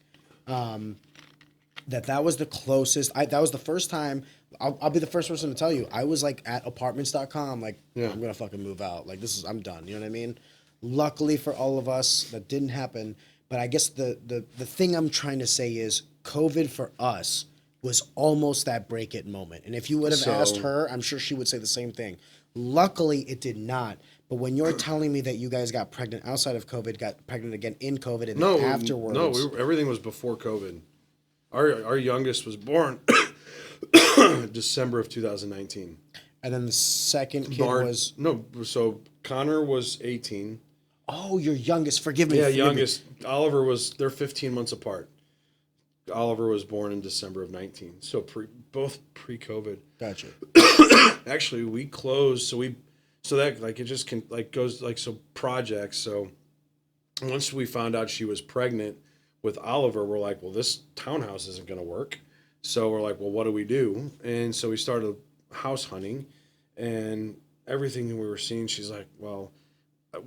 That was the closest. That was the first time. I'll be the first person to tell you. I was like at apartments.com, like, I'm gonna fucking move out. Like, I'm done. You know what I mean? Luckily for all of us, that didn't happen. But I guess the thing I'm trying to say is COVID for us was almost that break it moment. And if you would have asked her, I'm sure she would say the same thing. Luckily, it did not. But when you're telling me that you guys got pregnant outside of COVID, got pregnant again in COVID, and then afterwards. No, everything was before COVID. Our youngest was born December of 2019. And then the second kid was... No, so Connor was 18. Oh, your youngest. Forgive me. Yeah, forgive youngest. Oliver they're 15 months apart. Oliver was born in December of 19. So both pre-COVID. Gotcha. Actually, we closed, so that like it just can like goes like so projects. So once we found out she was pregnant with Oliver, we're like, well, this townhouse isn't going to work. So we're like, well, what do we do? And so we started house hunting, and everything that we were seeing, she's like, well,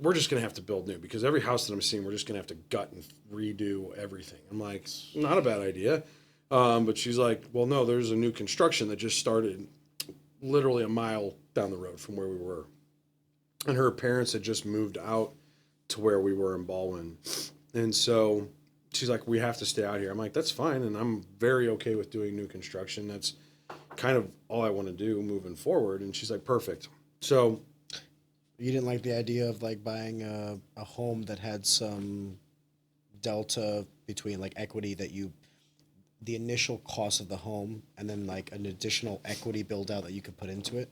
we're just going to have to build new because every house that I'm seeing, we're just going to have to gut and redo everything. I'm like, not a bad idea. But she's like, well, no, there's a new construction that just started literally a mile down the road from where we were. And her parents had just moved out to where we were in Baldwin. And so she's like, we have to stay out here. I'm like, that's fine. And I'm very okay with doing new construction. That's kind of all I want to do moving forward. And she's like, perfect. So you didn't like the idea of like buying a home that had some delta between like equity that the initial cost of the home and then like an additional equity build out that you could put into it?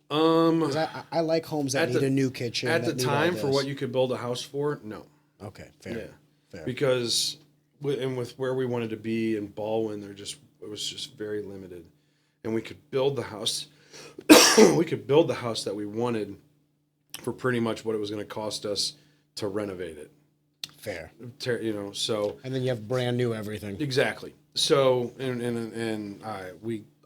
Because I like homes that need a new kitchen. At the time, for what you could build a house for, no. Okay, fair. Yeah. Because with where we wanted to be in Baldwin, it was just very limited, and we could build the house. We could build the house that we wanted for pretty much what it was going to cost us to renovate it. Fair. So. And then you have brand new everything. Exactly. So,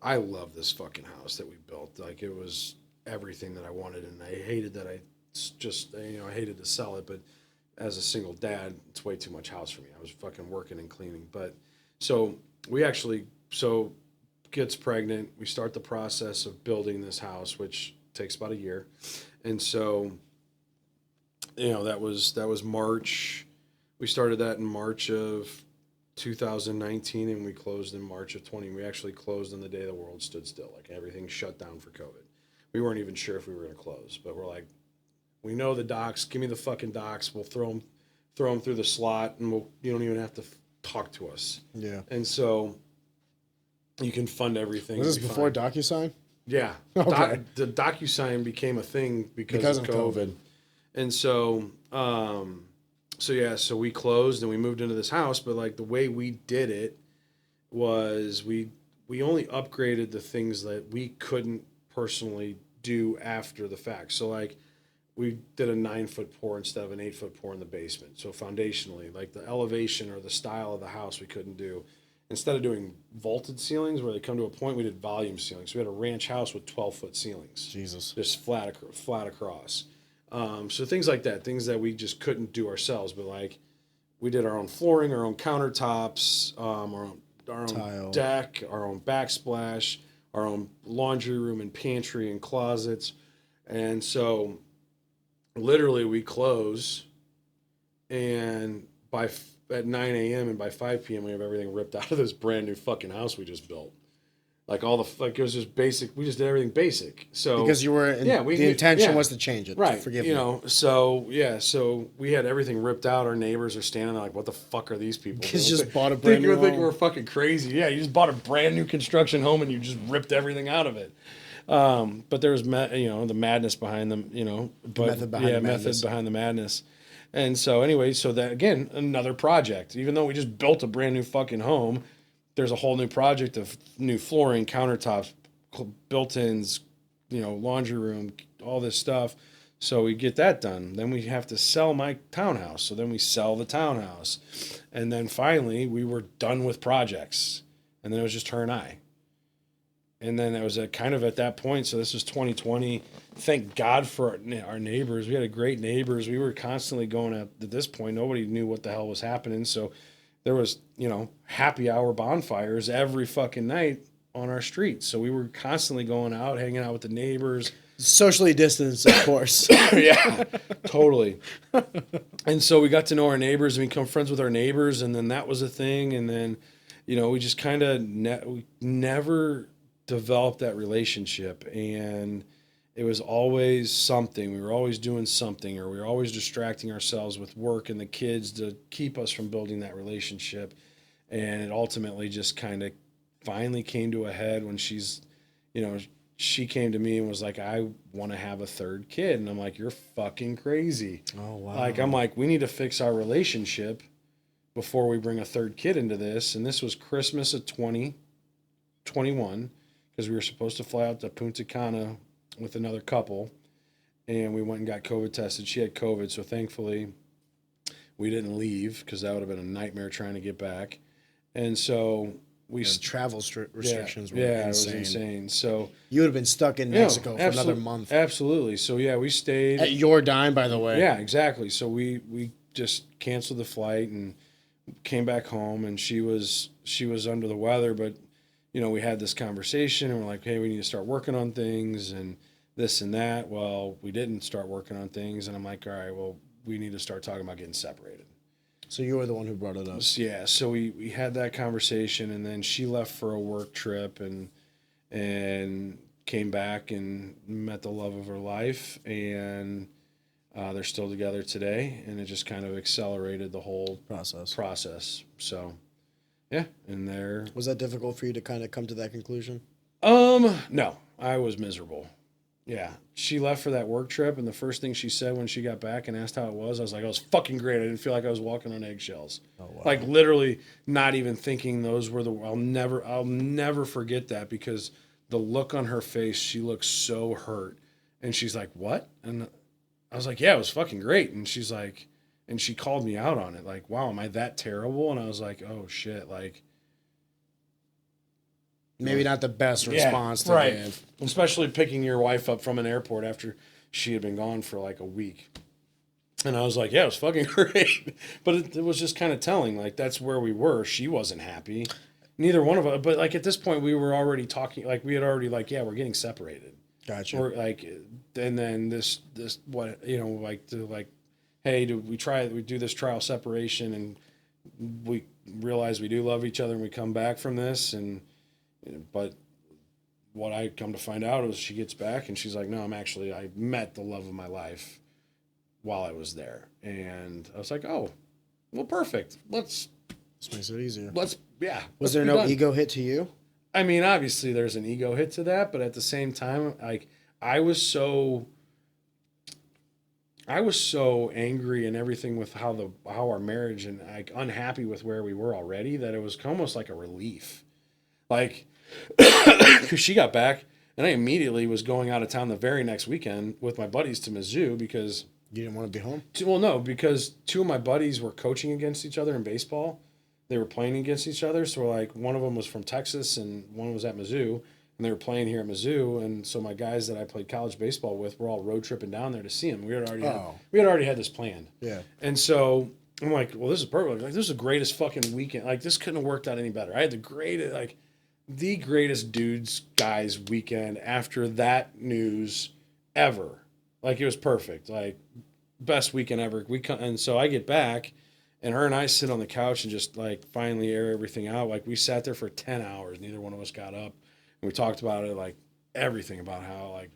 I love this fucking house that we built. Like, it was everything that I wanted, and I hated that I hated to sell it, but as a single dad, it's way too much house for me. I was fucking working and cleaning. But so gets pregnant. We start the process of building this house, which takes about a year. And so, that was March. We started that in March of 2019, and we closed in March of 20. We actually closed on the day the world stood still. Like, everything shut down for COVID. We weren't even sure if we were going to close, but we're like, we know the docs. Give me the fucking docs. We'll throw them through the slot, and you don't even have to talk to us. Yeah. And so you can fund everything. Was this before DocuSign? Yeah. Okay. The DocuSign became a thing because of COVID. And so, so we closed and we moved into this house, but like the way we did it was we only upgraded the things that we couldn't personally do after the fact. So like we did a 9-foot pour instead of an 8-foot pour in the basement. So foundationally, like the elevation or the style of the house we couldn't do. Instead of doing vaulted ceilings where they come to a point, we did volume ceilings. So we had a ranch house with 12-foot ceilings. Jesus. Just flat across. So things like that, things that we just couldn't do ourselves. But like we did our own flooring, our own countertops, our own Tile. deck, our own backsplash, our own laundry room and pantry and closets. And so literally we close, and at 9 a.m. and by 5 p.m. we have everything ripped out of this brand new fucking house we just built. Like it was just basic. We just did everything basic. So because you were, the intention was to change it. Right. Forgive me. So we had everything ripped out. Our neighbors are standing there like, what the fuck are these people? Because you just bought a brand new home. Think we're fucking crazy. Yeah, you just bought a brand new construction home and you just ripped everything out of it. But there was, the madness behind them, method behind the madness. And so anyway, so that, again, another project. Even though we just built a brand new fucking home, there's a whole new project of new flooring, countertops, built-ins, laundry room, all this stuff. So we get that done. Then we have to sell my townhouse. So then we sell the townhouse. And then finally, we were done with projects. And then it was just her and I. And then it was kind of at that point. So this was 2020. Thank God for our neighbors. We had great neighbors. We were constantly going at this point. Nobody knew what the hell was happening. So there was, happy hour bonfires every fucking night on our street. So we were constantly going out, hanging out with the neighbors. Socially distanced, of course. Yeah, totally. And so we got to know our neighbors and we become friends with our neighbors. And then that was a thing. And then, we just kind of we never developed that relationship. And it was always something. We were always doing something, or we were always distracting ourselves with work and the kids to keep us from building that relationship. And it ultimately just kind of finally came to a head when she came to me and was like, I want to have a third kid. And I'm like, you're fucking crazy. Oh, wow. Like, I'm like, we need to fix our relationship before we bring a third kid into this. And this was Christmas of 2021, because we were supposed to fly out to Punta Cana with another couple, and we went and got COVID tested. She had COVID, so thankfully we didn't leave, because that would have been a nightmare trying to get back. And so travel restrictions were insane. insane. It was insane. So you would have been stuck in Mexico for another month. Absolutely. So yeah, we stayed at your dime, by the way. Yeah, exactly. So we just canceled the flight and came back home, and she was under the weather, but we had this conversation and we're like, hey, we need to start working on things and this and that. Well, we didn't start working on things, and I'm like, all right, well, we need to start talking about getting separated. So you were the one who brought it up. Yeah. So we had that conversation, and then she left for a work trip and came back and met the love of her life, and they're still together today, and it just kind of accelerated the whole process. So. Yeah, and there. Was that difficult for you to kind of come to that conclusion? No, I was miserable. Yeah, she left for that work trip, and the first thing she said when she got back and asked how it was, I was like, "Oh, it was fucking great. I didn't feel like I was walking on eggshells." Oh, wow. Like literally, not even thinking those were the. I'll never forget that because the look on her face, she looked so hurt, and she's like, "What?" And I was like, "Yeah, it was fucking great." And she's like, and she called me out on it, like, "Wow, am I that terrible?" And I was like, "Oh shit!" Like, Maybe not the best response to right. give. Especially picking your wife up from an airport after she had been gone for like a week. And I was like, yeah, it was fucking great. But it was just kind of telling, like, that's where we were. She wasn't happy. Neither one of us. But like at this point, we were already talking, like, we had already, like, yeah, we're getting separated. Gotcha. Or like, and then this, what, you know, like, to like, hey, do we do this trial separation and we realize we do love each other and we come back from this. But what I come to find out is she gets back and she's like, no, I met the love of my life while I was there. And I was like, oh, well, perfect. This makes it easier. Yeah. Was there no ego hit to you? I mean, obviously there's an ego hit to that, but at the same time, like I was so angry and everything with how our marriage and like unhappy with where we were already that it was almost like a relief. Like, because she got back and I immediately was going out of town the very next weekend with my buddies to Mizzou because You didn't want to be home? well, no, because two of my buddies were coaching against each other in baseball. They were playing against each other. So like one of them was from Texas and one was at Mizzou and they were playing here at Mizzou. And so my guys that I played college baseball with were all road tripping down there to see them. We had already had this planned. Yeah. And so I'm like, well, this is perfect. Like, this is the greatest fucking weekend. Like, this couldn't have worked out any better. I had the greatest guys weekend after that news ever. Like, it was perfect. Like, best weekend ever. And so I get back and her and I sit on the couch and just like finally air everything out. Like, we sat there for 10 hours. Neither one of us got up and we talked about it, like everything about how like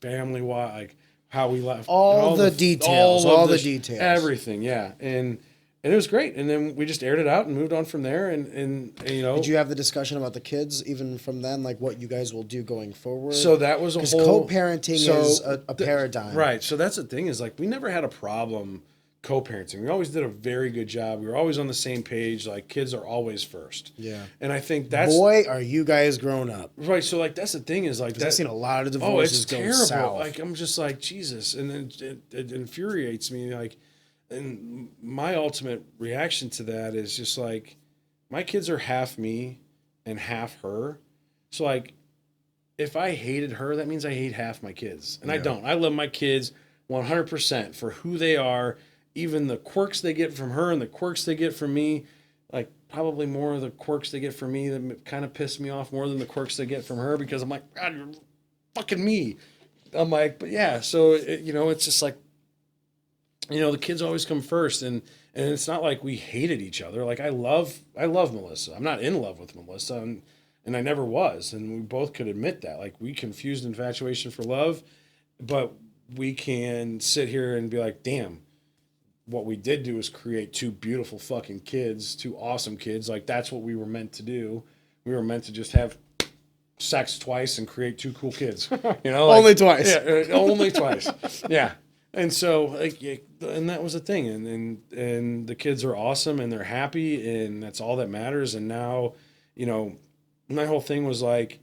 family, like how we left, all the details, everything. Yeah. And it was great. And then we just aired it out and moved on from there. And you know, did you have the discussion about the kids even from then, like what you guys will do going forward? So that was because co-parenting is a paradigm, right? So that's the thing is like we never had a problem co-parenting. We always did a very good job. We were always on the same page. Like, kids are always first. Yeah. And I think that's boy, are you guys grown up? Right. So like that's the thing is like I've seen a lot of divorces go south. Like, I'm just like, Jesus, and then it infuriates me. Like, and my ultimate reaction to that is just like, my kids are half me and half her. So like, if I hated her, that means I hate half my kids, and I don't. I love my kids 100% for who they are. Even the quirks they get from her and the quirks they get from me, like probably more of the quirks they get from me that kind of piss me off more than the quirks they get from her because I'm like, God, you're fucking me. I'm like, but yeah, so it's just like, the kids always come first, and it's not like we hated each other. Like I love Melissa. I'm not in love with Melissa, and I never was, and we both could admit that. Like, we confused infatuation for love, but we can sit here and be like, damn. What we did do is create two beautiful fucking kids, two awesome kids. Like, that's what we were meant to do. We were meant to just have sex twice and create two cool kids. Only twice. Yeah, only twice. Yeah. And so, like, and that was the thing. And the kids are awesome and they're happy and that's all that matters. And now, my whole thing was like,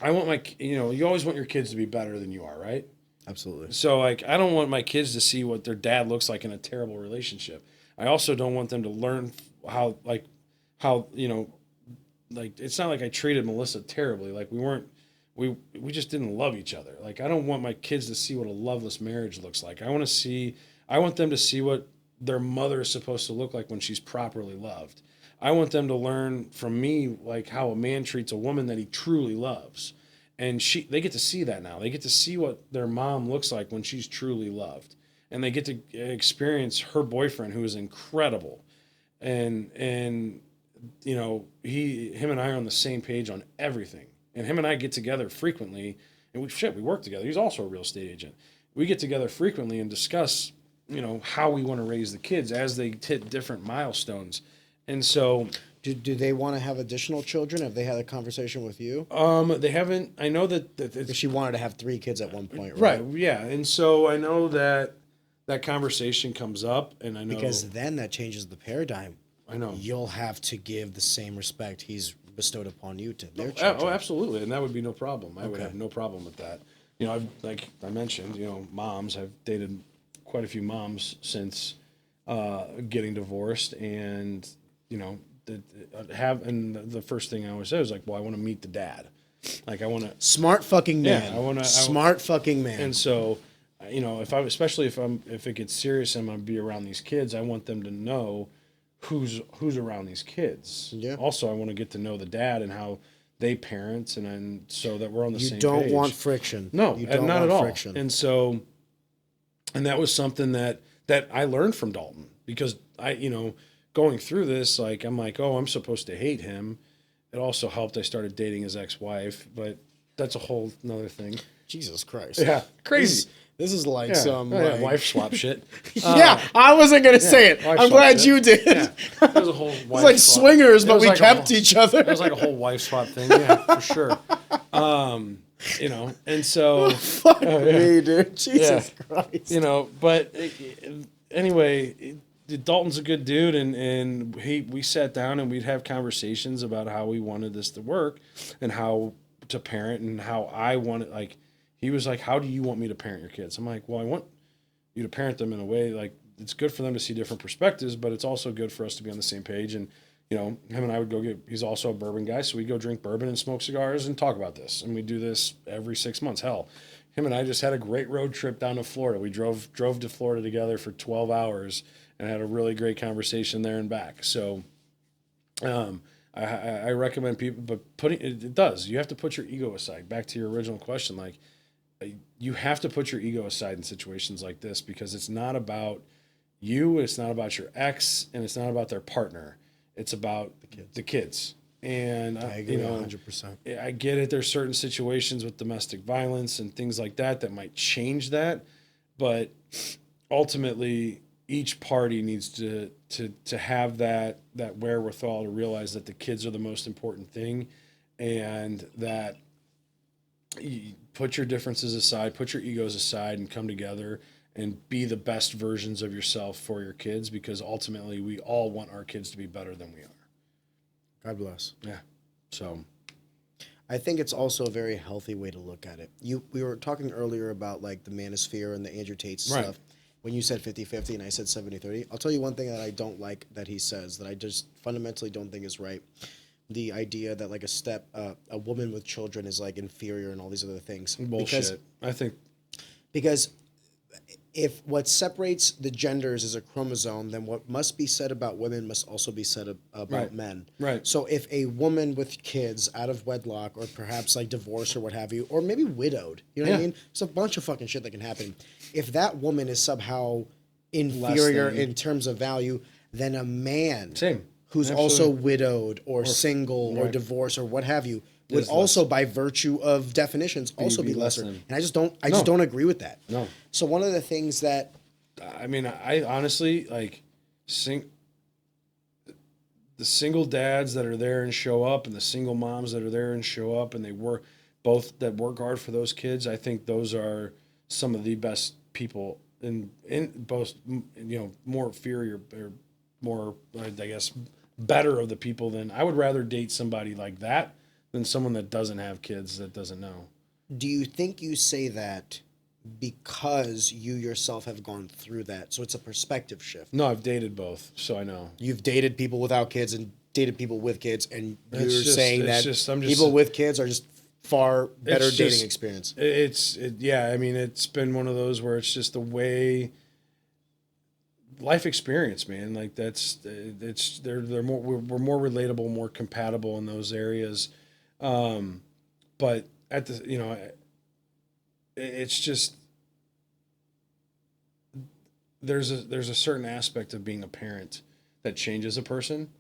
I want you always want your kids to be better than you are, right? Absolutely. So, like, I don't want my kids to see what their dad looks like in a terrible relationship. I also don't want them to learn how it's not like I treated Melissa terribly. Like, we just didn't love each other. Like, I don't want my kids to see what a loveless marriage looks like. I want them to see what their mother is supposed to look like when she's properly loved. I want them to learn from me, like, how a man treats a woman that he truly loves. And they get to see that now. They get to see what their mom looks like when she's truly loved. And they get to experience her boyfriend, who is incredible. And him and I are on the same page on everything. And him and I get together frequently. And we work together. He's also a real estate agent. We get together frequently and discuss, how we want to raise the kids as they hit different milestones. And so... Do they want to have additional children? Have they had a conversation with you? They haven't. I know that it's, She wanted to have 3 kids at one point, right? right. Yeah, and so I know that conversation comes up, and I know Because then that changes the paradigm. I know. You'll have to give the same respect he's bestowed upon you to their Oh, children. absolutely, and that would be no problem. I would Okay. have no problem with that. You know, like I mentioned, moms. I've dated quite a few moms since getting divorced, and the first thing I always say is like, well, I want to meet the dad. Like I want to Smart fucking man. Yeah, Smart fucking man. and so, if it gets serious, I'm gonna be around these kids. I want them to know who's around these kids. Yeah. Also, I want to get to know the dad and how they parent, and so that we're on the same You page. don't want friction. No, you and don't not want at all. friction. And so, and that was something that I learned from Dalton, because going through this, like I'm like, oh, I'm supposed to hate him. It also helped I started dating his ex-wife, but that's a whole nother thing. Jesus Christ. Yeah, crazy. This is like Yeah. some Oh, yeah, like... wife swap shit. Yeah, I wasn't gonna say it. wife I'm swap glad shit. you did. Yeah, it was a whole. It's like swingers, but we kept each other. It was like a whole wife swap thing. Yeah, for sure. And so Fuck me, dude. Jesus Christ. but anyway, Dalton's a good dude, and we sat down and we'd have conversations about how we wanted this to work and how to parent and how I wanted, like, he was like, how do you want me to parent your kids? I'm like, well, I want you to parent them in a way, like, it's good for them to see different perspectives, but it's also good for us to be on the same page. And, him and I would go he's also a bourbon guy, so we'd go drink bourbon and smoke cigars and talk about this. And we do this every 6 months. Hell, him and I just had a great road trip down to Florida. We drove to Florida together for 12 hours and had a really great conversation there and back. So I recommend people, but it does. You have to put your ego aside. Back to your original question, like, you have to put your ego aside in situations like this, because it's not about you, it's not about your ex, and it's not about their partner. It's about the kids. And I agree 100%. I get it. There's certain situations with domestic violence and things like that might change that, but ultimately each party needs to have that wherewithal to realize that the kids are the most important thing, and that you put your differences aside, put your egos aside, and come together and be the best versions of yourself for your kids, because ultimately we all want our kids to be better than we are. God bless. Yeah. So I think it's also a very healthy way to look at it. We were talking earlier about like the manosphere and the Andrew Tate's Right. stuff. When you said 50-50 and I said 70-30, I'll tell you one thing that I don't like that he says, that I just fundamentally don't think is right. The idea that like a woman with children is like inferior and all these other things. bullshit. I think Because if what separates the genders is a chromosome, then what must be said about women must also be said about Right. men. Right. So if a woman with kids out of wedlock, or perhaps like divorced or what have you, or maybe widowed, you know what I Yeah. mean? It's a bunch of fucking shit that can happen. If that woman is somehow inferior than- in terms of value than a man Same. who's Absolutely. also widowed or single or right. divorced or what have you, would Is also, by virtue of definitions, also be less lesser. than. And I just don't agree with that. No. So one of the things that I mean, I honestly like the single dads that are there and show up, and the single moms that are there and show up, and they work hard for those kids. I think those are some of the best people in both, more inferior or more, I guess, better of the people than I would rather date somebody like that than someone that doesn't have kids, that doesn't know. do you think you say that because you yourself have gone through that? So it's a perspective shift. No, I've dated both, so I know. You've dated people without kids and dated people with kids, and you're It's just- saying it's that just- I'm just- people with kids are just far better It's dating just- experience. Yeah, I mean, it's been one of those where it's just the way life experience, man. Like they're more, we're more relatable, more compatible in those areas. But at the, it's just, there's a certain aspect of being a parent that changes a person,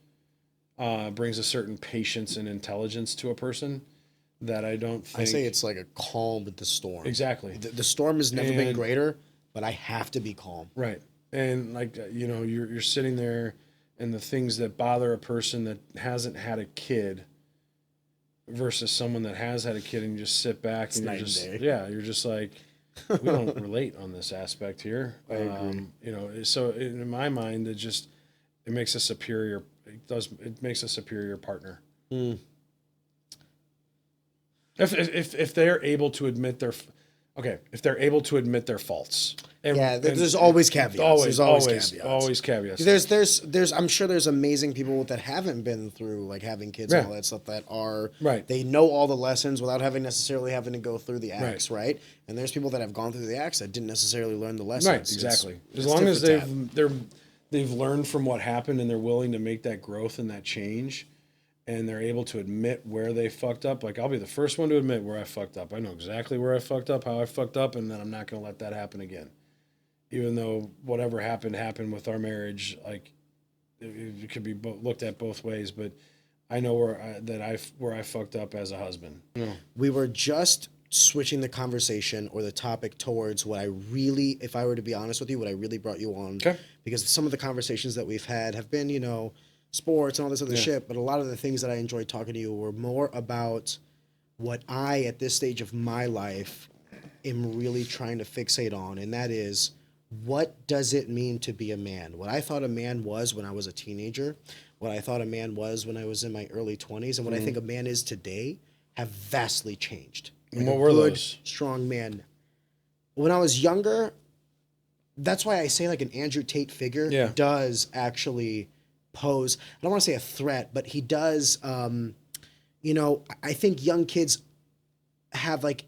brings a certain patience and intelligence to a person that I don't think. I say it's like a calm with the storm. Exactly. The storm has never been And- greater, but I have to be calm. Right. And like, you're sitting there and the things that bother a person that hasn't had a kid versus someone that has had a kid, and you just sit back and night you're and just day. yeah, you're just like, we don't relate on this aspect here. I agree. You know, so in my mind, it makes a superior. It makes a superior partner. Mm. If they're able to admit if they're able to admit their faults. There's always caveats. There's always caveats. Always caveats. There's I'm sure there's amazing people that haven't been through like having kids and all that stuff that are they know all the lessons without having to go through the acts, right? And there's people that have gone through the acts that didn't necessarily learn the lessons. Right, exactly. As long as they've learned from what happened and they're willing to make that growth and that change, and they're able to admit where they fucked up. Like, I'll be the first one to admit where I fucked up. I know exactly where I fucked up, how I fucked up, and then I'm not going to let that happen again. Even though whatever happened with our marriage, like, it could be looked at both ways, but I know where I fucked up as a husband. Yeah. We were just switching the conversation or the topic towards what I really, if I were to be honest with you, what I really brought you on. Okay. Because some of the conversations that we've had have been, you know, sports and all this other shit, but a lot of the things that I enjoyed talking to you were more about what I, at this stage of my life, am really trying to fixate on, and that is, what does it mean to be a man? What I thought a man was when I was a teenager, what I thought a man was when I was in my early 20s, and what I think a man is today have vastly changed. Like, and what were those? Strong man. When I was younger, that's why I say like an Andrew Tate figure does actually pose, I don't want to say a threat, but he does, you know, I think young kids have like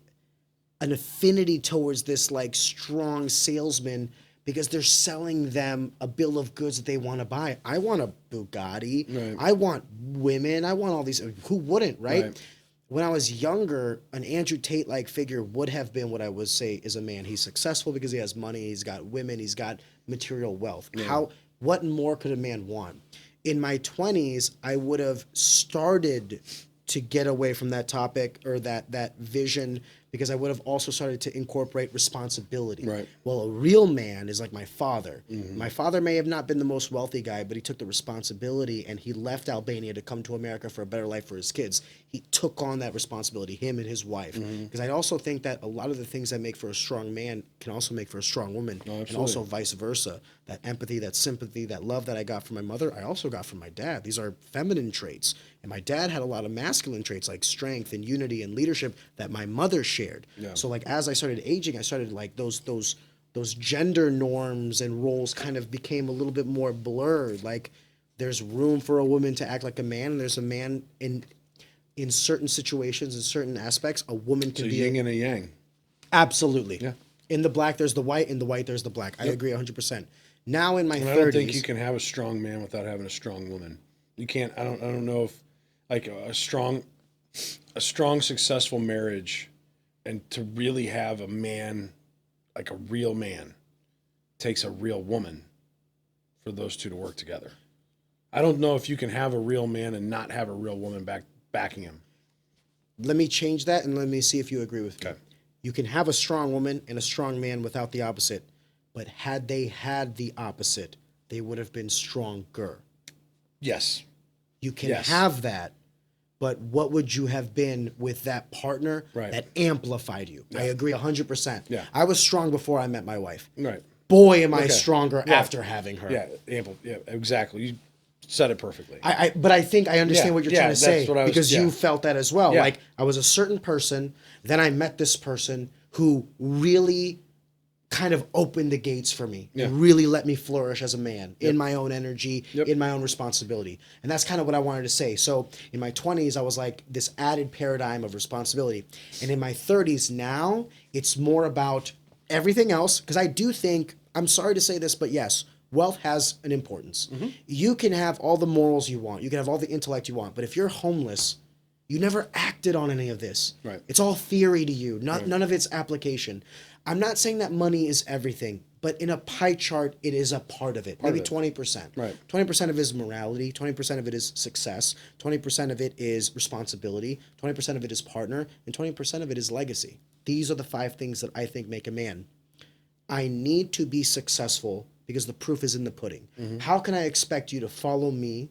an affinity towards this like strong salesman because they're selling them a bill of goods that they want to buy. I want a Bugatti. Right. I want women. I want all these. Who wouldn't, right? When I was younger, an Andrew Tate-like figure would have been what I would say is a man. He's successful because he has money. He's got women. He's got material wealth. Yeah. What more could a man want? In my 20s, I would have started to get away from that topic or that vision because I would have also started to incorporate responsibility. Right. Well, a real man is like my father. Mm-hmm. My father may have not been the most wealthy guy, but he took the responsibility and he left Albania to come to America for a better life for his kids. He took on that responsibility, him and his wife. Because I also think that a lot of the things that make for a strong man can also make for a strong woman. Oh, and also vice versa. That empathy, that sympathy, that love that I got from my mother, I also got from my dad. These are feminine traits. And my dad had a lot of masculine traits like strength and unity and leadership that my mother shared. Yeah. So like as I started aging, I started like those gender norms and roles kind of became a little bit more blurred. Like there's room for a woman to act like a man, and there's a man in certain situations, in certain aspects, a woman can be yin and a yang. Absolutely. Yeah. In the black there's the white, in the white there's the black. Yep. I agree 100%. Now in my 30s, I don't think you can have a strong man without having a strong woman. You can't. I don't know if like a strong successful marriage, and to really have a man, like a real man, takes a real woman for those two to work together. I don't know if you can have a real man and not have a real woman backing him. Let me change that and let me see if you agree with me. You can have a strong woman and a strong man without the opposite, but had they had the opposite, they would have been stronger. Yes. You can have that, but what would you have been with that partner that amplified you? Yeah. I agree 100%. Yeah. I was strong before I met my wife. Right. Boy, am I stronger after having her. Yeah, exactly. You said it perfectly. But I think I understand what you're trying to say because you felt that as well. Yeah. Like I was a certain person, then I met this person who really kind of opened the gates for me and really let me flourish as a man in my own energy, in my own responsibility. And that's kind of what I wanted to say. So in my 20s, I was like this added paradigm of responsibility. And in my 30s now, it's more about everything else. Because I do think, I'm sorry to say this, but yes, wealth has an importance. Mm-hmm. You can have all the morals you want. You can have all the intellect you want. But if you're homeless, you never acted on any of this. Right. It's all theory to you. None of it's application. I'm not saying that money is everything, but in a pie chart, it is a part of it. Maybe 20%. Right. 20% of it is morality. 20% of it is success. 20% of it is responsibility. 20% of it is partner. And 20% of it is legacy. These are the 5 things that I think make a man. I need to be successful because the proof is in the pudding. How can I expect you to follow me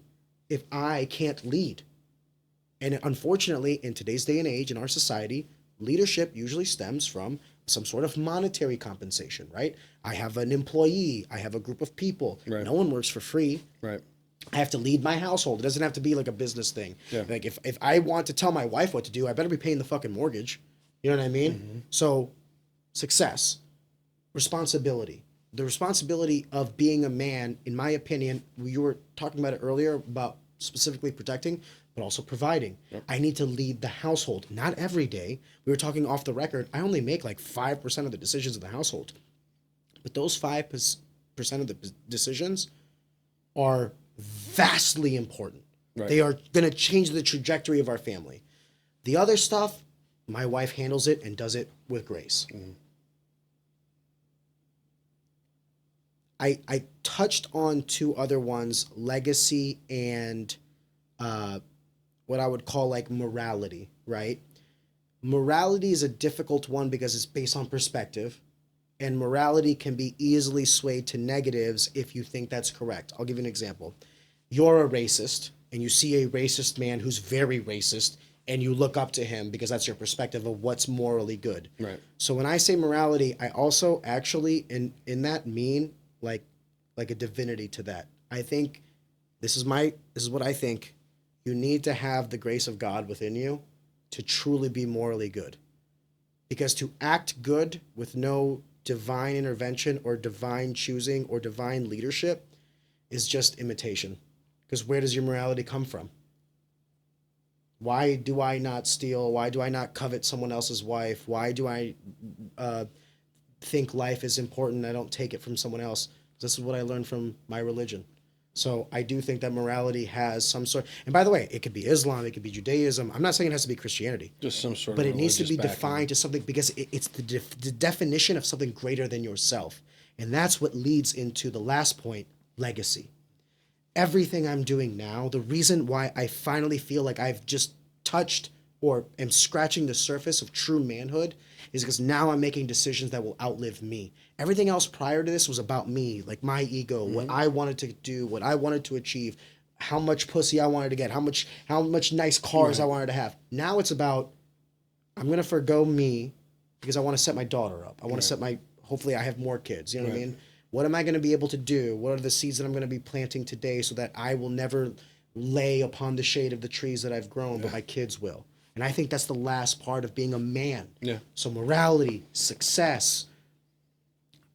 if I can't lead? And unfortunately, in today's day and age, in our society, leadership usually stems from some sort of monetary compensation, right? I have an employee, I have a group of people. Right. No one works for free. Right. I have to lead my household. It doesn't have to be like a business thing. Yeah. Like if I want to tell my wife what to do, I better be paying the fucking mortgage. You know what I mean? So success, responsibility. The responsibility of being a man, in my opinion, you were talking about it earlier about specifically protecting, but also providing. Yep. I need to lead the household. Not every day. We were talking off the record. I only make like 5% of the decisions of the household. But those 5% of the decisions are vastly important. Right. They are going to change the trajectory of our family. The other stuff, my wife handles it and does it with grace. I touched on two other ones, legacy and what I would call like morality, right? Morality is a difficult one because it's based on perspective, and morality can be easily swayed to negatives if you think that's correct. I'll give you an example. You're a racist, and you see a racist man who's very racist, and you look up to him because that's your perspective of what's morally good. Right. So when I say morality, I also actually in that mean like a divinity to that. I think this is what I think. You need to have the grace of God within you to truly be morally good. Because to act good with no divine intervention or divine choosing or divine leadership is just imitation. Because where does your morality come from? Why do I not steal? Why do I not covet someone else's wife? Why do I think life is important and I don't take it from someone else? This is what I learned from my religion. So I do think that morality has some sort. And by the way, it could be Islam, it could be Judaism. I'm not saying it has to be Christianity. Just some sort but of. But it needs to be backing. defined to something because it's the definition of something greater than yourself. And that's what leads into the last point, legacy. Everything I'm doing now, the reason why I finally feel like I've just touched or am scratching the surface of true manhood is because now I'm making decisions that will outlive me. Everything else prior to this was about me, like my ego, what I wanted to do, what I wanted to achieve, how much pussy I wanted to get, how much nice cars I wanted to have. Now it's about, I'm going to forgo me because I want to set my daughter up. I want to set hopefully I have more kids. You know what I mean? What am I going to be able to do? What are the seeds that I'm going to be planting today so that I will never lay upon the shade of the trees that I've grown, but my kids will? And I think that's the last part of being a man. Yeah. So morality, success.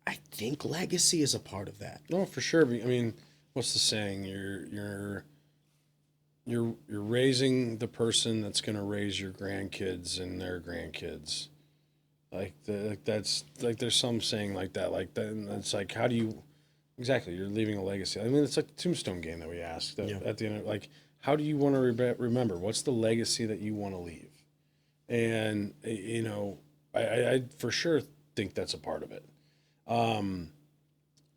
I think legacy is a part of that. No, for sure. I mean, what's the saying? You're raising the person that's going to raise your grandkids and their grandkids. That's there's some saying like that. Like that, and it's like, how do you exactly? You're leaving a legacy. I mean, it's like the tombstone game that we asked at the end of, like, how do you want to remember? What's the legacy that you want to leave? And, you know, I for sure think that's a part of it.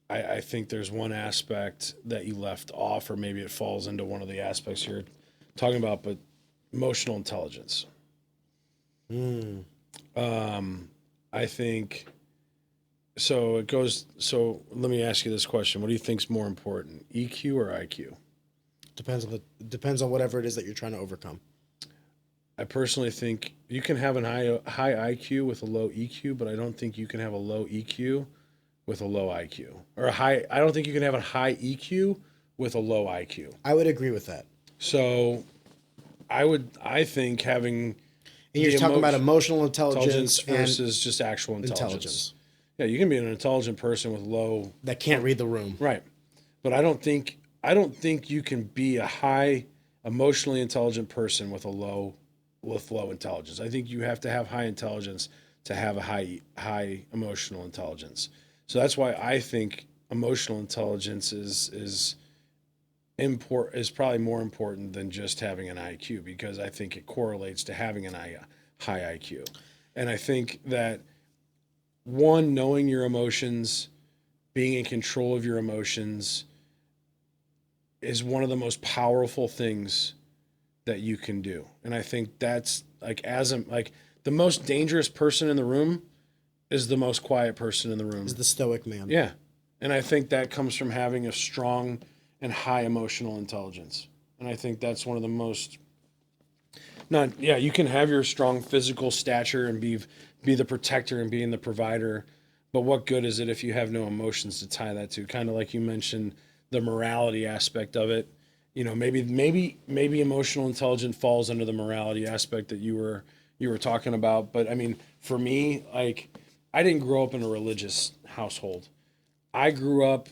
I think there's one aspect that you left off, or maybe it falls into one of the aspects you're talking about, but emotional intelligence. I think, so it goes, so let me ask you this question. What do you think is more important, EQ or IQ? Depends on whatever it is that you're trying to overcome. I personally think you can have a high IQ with a low EQ, but I don't think you can have a low EQ with a low IQ. I don't think you can have a high EQ with a low IQ. I would agree with that. So I think having... And you're talking about emotional intelligence versus just actual intelligence. Yeah, you can be an intelligent person with low... That can't read the room. Right. But I don't think you can be a high emotionally intelligent person with low intelligence. I think you have to have high intelligence to have a high emotional intelligence. So that's why I think emotional intelligence is probably more important than just having an IQ, because I think it correlates to having a high IQ. And I think that knowing your emotions, being in control of your emotions, is one of the most powerful things that you can do. And I think that's the most dangerous person in the room is the most quiet person in the room. Is the stoic man. Yeah. And I think that comes from having a strong and high emotional intelligence. And I think that's one of the most you can have your strong physical stature and be the protector and being the provider, but what good is it if you have no emotions to tie that to? Kind of like you mentioned, the morality aspect of it. You know, maybe emotional intelligence falls under the morality aspect that you were talking about. But I mean, for me, like, I didn't grow up in a religious household. I grew up,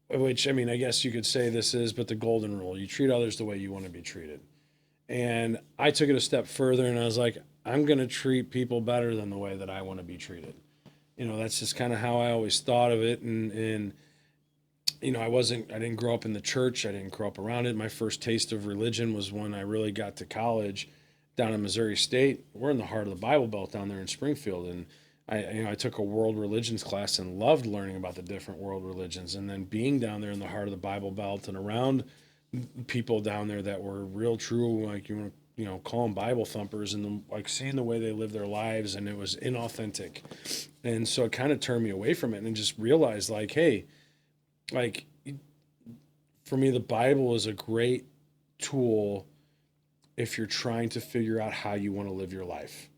which, I mean, I guess you could say this is, but the golden rule: you treat others the way you want to be treated. And I took it a step further, and I was like, I'm going to treat people better than the way that I want to be treated. You know, that's just kind of how I always thought of it. And you know, I didn't grow up in the church. I didn't grow up around it. My first taste of religion was when I really got to college down in Missouri State. We're in the heart of the Bible Belt down there in Springfield. And I took a world religions class and loved learning about the different world religions. And then being down there in the heart of the Bible Belt and around people down there that were real true, like, you know, call them Bible thumpers, and like seeing the way they live their lives, and it was inauthentic. And so it kind of turned me away from it, and just realized, like, hey, like, for me, the Bible is a great tool if you're trying to figure out how you want to live your life.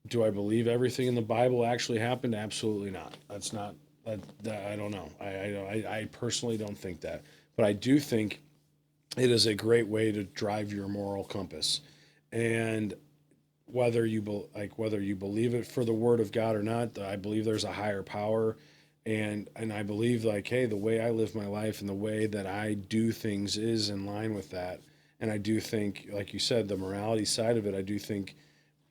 Do I believe everything in the Bible actually happened? Absolutely not. That's not that I don't know. I personally don't think that, but I do think it is a great way to drive your moral compass. And whether you believe it for the word of God or not, I believe there's a higher power. And I believe, like, hey, the way I live my life and the way that I do things is in line with that. And I do think, like you said, the morality side of it, I do think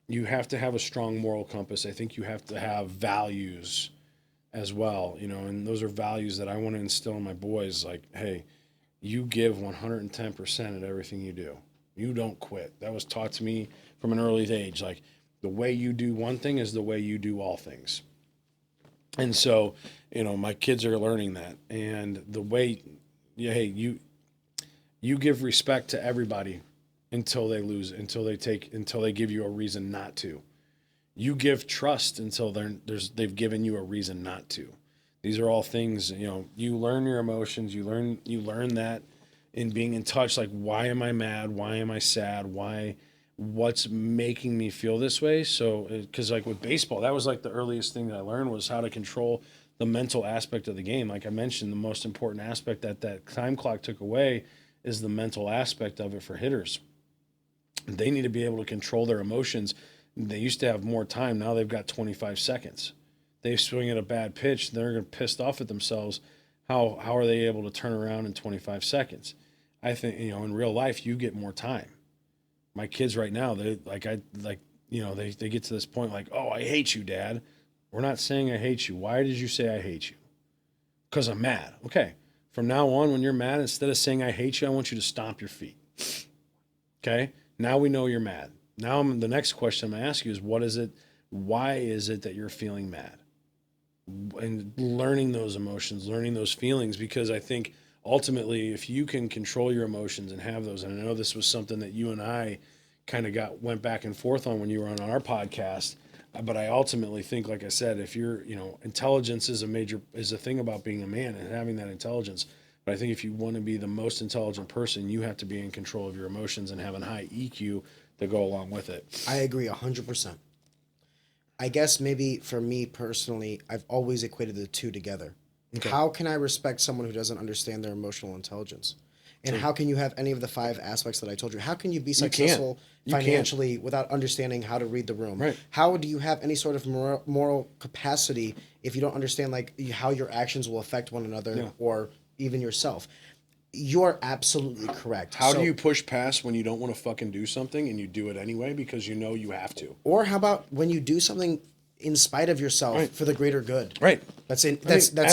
you have to have a strong moral compass. I think you have to have values as well, you know, and those are values that I want to instill in my boys. Like, hey, you give 110% at everything you do. You don't quit. That was taught to me from an early age. Like, the way you do one thing is the way you do all things. And so, you know, my kids are learning that. And the way, hey, you give respect to everybody until they give you a reason not to. You give trust until they've given you a reason not to. These are all things, you know, you learn your emotions, you learn that in being in touch. Like, why am I mad? Why am I sad? What's making me feel this way? So, because like with baseball, that was like the earliest thing that I learned, was how to control the mental aspect of the game. Like I mentioned, the most important aspect that time clock took away is the mental aspect of it for hitters. They need to be able to control their emotions. They used to have more time. Now they've got 25 seconds. They swing at a bad pitch, they're pissed off at themselves. How are they able to turn around in 25 seconds? I think, you know, in real life, you get more time. My kids right now, they get to this point like, oh, I hate you, Dad. We're not saying I hate you. Why did you say I hate you? Because I'm mad. Okay. From now on, when you're mad, instead of saying I hate you, I want you to stomp your feet. Okay. Now we know you're mad. Now the next question I'm going to ask you is, why is it that you're feeling mad? And learning those emotions, learning those feelings, because I think ultimately, if you can control your emotions and have those, and I know this was something that you and I kind of went back and forth on when you were on our podcast, but I ultimately think, like I said, if you're, you know, intelligence is a thing about being a man and having that intelligence. But I think if you want to be the most intelligent person, you have to be in control of your emotions and have a high EQ to go along with it. I agree 100%. I guess maybe for me personally, I've always equated the two together. Okay. How can I respect someone who doesn't understand their emotional intelligence? And how can you have any of the 5 aspects that I told you? How can you be successful financially without understanding how to read the room? Right. How do you have any sort of moral capacity if you don't understand like how your actions will affect one another or even yourself? You're absolutely correct. How do you push past when you don't want to fucking do something and you do it anyway because you know you have to? Or how about when you do something in spite of yourself for the greater good? Right. That's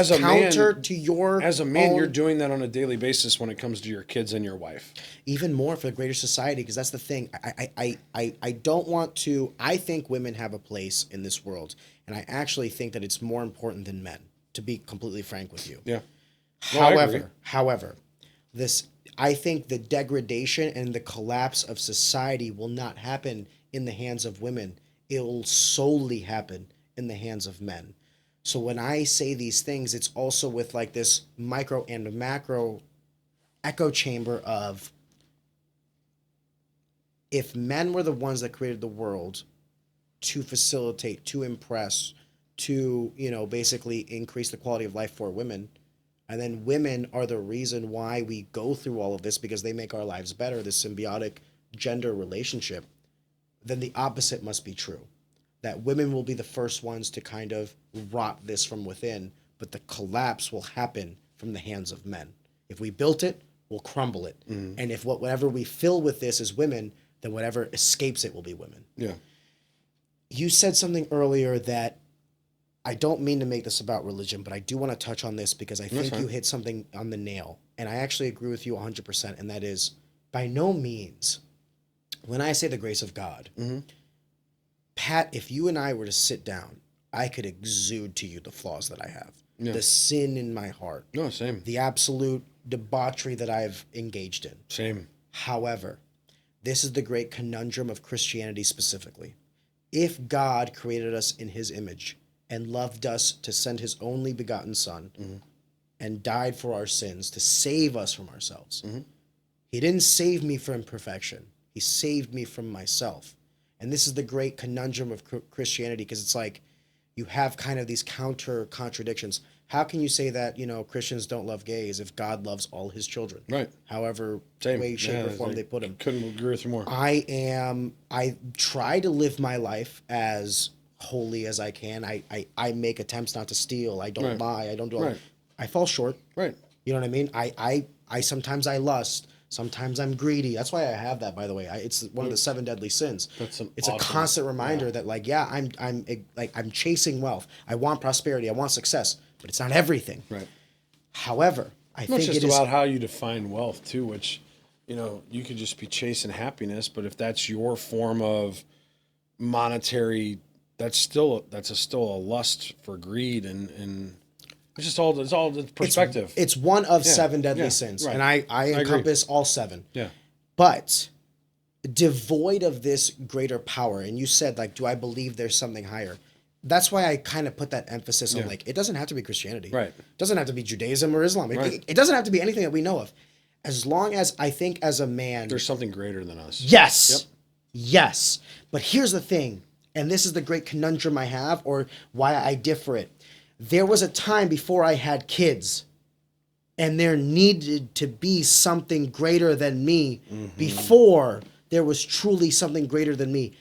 counter to your as a man, you're doing that on a daily basis when it comes to your kids and your wife. Even more for the greater society, because that's the thing. I don't want to. I think women have a place in this world, and I actually think that it's more important than men. To be completely frank with you. Yeah. However, I think the degradation and the collapse of society will not happen in the hands of women. It will solely happen in the hands of men. So when I say these things, it's also with like this micro and macro echo chamber of, if men were the ones that created the world to facilitate, to impress, to, basically increase the quality of life for women, and then women are the reason why we go through all of this because they make our lives better, this symbiotic gender relationship, then the opposite must be true. That women will be the first ones to kind of rot this from within, but the collapse will happen from the hands of men. If we built it, we'll crumble it. And if whatever we fill with this is women, then whatever escapes it will be women. Yeah. You said something earlier that I don't mean to make this about religion, but I do want to touch on this because I think you hit something on the nail. And I actually agree with you 100%. And that is, by no means, when I say the grace of God, Pat, if you and I were to sit down, I could exude to you the flaws that I have, the sin in my heart, No, same. the absolute debauchery that I've engaged in. Same. However, this is the great conundrum of Christianity specifically. If God created us in his image and loved us to send his only begotten son and died for our sins to save us from ourselves, he didn't save me from perfection. He saved me from myself. And this is the great conundrum of Christianity, because it's like you have kind of these counter contradictions. How can you say that, Christians don't love gays if God loves all his children? Right. However Same. way, shape, or form they put him. Couldn't agree with you more. I try to live my life as holy as I can. I make attempts not to steal. I don't lie. I don't do all that. I fall short. Right. You know what I mean? I sometimes I lust. Sometimes I'm greedy. That's why I have that, by the way. It's one of the 7 deadly sins. It's a constant reminder that, like, I'm chasing wealth. I want prosperity. I want success, but it's not everything. Right. However, I think It's just it is about how you define wealth too, which, you could just be chasing happiness, but if that's your form of monetary, that's still a lust for greed, and it's all perspective. It's one of 7 deadly sins, right. and I agree. encompass all 7. Yeah. But devoid of this greater power, and you said, like, do I believe there's something higher? That's why I kind of put that emphasis on, like, it doesn't have to be Christianity. Right. It doesn't have to be Judaism or Islam. Right. It doesn't have to be anything that we know of. As long as I think as a man... There's something greater than us. Yes. Yep. Yes. But here's the thing, and this is the great conundrum I have, or why I differ it. There was a time before I had kids, and there needed to be something greater than me before there was truly something greater than me,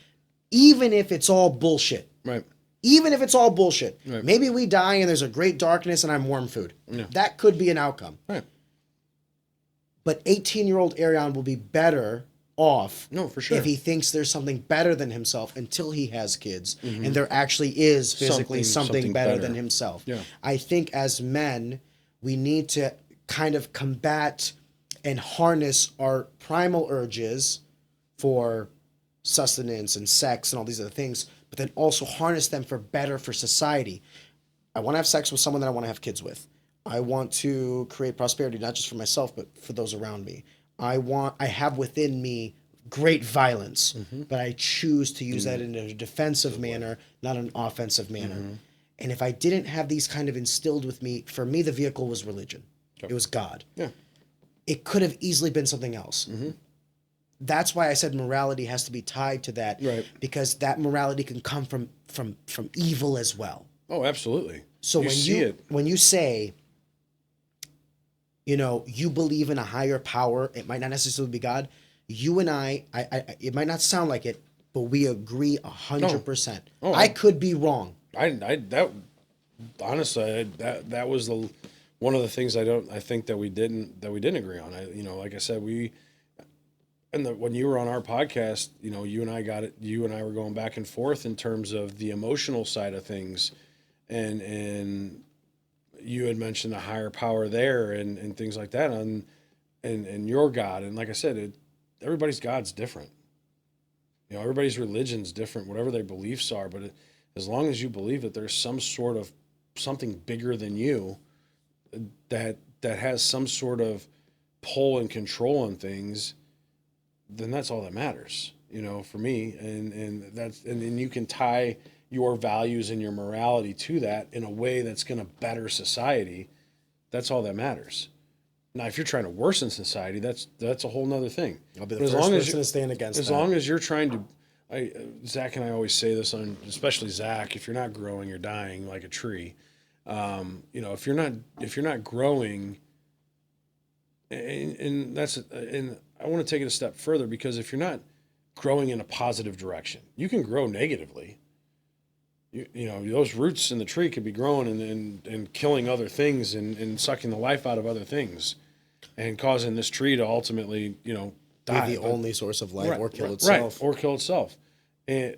even if it's all bullshit. Right. Even if it's all bullshit. Right. Maybe we die and there's a great darkness and I'm worm food. Yeah. That could be an outcome. Right. But 18-year-old Arion will be better off for sure. if he thinks there's something better than himself until he has kids and there actually is physically something better than himself. Yeah. I think as men, we need to kind of combat and harness our primal urges for sustenance and sex and all these other things, but then also harness them for better for society. I want to have sex with someone that I want to have kids with. I want to create prosperity, not just for myself, but for those around me. I have within me great violence, but I choose to use that in a defensive manner, not an offensive manner. And if I didn't have these kind of instilled with me, for me, the vehicle was religion. It was God. Yeah. It could have easily been something else. That's why I said morality has to be tied to that, Right. because that morality can come from evil as well. Oh, absolutely. So when you say, you believe in a higher power, it might not necessarily be God. You and I it might not sound like it, but we agree 100%. Oh, I could be wrong. Honestly, that was one of the things I think that we didn't agree on. Like I said, when you were on our podcast, you and I were going back and forth in terms of the emotional side of things, and you had mentioned a higher power there and things like that and your God. And like I said, everybody's God's different. Everybody's religion's different, whatever their beliefs are. But as long as you believe that there's some sort of something bigger than you that has some sort of pull and control on things, then that's all that matters, for me. And that's, and then you can tie your values and your morality to that in a way that's going to better society, that's all that matters. Now, if you're trying to worsen society, that's a whole nother thing. I'll be the But as first long as person to stand against as that. long as you're trying to, Zach and I always say this on, especially Zach, if you're not growing, you're dying like a tree. If you're not growing, and I want to take it a step further, because if you're not growing in a positive direction, you can grow negatively. Those roots in the tree could be growing and killing other things and sucking the life out of other things and causing this tree to ultimately, die. Be the only source of life, or kill itself. Right, or kill itself. And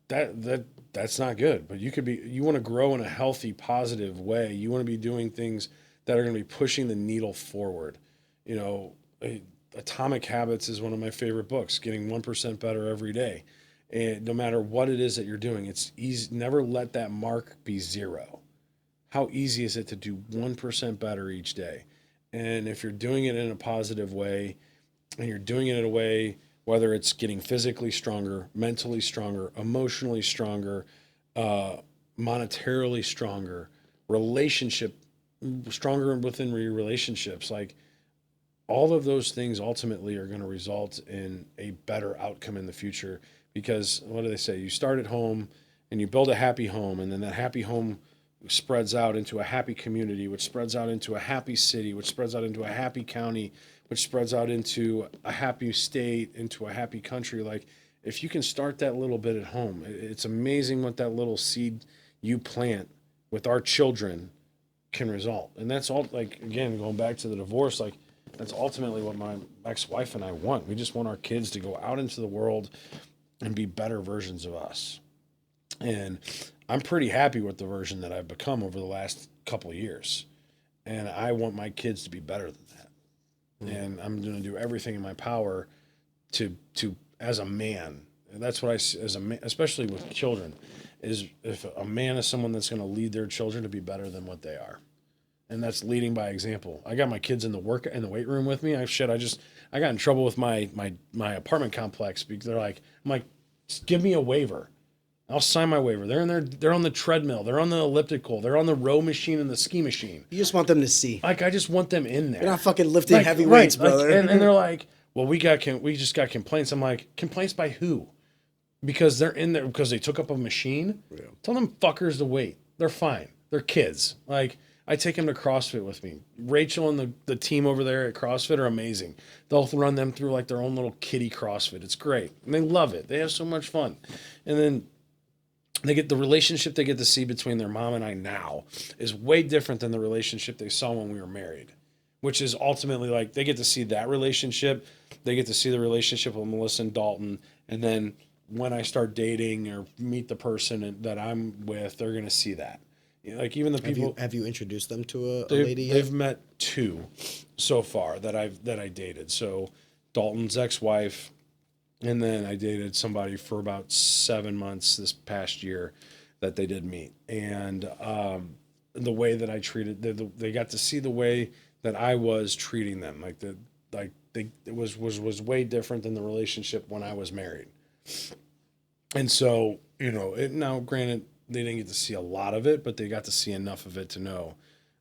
that's not good. But you want to grow in a healthy, positive way. You want to be doing things that are going to be pushing the needle forward. Atomic Habits is one of my favorite books, getting 1% better every day. And no matter what it is that you're doing, it's easy. Never let that mark be zero. How easy is it to do 1% better each day? And if you're doing it in a positive way, and you're doing it in a way, whether it's getting physically stronger, mentally stronger, emotionally stronger, monetarily stronger, stronger within your relationships, like all of those things ultimately are going to result in a better outcome in the future. Because what do they say? You start at home and you build a happy home, and then that happy home spreads out into a happy community, which spreads out into a happy city, which spreads out into a happy county, which spreads out into a happy state, into a happy country. Like, if you can start that little bit at home, it's amazing what that little seed you plant with our children can result. And that's all, like, again, going back to the divorce, like, that's ultimately what my ex-wife and I want. We just want our kids to go out into the world and be better versions of us. And I'm pretty happy with the version that I've become over the last couple of years. And I want my kids to be better than that. Mm. And I'm going to do everything in my power to as a man. And that's what I see as a man, especially with children, is if a man is someone that's going to lead their children to be better than what they are. And that's leading by example. I got my kids in the weight room with me. I got in trouble with my apartment complex because I'm like, just give me a waiver. I'll sign my waiver. They're on the treadmill. They're on the elliptical. They're on the row machine and the ski machine. You just want them to see. Like, I just want them in there. You're not fucking lifting heavy weights, brother. And they're like, well, we just got complaints. I'm like, complaints by who? Because they're in there because they took up a machine. Yeah. Tell them fuckers to wait. They're fine. They're kids. Like, I take them to CrossFit with me. Rachel and the team over there at CrossFit are amazing. They'll run them through like their own little kiddie CrossFit. It's great. And they love it. They have so much fun. And then they get the relationship they get to see between their mom and I now is way different than the relationship they saw when we were married, which is ultimately like they get to see that relationship. They get to see the relationship with Melissa and Dalton. And then when I start dating or meet the person that I'm with, they're going to see that. Like, even the people. Have you introduced them to a lady yet? They've met two so far that I dated. So Dalton's ex-wife, and then I dated somebody for about 7 months this past year that they did meet. And the way that I treated, they got to see the way that I was treating them. It was way different than the relationship when I was married. And so, now granted, they didn't get to see a lot of it, but they got to see enough of it to know,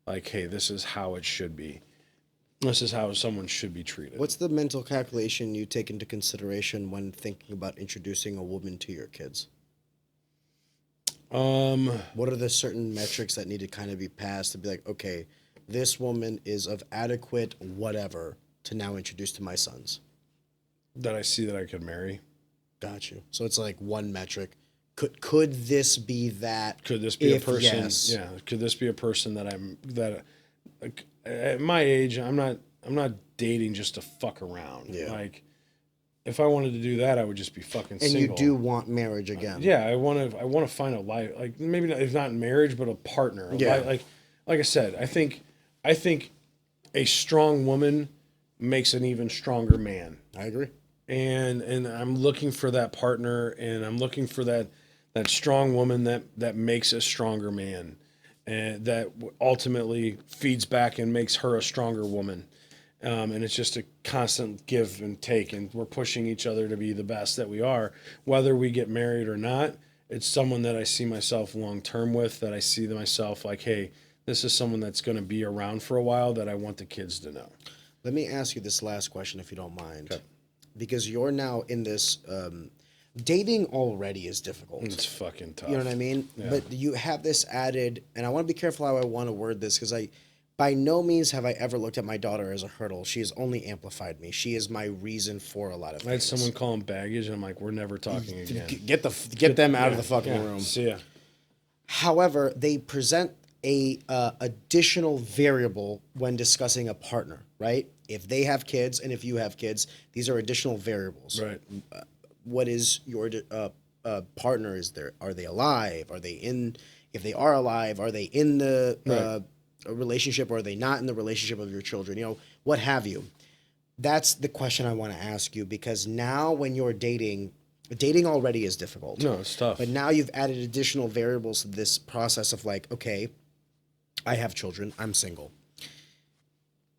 like, hey, this is how it should be. This is how someone should be treated. What's the mental calculation you take into consideration when thinking about introducing a woman to your kids? What are the certain metrics that need to kind of be passed to be like, okay, this woman is of adequate whatever to now introduce to my sons? That I see that I could marry. Got you. So it's like one metric. Could this be that? Could this be a person? Yes. Yeah. Could this be a person that at my age, I'm not dating just to fuck around. Yeah. Like, if I wanted to do that, I would just be fucking single. And you do want marriage again. Yeah, I want to find a life, like, maybe not, if not marriage, but a partner. Yeah. Like I said, I think a strong woman makes an even stronger man. I agree. And I'm looking for that partner, and I'm looking for that strong woman that makes a stronger man, and that ultimately feeds back and makes her a stronger woman. And it's just a constant give and take, and we're pushing each other to be the best that we are, whether we get married or not. It's someone that I see myself long term with, that I see myself like, hey, this is someone that's going to be around for a while that I want the kids to know. Let me ask you this last question, if you don't mind. Okay. Because you're now in this, dating already is difficult. It's fucking tough. You know what I mean? Yeah. But you have this added, and I want to be careful how I want to word this, because by no means have I ever looked at my daughter as a hurdle. She has only amplified me. She is my reason for a lot of things. I had someone call them baggage, and I'm like, we're never talking again. Get them out of the fucking room. See ya. However, they present a additional variable when discussing a partner, right? If they have kids and if you have kids, these are additional variables. Right. What is your partner? Are they alive? Are they in? If they are alive, are they in the a relationship, or are they not in the relationship of your children? You know, what have you? That's the question I want to ask you, because now when you're dating already is difficult. No, it's tough. But now you've added additional variables to this process of like, okay, I have children, I'm single.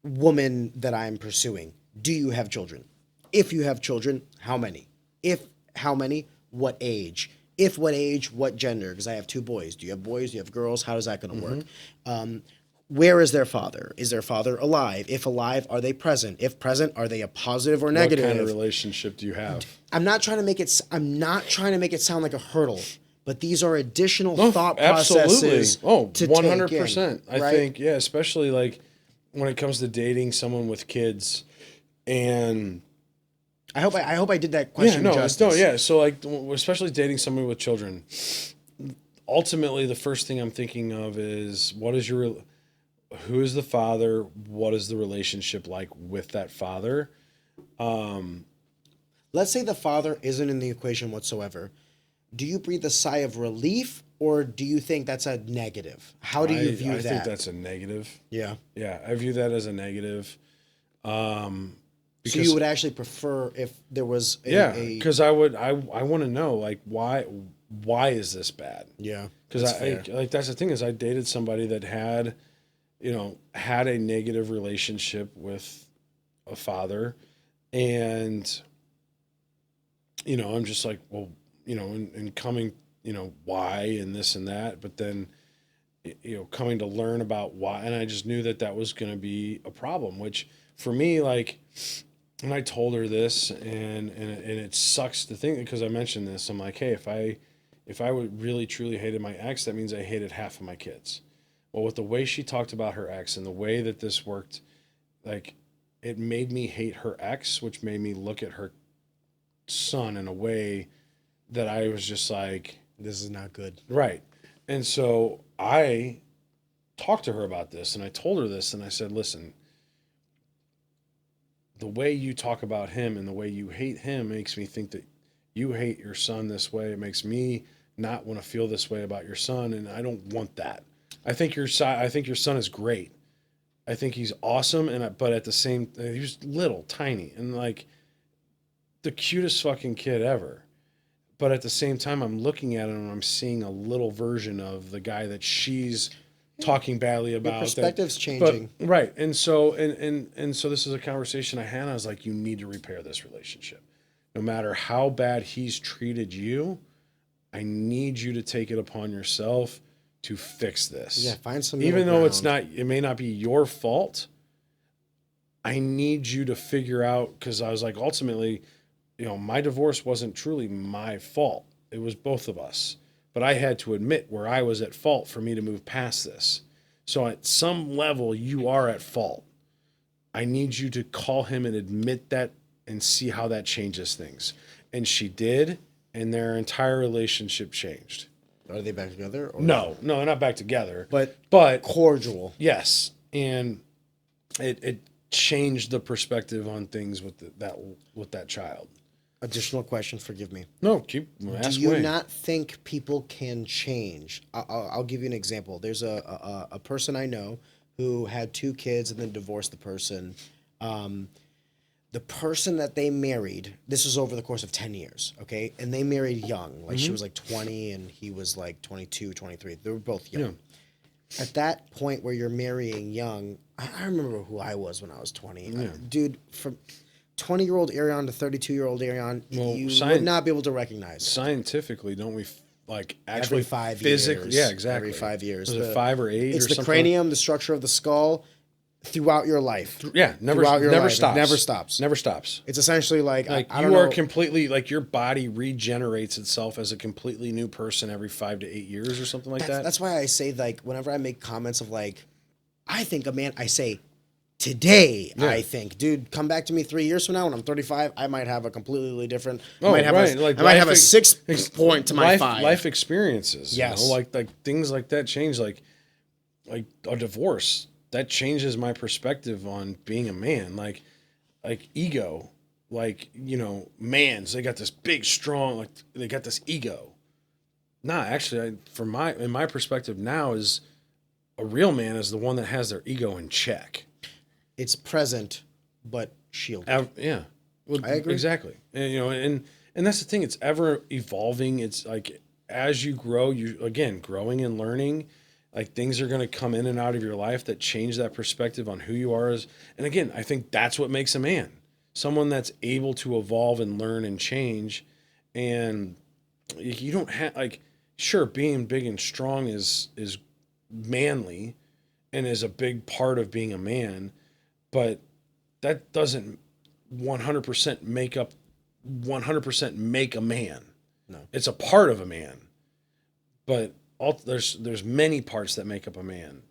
Woman that I'm pursuing, do you have children? If you have children, how many? If how many, what age? If what age, what gender? Because I have 2 boys. Do you have boys? Do you have girls? How is that going to work? Where is their father? Is their father alive? If alive, are they present? If present, are they a positive or negative? What kind of relationship do you have? I'm not trying to make it sound like a hurdle, but these are additional thought Absolutely. processes. Oh, to 100%. Take in, I right? think, yeah, especially like when it comes to dating someone with kids, and I hope I did that question justice. yeah. So like, especially dating someone with children, ultimately the first thing I'm thinking of is who is the father? What is the relationship like with that father? Let's say the father isn't in the equation whatsoever. Do you breathe a sigh of relief, or do you think that's a negative? How do you view that? I think that's a negative. Yeah. Yeah, I view that as a negative. So you would actually prefer if there was because I want to know, like, why is this bad? Yeah. Because that's the thing, is I dated somebody that had a negative relationship with a father, and I'm just like, well, and coming, why and this and that, but then coming to learn about why, and I just knew that was going to be a problem, which for me, like, and I told her this, and it sucks to think, because I mentioned this. I'm like, hey, if I would really truly hated my ex, that means I hated half of my kids. Well, with the way she talked about her ex and the way that this worked, like, it made me hate her ex, which made me look at her son in a way that I was just like, this is not good. Right. And so I talked to her about this, and I told her this, and I said, listen, the way you talk about him and the way you hate him makes me think that you hate your son this way. It makes me not want to feel this way about your son, and I don't want that. I think your son is great. I think he's awesome, but at the same, he was little, tiny, and like the cutest fucking kid ever. But at the same time, I'm looking at him and I'm seeing a little version of the guy that she's talking badly about. Your perspective's changing. But, right. And so and so this is a conversation I had. I was like, you need to repair this relationship. No matter how bad he's treated you, I need you to take it upon yourself to fix this. Yeah, find some Even though ground. it may not be your fault, I need you to figure out, because I was like, ultimately, my divorce wasn't truly my fault. It was both of us. But I had to admit where I was at fault for me to move past this. So at some level, you are at fault. I need you to call him and admit that and see how that changes things. And she did, and their entire relationship changed. Are they back together? Or? No, they're not back together. But cordial. Yes. And it changed the perspective on things with that child. Additional question, forgive me. No, ask Do you away. not think people can change? I'll give you an example. There's a person I know who had 2 kids and then divorced the person. The person that they married, this was over the course of 10 years, okay? And they married young. Like, she was like 20 and he was like 22, 23. They were both young. Yeah. At that point where you're marrying young, I remember who I was when I was 20. Dude, from 20-year-old Arion to 32-year-old Arion, you would not be able to recognize. Scientifically, don't we like actually every 5 physically, years. yeah, exactly. Every 5 years. Was it 5 or 8? It's or the something? cranium, the structure of the skull, throughout your life. Yeah, never Throughout your life. It stops. never stops. Never stops. It's essentially like Like I you don't are know. completely like your body regenerates itself as a completely new person every 5 to 8 years or something like that. That's why I say, like, whenever I make comments of like, I think a man, I say today, Yeah. I think, dude, come back to me 3 years from now when I'm 35, I might have a completely different. Oh, I might have right. I might have a 6 point to my life, 5. life experiences. Yes. You know? Like things like that change. Like a divorce that changes my perspective on being a man. Like ego. Like, you know, mans, they got this big, strong, like they got this ego. Nah, actually, in my perspective now is a real man is the one that has their ego in check. It's present, but shielded. Yeah. Well, I agree. Exactly. And, you know, and that's the thing. It's ever evolving. It's like, as you grow, growing and learning, like things are going to come in and out of your life that change that perspective on who you are as. And again, I think that's what makes a man. Someone that's able to evolve and learn and change. And you don't have, like, sure, being big and strong is manly and is a big part of being a man, but that doesn't 100% make a man. No. It's a part of a man, but there's many parts that make up a man,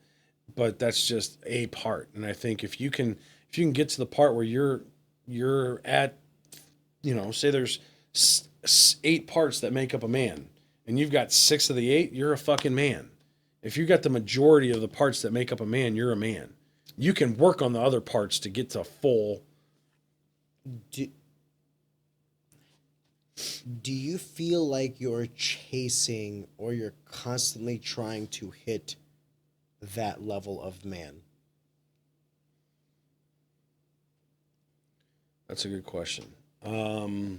but that's just a part. And I think if you can get to the part where you're at, you know, say there's 8 parts that make up a man and you've got 6 of the 8, you're a fucking man. If you got the majority of the parts that make up a man, you're a man. You can work on the other parts to get to full. Do you feel like you're chasing or you're constantly trying to hit that level of man? That's a good question. I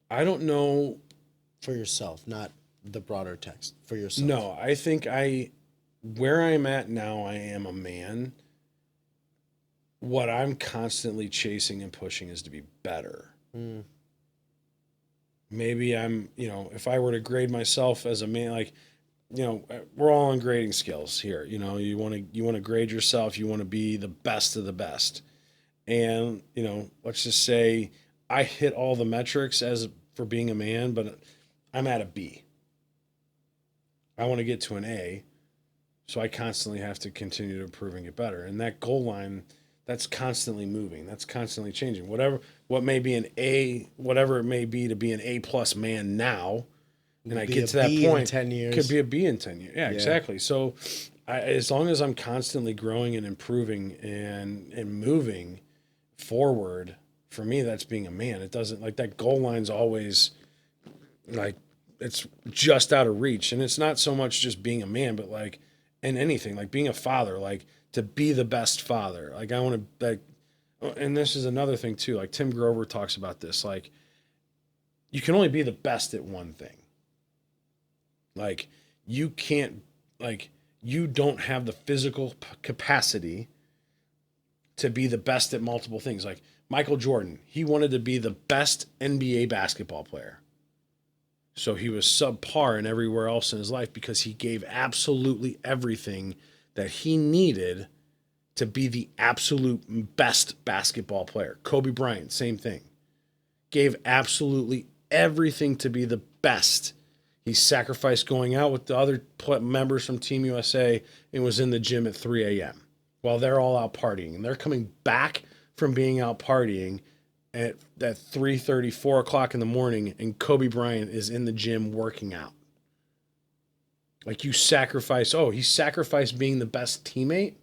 don't know. For yourself, not the broader text. For yourself. No, I think where I'm at now, I am a man. What I'm constantly chasing and pushing is to be better. Mm. Maybe I'm, you know, if I were to grade myself as a man, like, you know, we're all on grading scales here. You know, you want to grade yourself. You want to be the best of the best. And, you know, let's just say I hit all the metrics as for being a man, but I'm at a B. I want to get to an A. So I constantly have to continue to improve and get better. And that goal line, that's constantly moving. That's constantly changing. What may be an A, whatever it may be to be an A+ man now, and I get to that B point, in 10 years. could be a B in 10 years. Yeah, exactly. So as long as I'm constantly growing and improving and moving forward, for me, that's being a man. It doesn't, like, that goal line's always like, it's just out of reach. And it's not so much just being a man, but like in anything, like being a father, like to be the best father. Like I want to, like, and this is another thing too. Like Tim Grover talks about this. Like you can only be the best at one thing. Like you can't, like you don't have the physical capacity to be the best at multiple things. Like Michael Jordan, he wanted to be the best NBA basketball player. So he was subpar in everywhere else in his life because he gave absolutely everything that he needed to be the absolute best basketball player. Kobe Bryant, same thing. Gave absolutely everything to be the best. He sacrificed going out with the other members from Team USA and was in the gym at 3 a.m. while they're all out partying. And they're coming back from being out partying at 3:30, 4 o'clock in the morning, and Kobe Bryant is in the gym working out. Like he sacrificed being the best teammate.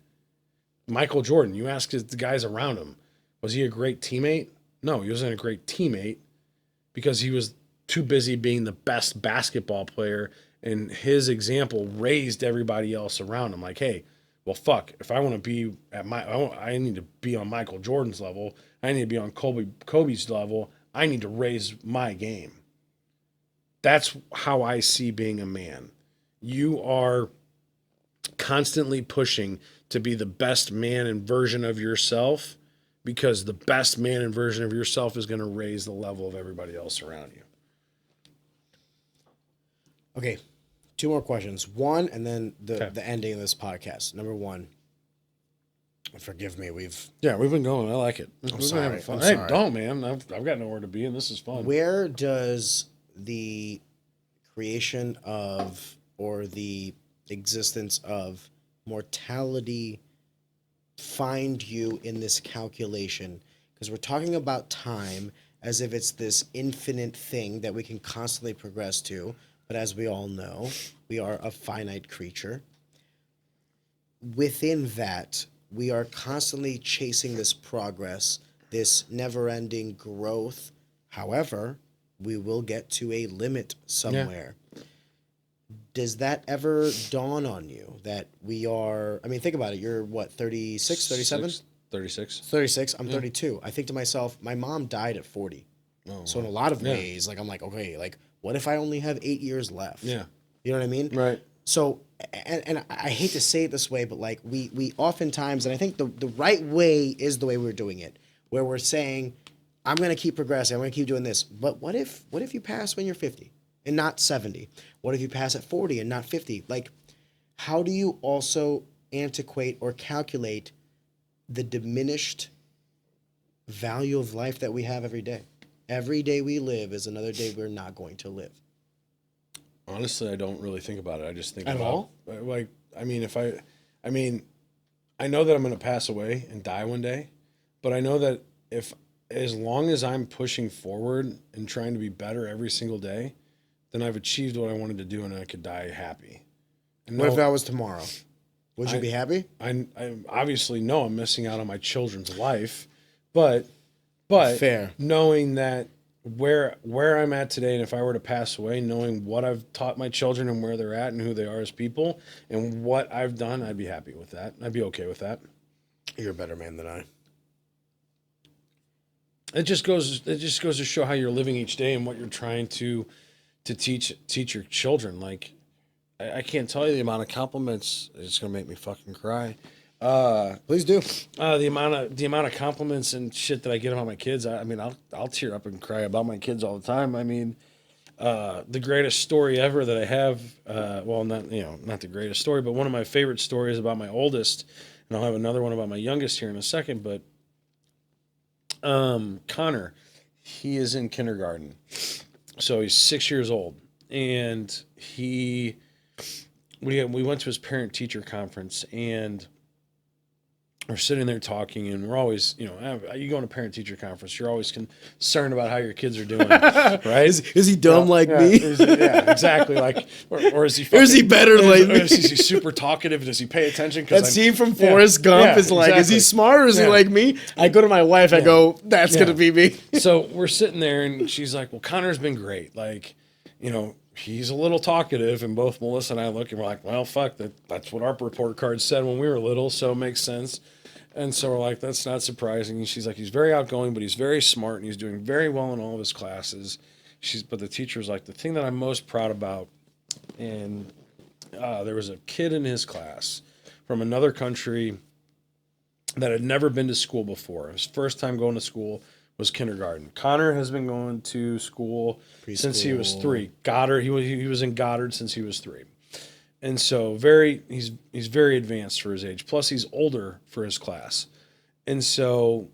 Michael Jordan, you ask the guys around him, was he a great teammate? No, he wasn't a great teammate because he was too busy being the best basketball player, and his example raised everybody else around him. Like, hey, well, fuck, if I want to be I need to be on Michael Jordan's level. I need to be on Kobe's level. I need to raise my game. That's how I see being a man. You are constantly pushing to be the best man and version of yourself because the best man and version of yourself is going to raise the level of everybody else around you. Okay, two more questions. One, and then the Okay. the ending of this podcast. Number one. Forgive me. We've been going. I like it. We've been sorry. having fun. I'm Hey, sorry. don't, man. I've got nowhere to be, and this is fun. Where does the creation of or the existence of mortality find you in this calculation? Because we're talking about time as if it's this infinite thing that we can constantly progress to. But as we all know, we are a finite creature. Within that, we are constantly chasing this progress, this never-ending growth. However, we will get to a limit somewhere. Does that ever dawn on you that we are, I mean, think about it. You're what, 36, 37? 36. 36. I'm 32. I think to myself, my mom died at 40. Oh, So in a lot of Yeah. ways, like I'm like, okay, like what if I only have 8 years left? Yeah. You know what I mean? Right. So, and I hate to say it this way, but like we oftentimes, and I think the right way is the way we're doing it, where we're saying, I'm going to keep progressing. I'm going to keep doing this. But what if you pass when you're 50 and not 70? What if you pass at 40 and not 50? Like, how do you also antiquate or calculate the diminished value of life that we have every day? Every day we live is another day we're not going to live. Honestly, I don't really think about it. I just think At about all? like I mean, I know that I'm going to pass away and die one day, but I know that if as long as I'm pushing forward and trying to be better every single day, then I've achieved what I wanted to do and I could die happy. And What if no- that was tomorrow? Would you be happy? I obviously know I'm missing out on my children's life, but Fair. knowing that where I'm at today, and if I were to pass away, knowing what I've taught my children and where they're at and who they are as people and what I've done, I'd be happy with that. I'd be okay with that. You're a better man than I. It just goes to show how you're living each day and what you're trying to teach your children. Like I can't tell you the amount of compliments. It's gonna make me fucking cry. Please do. The amount of compliments and shit that I get about my kids. I mean, I'll tear up and cry about my kids all the time. I mean, the greatest story ever that I have. Well, not the greatest story, but one of my favorite stories about my oldest, and I'll have another one about my youngest here in a second. But Connor, he is in kindergarten, so he's 6 years old, and we went to his parent teacher conference and. We're sitting there talking, and we're always, you go to parent teacher conference, you're always concerned about how your kids are doing, right? Is he dumb like me? Yeah, exactly. Like, or is he? Or is he better like me? Is he super talkative? Does he pay attention? That scene from Forrest Gump is like, is he smart or is he like me? I go to my wife, I go, that's going to be me. So we're sitting there, and she's like, well, Connor's been great. Like, he's a little talkative, and both Melissa and I look, and we're like, well, fuck, that's what our report card said when we were little, so it makes sense. And so we're like, that's not surprising. And she's like, he's very outgoing, but he's very smart, and he's doing very well in all of his classes. But the teacher's like, the thing that I'm most proud about, and there was a kid in his class from another country that had never been to school before. His first time going to school was kindergarten. Connor has been going to school since he was 3. Goddard, he was in Goddard since he was 3. And so he's very advanced for his age. Plus he's older for his class. And so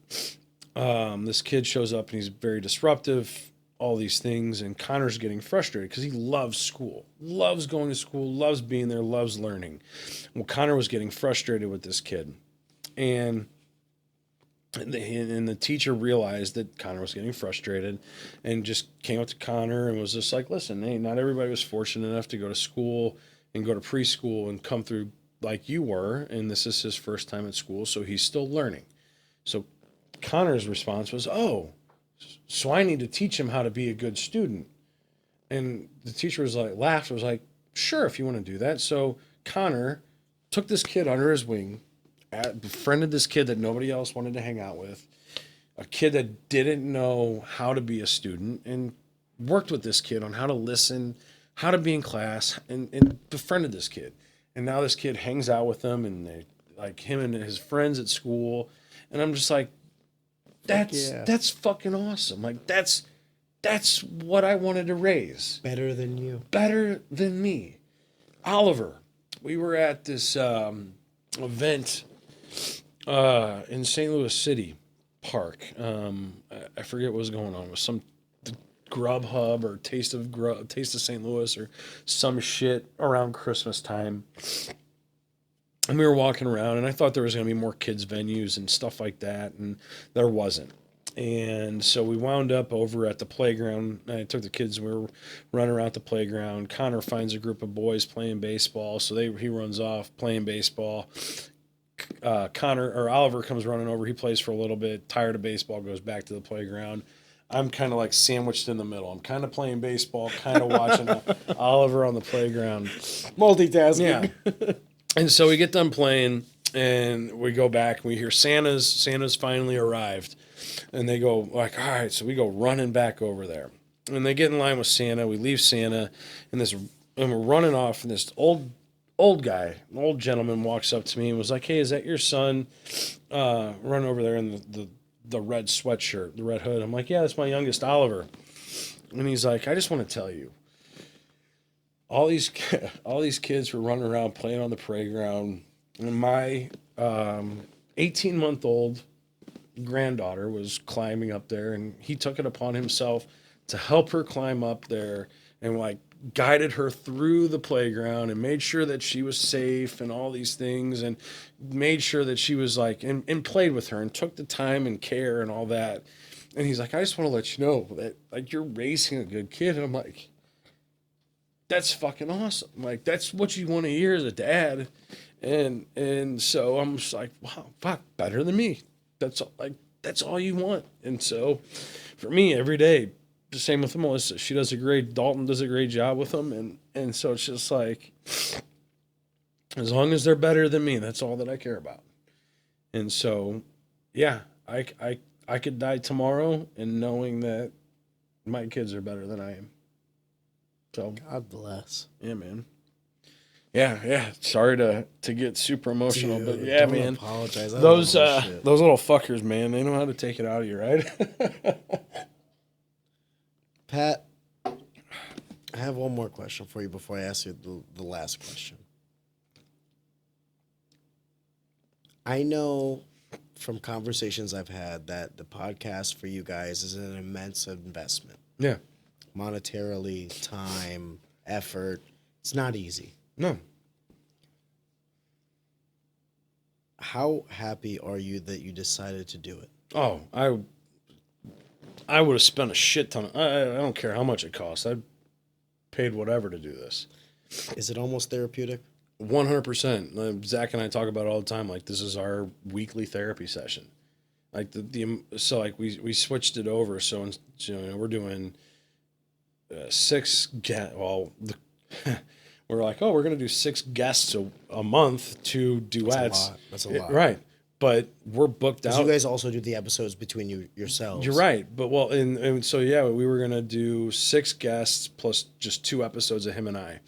this kid shows up and he's very disruptive, all these things. And Connor's getting frustrated because he loves school, loves going to school, loves being there, loves learning. Well, Connor was getting frustrated with this kid. And the teacher realized that Connor was getting frustrated and just came up to Connor and was just like, listen, hey, not everybody was fortunate enough to go to school and go to preschool and come through like you were, and this is his first time at school, so he's still learning. So Connor's response was, oh, so I need to teach him how to be a good student. And the teacher was like, laughed, was like, sure, if you want to do that. So Connor took this kid under his wing, befriended this kid that nobody else wanted to hang out with, a kid that didn't know how to be a student, and worked with this kid on how to listen, how to be in class, and befriended this kid. And now this kid hangs out with them, and they like him and his friends at school. And I'm just like, that's fucking awesome. Like that's That's what I wanted to raise. Better than you. Better than me. Oliver, we were at this event in St. Louis City Park. I forget what was going on. It was some Grubhub or Taste of St. Louis or some shit around Christmas time. And we were walking around, and I thought there was going to be more kids' venues and stuff like that, and there wasn't. And so we wound up over at the playground. I took the kids, and we were running around the playground. Connor finds a group of boys playing baseball, so he runs off playing baseball. Oliver comes running over. He plays for a little bit, tired of baseball, goes back to the playground. I'm kind of like sandwiched in the middle. I'm kind of playing baseball, kind of watching Oliver on the playground. Multitasking. Yeah. And so we get done playing, and we go back, and we hear Santa's finally arrived. And they go like, all right, so we go running back over there. And they get in line with Santa. We leave Santa, and we're running off, and this old guy, an old gentleman walks up to me and was like, hey, is that your son running over there in the red sweatshirt, the red hood? I'm like, yeah, that's my youngest, Oliver. And he's like, I just want to tell you, all these kids were running around playing on the playground, and my 18-month-old granddaughter was climbing up there, and he took it upon himself to help her climb up there and like guided her through the playground and made sure that she was safe and all these things, and made sure that she was like, and played with her and took the time and care and all that. And he's like, I just want to let you know that like you're raising a good kid. And I'm like, that's fucking awesome. Like, that's what you want to hear as a dad. And so I'm just like, wow, fuck, better than me. That's all you want. And so for me, every day, the same with Melissa. Dalton does a great job with them. And so it's just like, as long as they're better than me, that's all that I care about. And so, yeah, I could die tomorrow and knowing that my kids are better than I am. So God bless. Yeah, man. Yeah. Sorry to get super emotional, Dude, but yeah, don't man. apologize. Those little fuckers, man, they know how to take it out of you, right? Pat, I have one more question for you before I ask you the last question. I know from conversations I've had that the podcast for you guys is an immense investment. Yeah. Monetarily, time, effort. It's not easy. No. How happy are you that you decided to do it? Oh, I would have spent a shit ton. I don't care how much it costs. I paid whatever to do this. Is it almost therapeutic? 100%. Zach and I talk about it all the time. Like, this is our weekly therapy session. Like so like we switched it over. So we're doing 6 guests. Well, we're like, we're gonna do 6 guests a month, 2 duets. That's a lot. Right? But we're booked out. You guys also do the episodes between yourselves. You're right. But and so yeah, we were gonna do 6 guests plus just 2 episodes of him and I,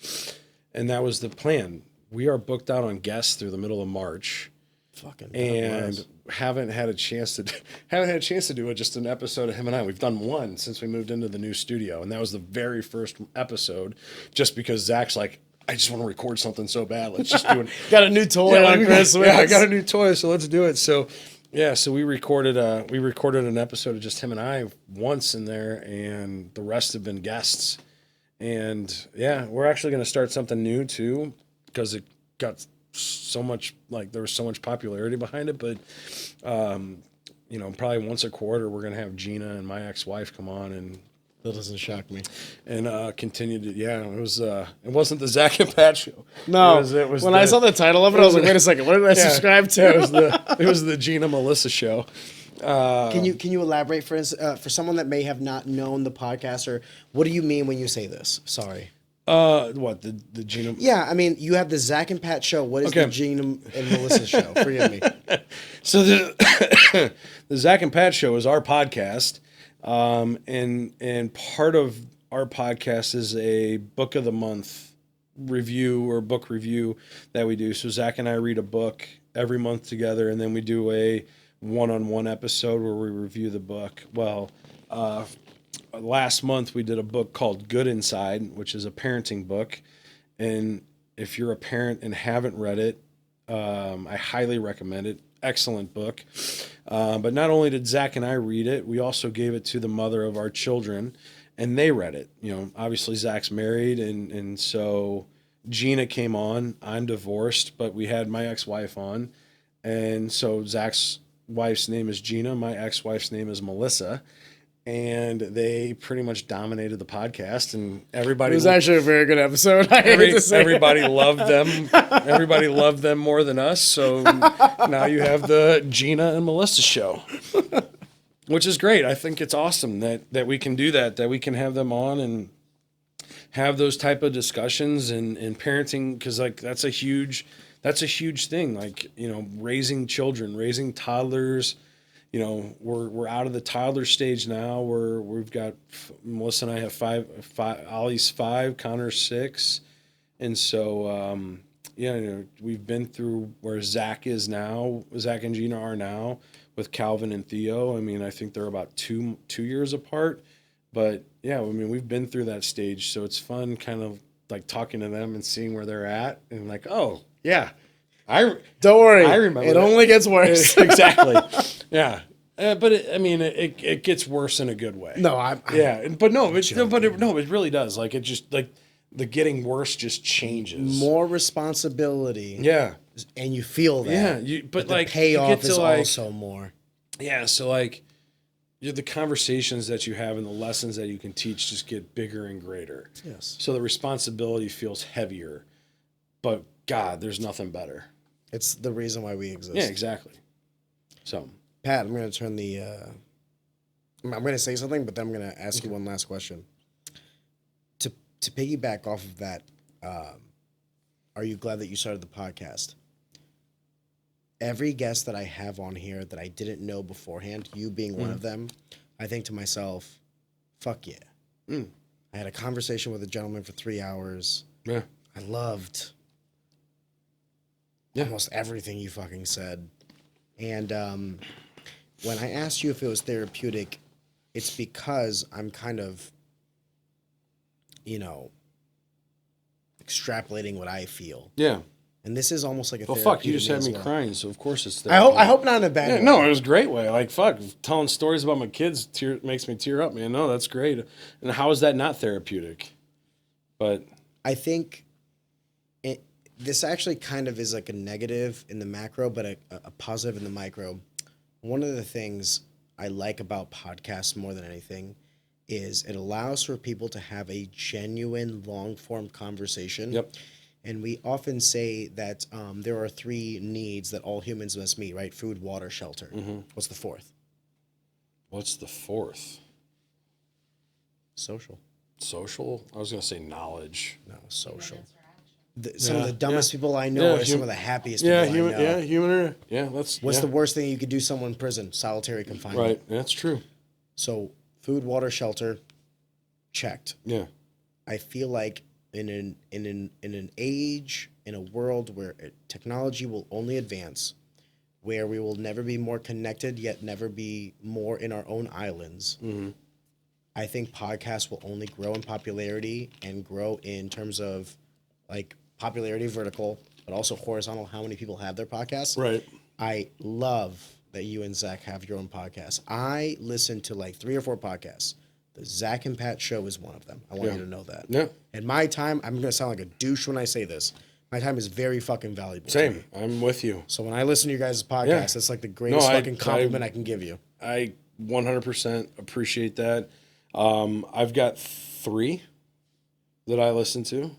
and that was the plan. We are booked out on guests through the middle of March. Fucking and haven't had a chance to do it. Just an episode of him and I. We've done one since we moved into the new studio, and that was the very first episode. Just because Zach's like, I just want to record something so bad. Let's just do it. Got a new toy on Christmas. Yeah, I got a new toy, so let's do it. So yeah, so we recorded an episode of just him and I once in there, and the rest have been guests. And yeah, we're actually going to start something new too, because it got so much, like, there was so much popularity behind it. But probably once a quarter we're going to have Gina and my ex-wife come on, and that doesn't shock me. And continue to, it wasn't the Zach and Pat show. No, it was I saw the title of it, I was like, wait a second, what did I subscribe to? It was the Gina Melissa show. Can you elaborate for someone that may have not known the podcast, or what do you mean when you say this? Sorry. What, the Gina? Yeah, I mean, you have the Zach and Pat show. What is the Gina and Melissa show? Forgive me. So the Zach and Pat show is our podcast, and part of our podcast is a book of the month review or book review that we do. So Zach and I read a book every month together, and then we do a one-on-one episode where we review the book. Well, last month we did a book called Good Inside, which is a parenting book. And if you're a parent and haven't read it, I highly recommend it. Excellent book. But not only did Zach and I read it, we also gave it to the mother of our children, and they read it. You know, obviously Zach's married, and so Gina came on. I'm divorced, but we had my ex-wife on. And so Zach's wife's name is Gina. My ex-wife's name is Melissa. And they pretty much dominated the podcast, and everybody. It was actually a very good episode. Everybody loved them. Everybody loved them more than us. So now you have the Gina and Melissa show, which is great. I think it's awesome that we can do that we can have them on and have those type of discussions and parenting, because like that's a huge thing. Like, you know, raising children, raising toddlers. You know, we're out of the toddler stage now. We've got Melissa and I have five. Ollie's 5, Connor's 6, and so you know, we've been through where Zach is now. Zach and Gina are now with Calvin and Theo. I mean, I think they're about two years apart, but yeah, I mean, we've been through that stage, so it's fun, kind of like talking to them and seeing where they're at, and like, oh yeah. Don't worry. I remember it only gets worse. Exactly. Yeah. But it gets worse in a good way. No, it really does. Like, it just, like, the getting worse just changes. More responsibility. Yeah. And you feel that. Yeah. But the like, payoff is also more. Yeah. So like, the conversations that you have and the lessons that you can teach just get bigger and greater. Yes. So the responsibility feels heavier, but God, there's nothing better. It's the reason why we exist. Yeah, exactly. So, Pat, I'm going to turn the. I'm going to say something, but then I'm going to ask you one last question. To piggyback off of that, are you glad that you started the podcast? Every guest that I have on here that I didn't know beforehand, you being one of them, I think to myself, fuck yeah. I had a conversation with a gentleman for 3 hours. Yeah. I loved almost everything you fucking said. And when I asked you if it was therapeutic, it's because I'm kind of, you know, extrapolating what I feel. Yeah. And this is almost like a well, therapy. fuck, you just had me well. crying, so of course it's I hope not in a bad way. No, it was a great way. Like, fuck, telling stories about my kids makes me tear up, man. No, that's great. And how is that not therapeutic? But I think this actually kind of is like a negative in the macro, but a positive in the micro. One of the things I like about podcasts more than anything is it allows for people to have a genuine long-form conversation. Yep. And we often say that there are 3 needs that all humans must meet, right? Food, water, shelter. Mm-hmm. What's the 4th? What's the 4th? Social. Social? I was going to say knowledge. No, social. Some of the dumbest people I know are some of the happiest people I know. Yeah, human. Yeah, What's the worst thing you could do someone in prison? Solitary confinement. Right, that's true. So food, water, shelter, checked. Yeah. I feel like in an age, in a world where technology will only advance, where we will never be more connected, yet never be more in our own islands, I think podcasts will only grow in popularity and grow in terms of like popularity vertical, but also horizontal, how many people have their podcasts. Right. I love that you and Zach have your own podcast. I listen to like 3 or 4 podcasts. The Zach and Pat show is one of them. I want you to know that. Yeah. And my time, I'm going to sound like a douche when I say this. My time is very fucking valuable. Same. I'm with you. So when I listen to your guys' podcast, that's like the greatest fucking compliment I can give you. I 100% appreciate that. I've got 3 that I listen to,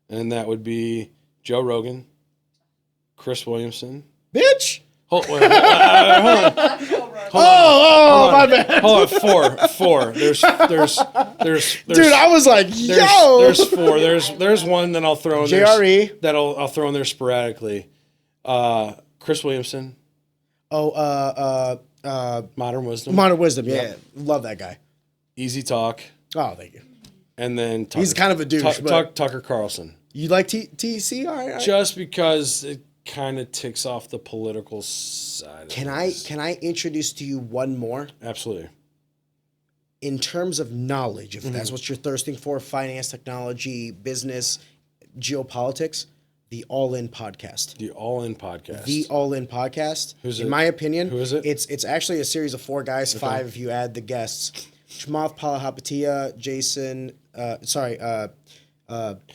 and that would be Joe Rogan, Chris Williamson. Bitch! Hold on. My bad. Hold on. 4. There's. Dude, I was like, yo. There's 4. There's one that I'll throw in there. JRE. I'll throw in there sporadically. Chris Williamson. Modern Wisdom. Modern Wisdom. Yeah, love that guy. Easy Talk. Oh, thank you. And then he's kind of a douche. But Tucker Carlson. You like TC? All right. Just because it kind of ticks off the political side. Can I introduce to you one more? Absolutely. in terms of knowledge, if that's what you're thirsting for, finance, technology, business, geopolitics, the All In podcast. The All In podcast. The All In podcast. Who's in it? my opinion, Who is it? It's actually a series of 4 guys, 5 if you add the guests. Chamath Palihapitiya, Jason,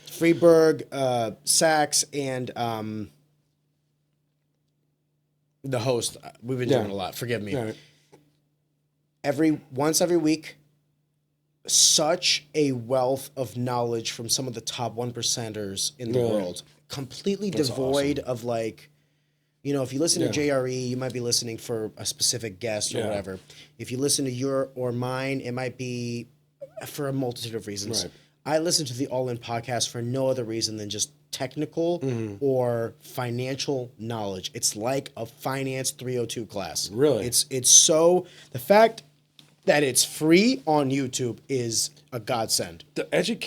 Freeberg, Sachs, and the host. We've been doing a lot. Forgive me. Yeah. Once every week, such a wealth of knowledge from some of the top 1%ers in the world, completely devoid of like, if you listen to JRE, you might be listening for a specific guest or whatever. If you listen to your or mine, it might be for a multitude of reasons. Right. I listen to the All In podcast for no other reason than just technical or financial knowledge. It's like a finance 302 class. Really? It's so, the fact that it's free on YouTube is a godsend. I think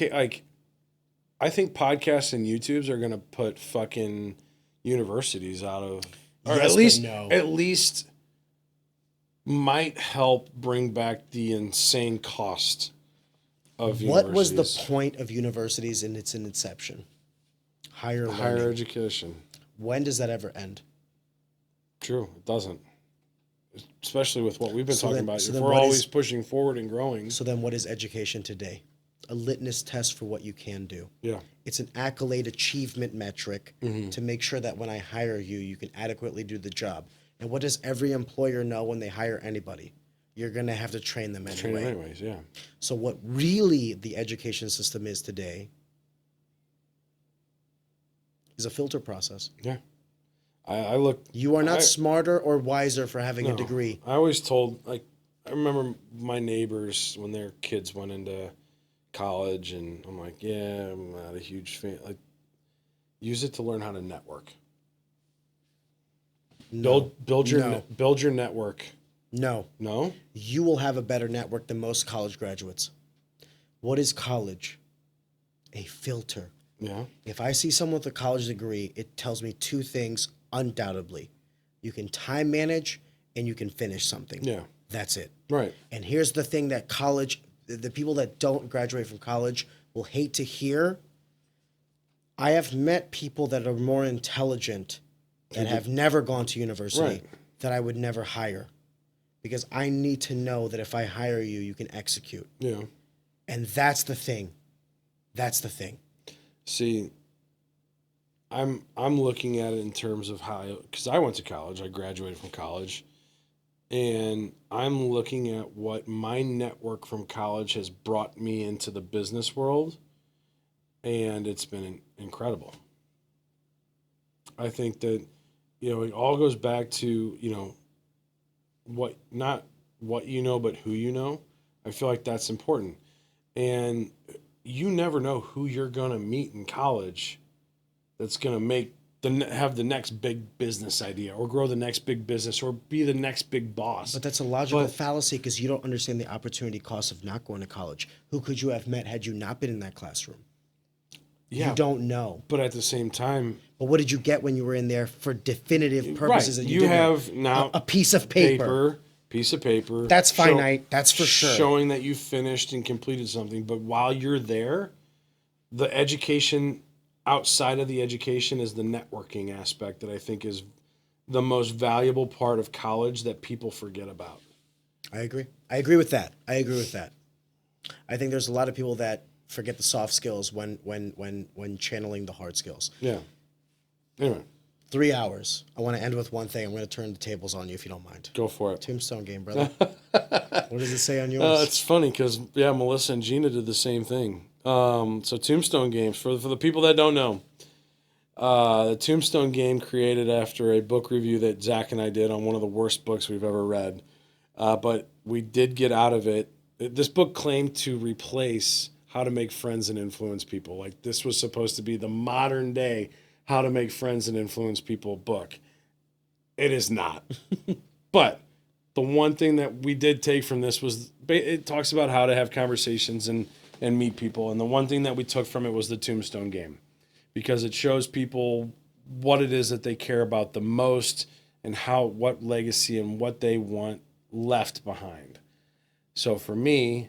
podcasts and YouTubes are gonna put fucking universities out of, or Yes, at least might help bring back the insane cost of What was universities. the point of universities in its inception? Higher learning. Higher education? When does that ever end? True, it doesn't. Especially with what we've been talking about. so If then we're what always is- pushing forward and growing. So then what is education today? A litmus test for what you can do. Yeah. It's an accolade achievement metric to make sure that when I hire you, you can adequately do the job. And what does every employer know when they hire anybody? You're going to have to train them anyway. Train anyways, yeah. So what really the education system is today is a filter process. Yeah. I look. You are not I- smarter or wiser for having a No. degree. I always told, I remember my neighbors when their kids went into college, and I'm like, yeah, I'm not a huge fan. Like, use it to learn how to network. No. Build your No. build your network. No. No? You will have a better network than most college graduates. What is college? A filter. Yeah. If I see someone with a college degree, it tells me 2 things undoubtedly. You can time manage and you can finish something. Yeah. That's it. Right. And here's the thing that the people that don't graduate from college will hate to hear. I have met people that are more intelligent that have never gone to university Right. that I would never hire. Because I need to know that if I hire you, you can execute. Yeah. And that's the thing. That's the thing. See, I'm looking at it in terms of how, because I went to college, I graduated from college, and I'm looking at what my network from college has brought me into the business world, and it's been incredible. I think that, it all goes back to, not what you know, but who you know. I feel like that's important. And you never know who you're going to meet in college that's going to have the next big business idea or grow the next big business or be the next big boss. But that's a logical fallacy because you don't understand the opportunity cost of not going to college. Who could you have met had you not been in that classroom? Yeah, You don't know. but at the same time, But what did you get when you were in there for definitive purposes? right, That you didn't have now a piece of paper. piece of paper. That's finite. That's for sure. Showing that you finished and completed something. But while you're there, the education outside of the education is the networking aspect that I think is the most valuable part of college that people forget about. I agree. I agree with that. I think there's a lot of people that forget the soft skills when channeling the hard skills. Yeah. Anyway, 3 hours. I want to end with one thing. I'm going to turn the tables on you if you don't mind. go for it. Tombstone game, brother. What does it say on yours? It's funny because, Melissa and Gina did the same thing. So Tombstone games, for the people that don't know, the Tombstone game created after a book review that Zach and I did on one of the worst books we've ever read. But we did get out of it. This book claimed to replace How to Make Friends and Influence People. Like, this was supposed to be the modern day How to Make Friends and Influence People book. It is not. But the one thing that we did take from this was it talks about how to have conversations and meet people. And the one thing that we took from it was the Tombstone game, because it shows people what it is that they care about the most and what legacy and what they want left behind. So for me,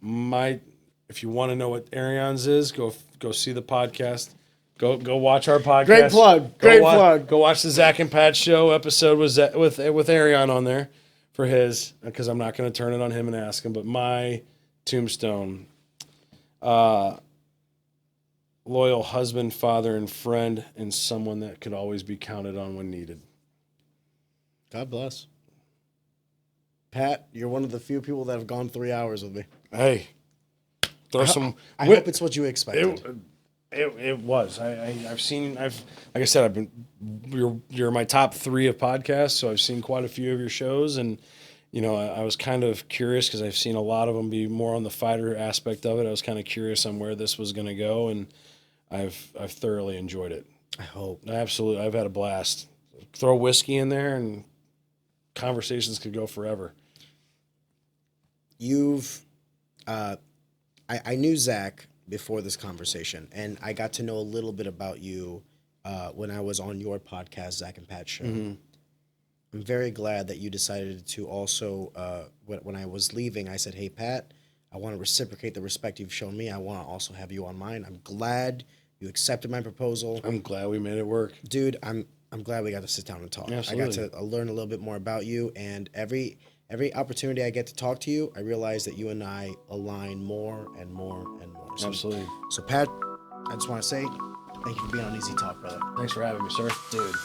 if you want to know what Arians is, go see the podcast. Go watch our podcast. Great plug. Go watch the Zach and Pat show episode with Arian on there for his, because I'm not going to turn it on him and ask him. But my tombstone, loyal husband, father, and friend, and someone that could always be counted on when needed. God bless. Pat, you're one of the few people that have gone 3 hours with me. Hey, I hope it's what you expected. It was. Like I said, you're my top 3 of podcasts, so I've seen quite a few of your shows, and I was kind of curious because I've seen a lot of them be more on the fighter aspect of it. I was kind of curious on where this was going to go, and I've thoroughly enjoyed it. I hope. Absolutely, I've had a blast. Throw whiskey in there, and conversations could go forever. I knew Zach before this conversation, and I got to know a little bit about you when I was on your podcast, Zach and Pat Show. Mm-hmm. I'm very glad that you decided to also, when I was leaving, I said, hey, Pat, I want to reciprocate the respect you've shown me. I want to also have you on mine. I'm glad you accepted my proposal. I'm glad we made it work. Dude, I'm glad we got to sit down and talk. Absolutely. I got to learn a little bit more about you, and every opportunity I get to talk to you, I realize that you and I align more and more and more. Absolutely. So Pat, I just want to say thank you for being on Easy Talk, brother. Thanks for having me, sir. Dude.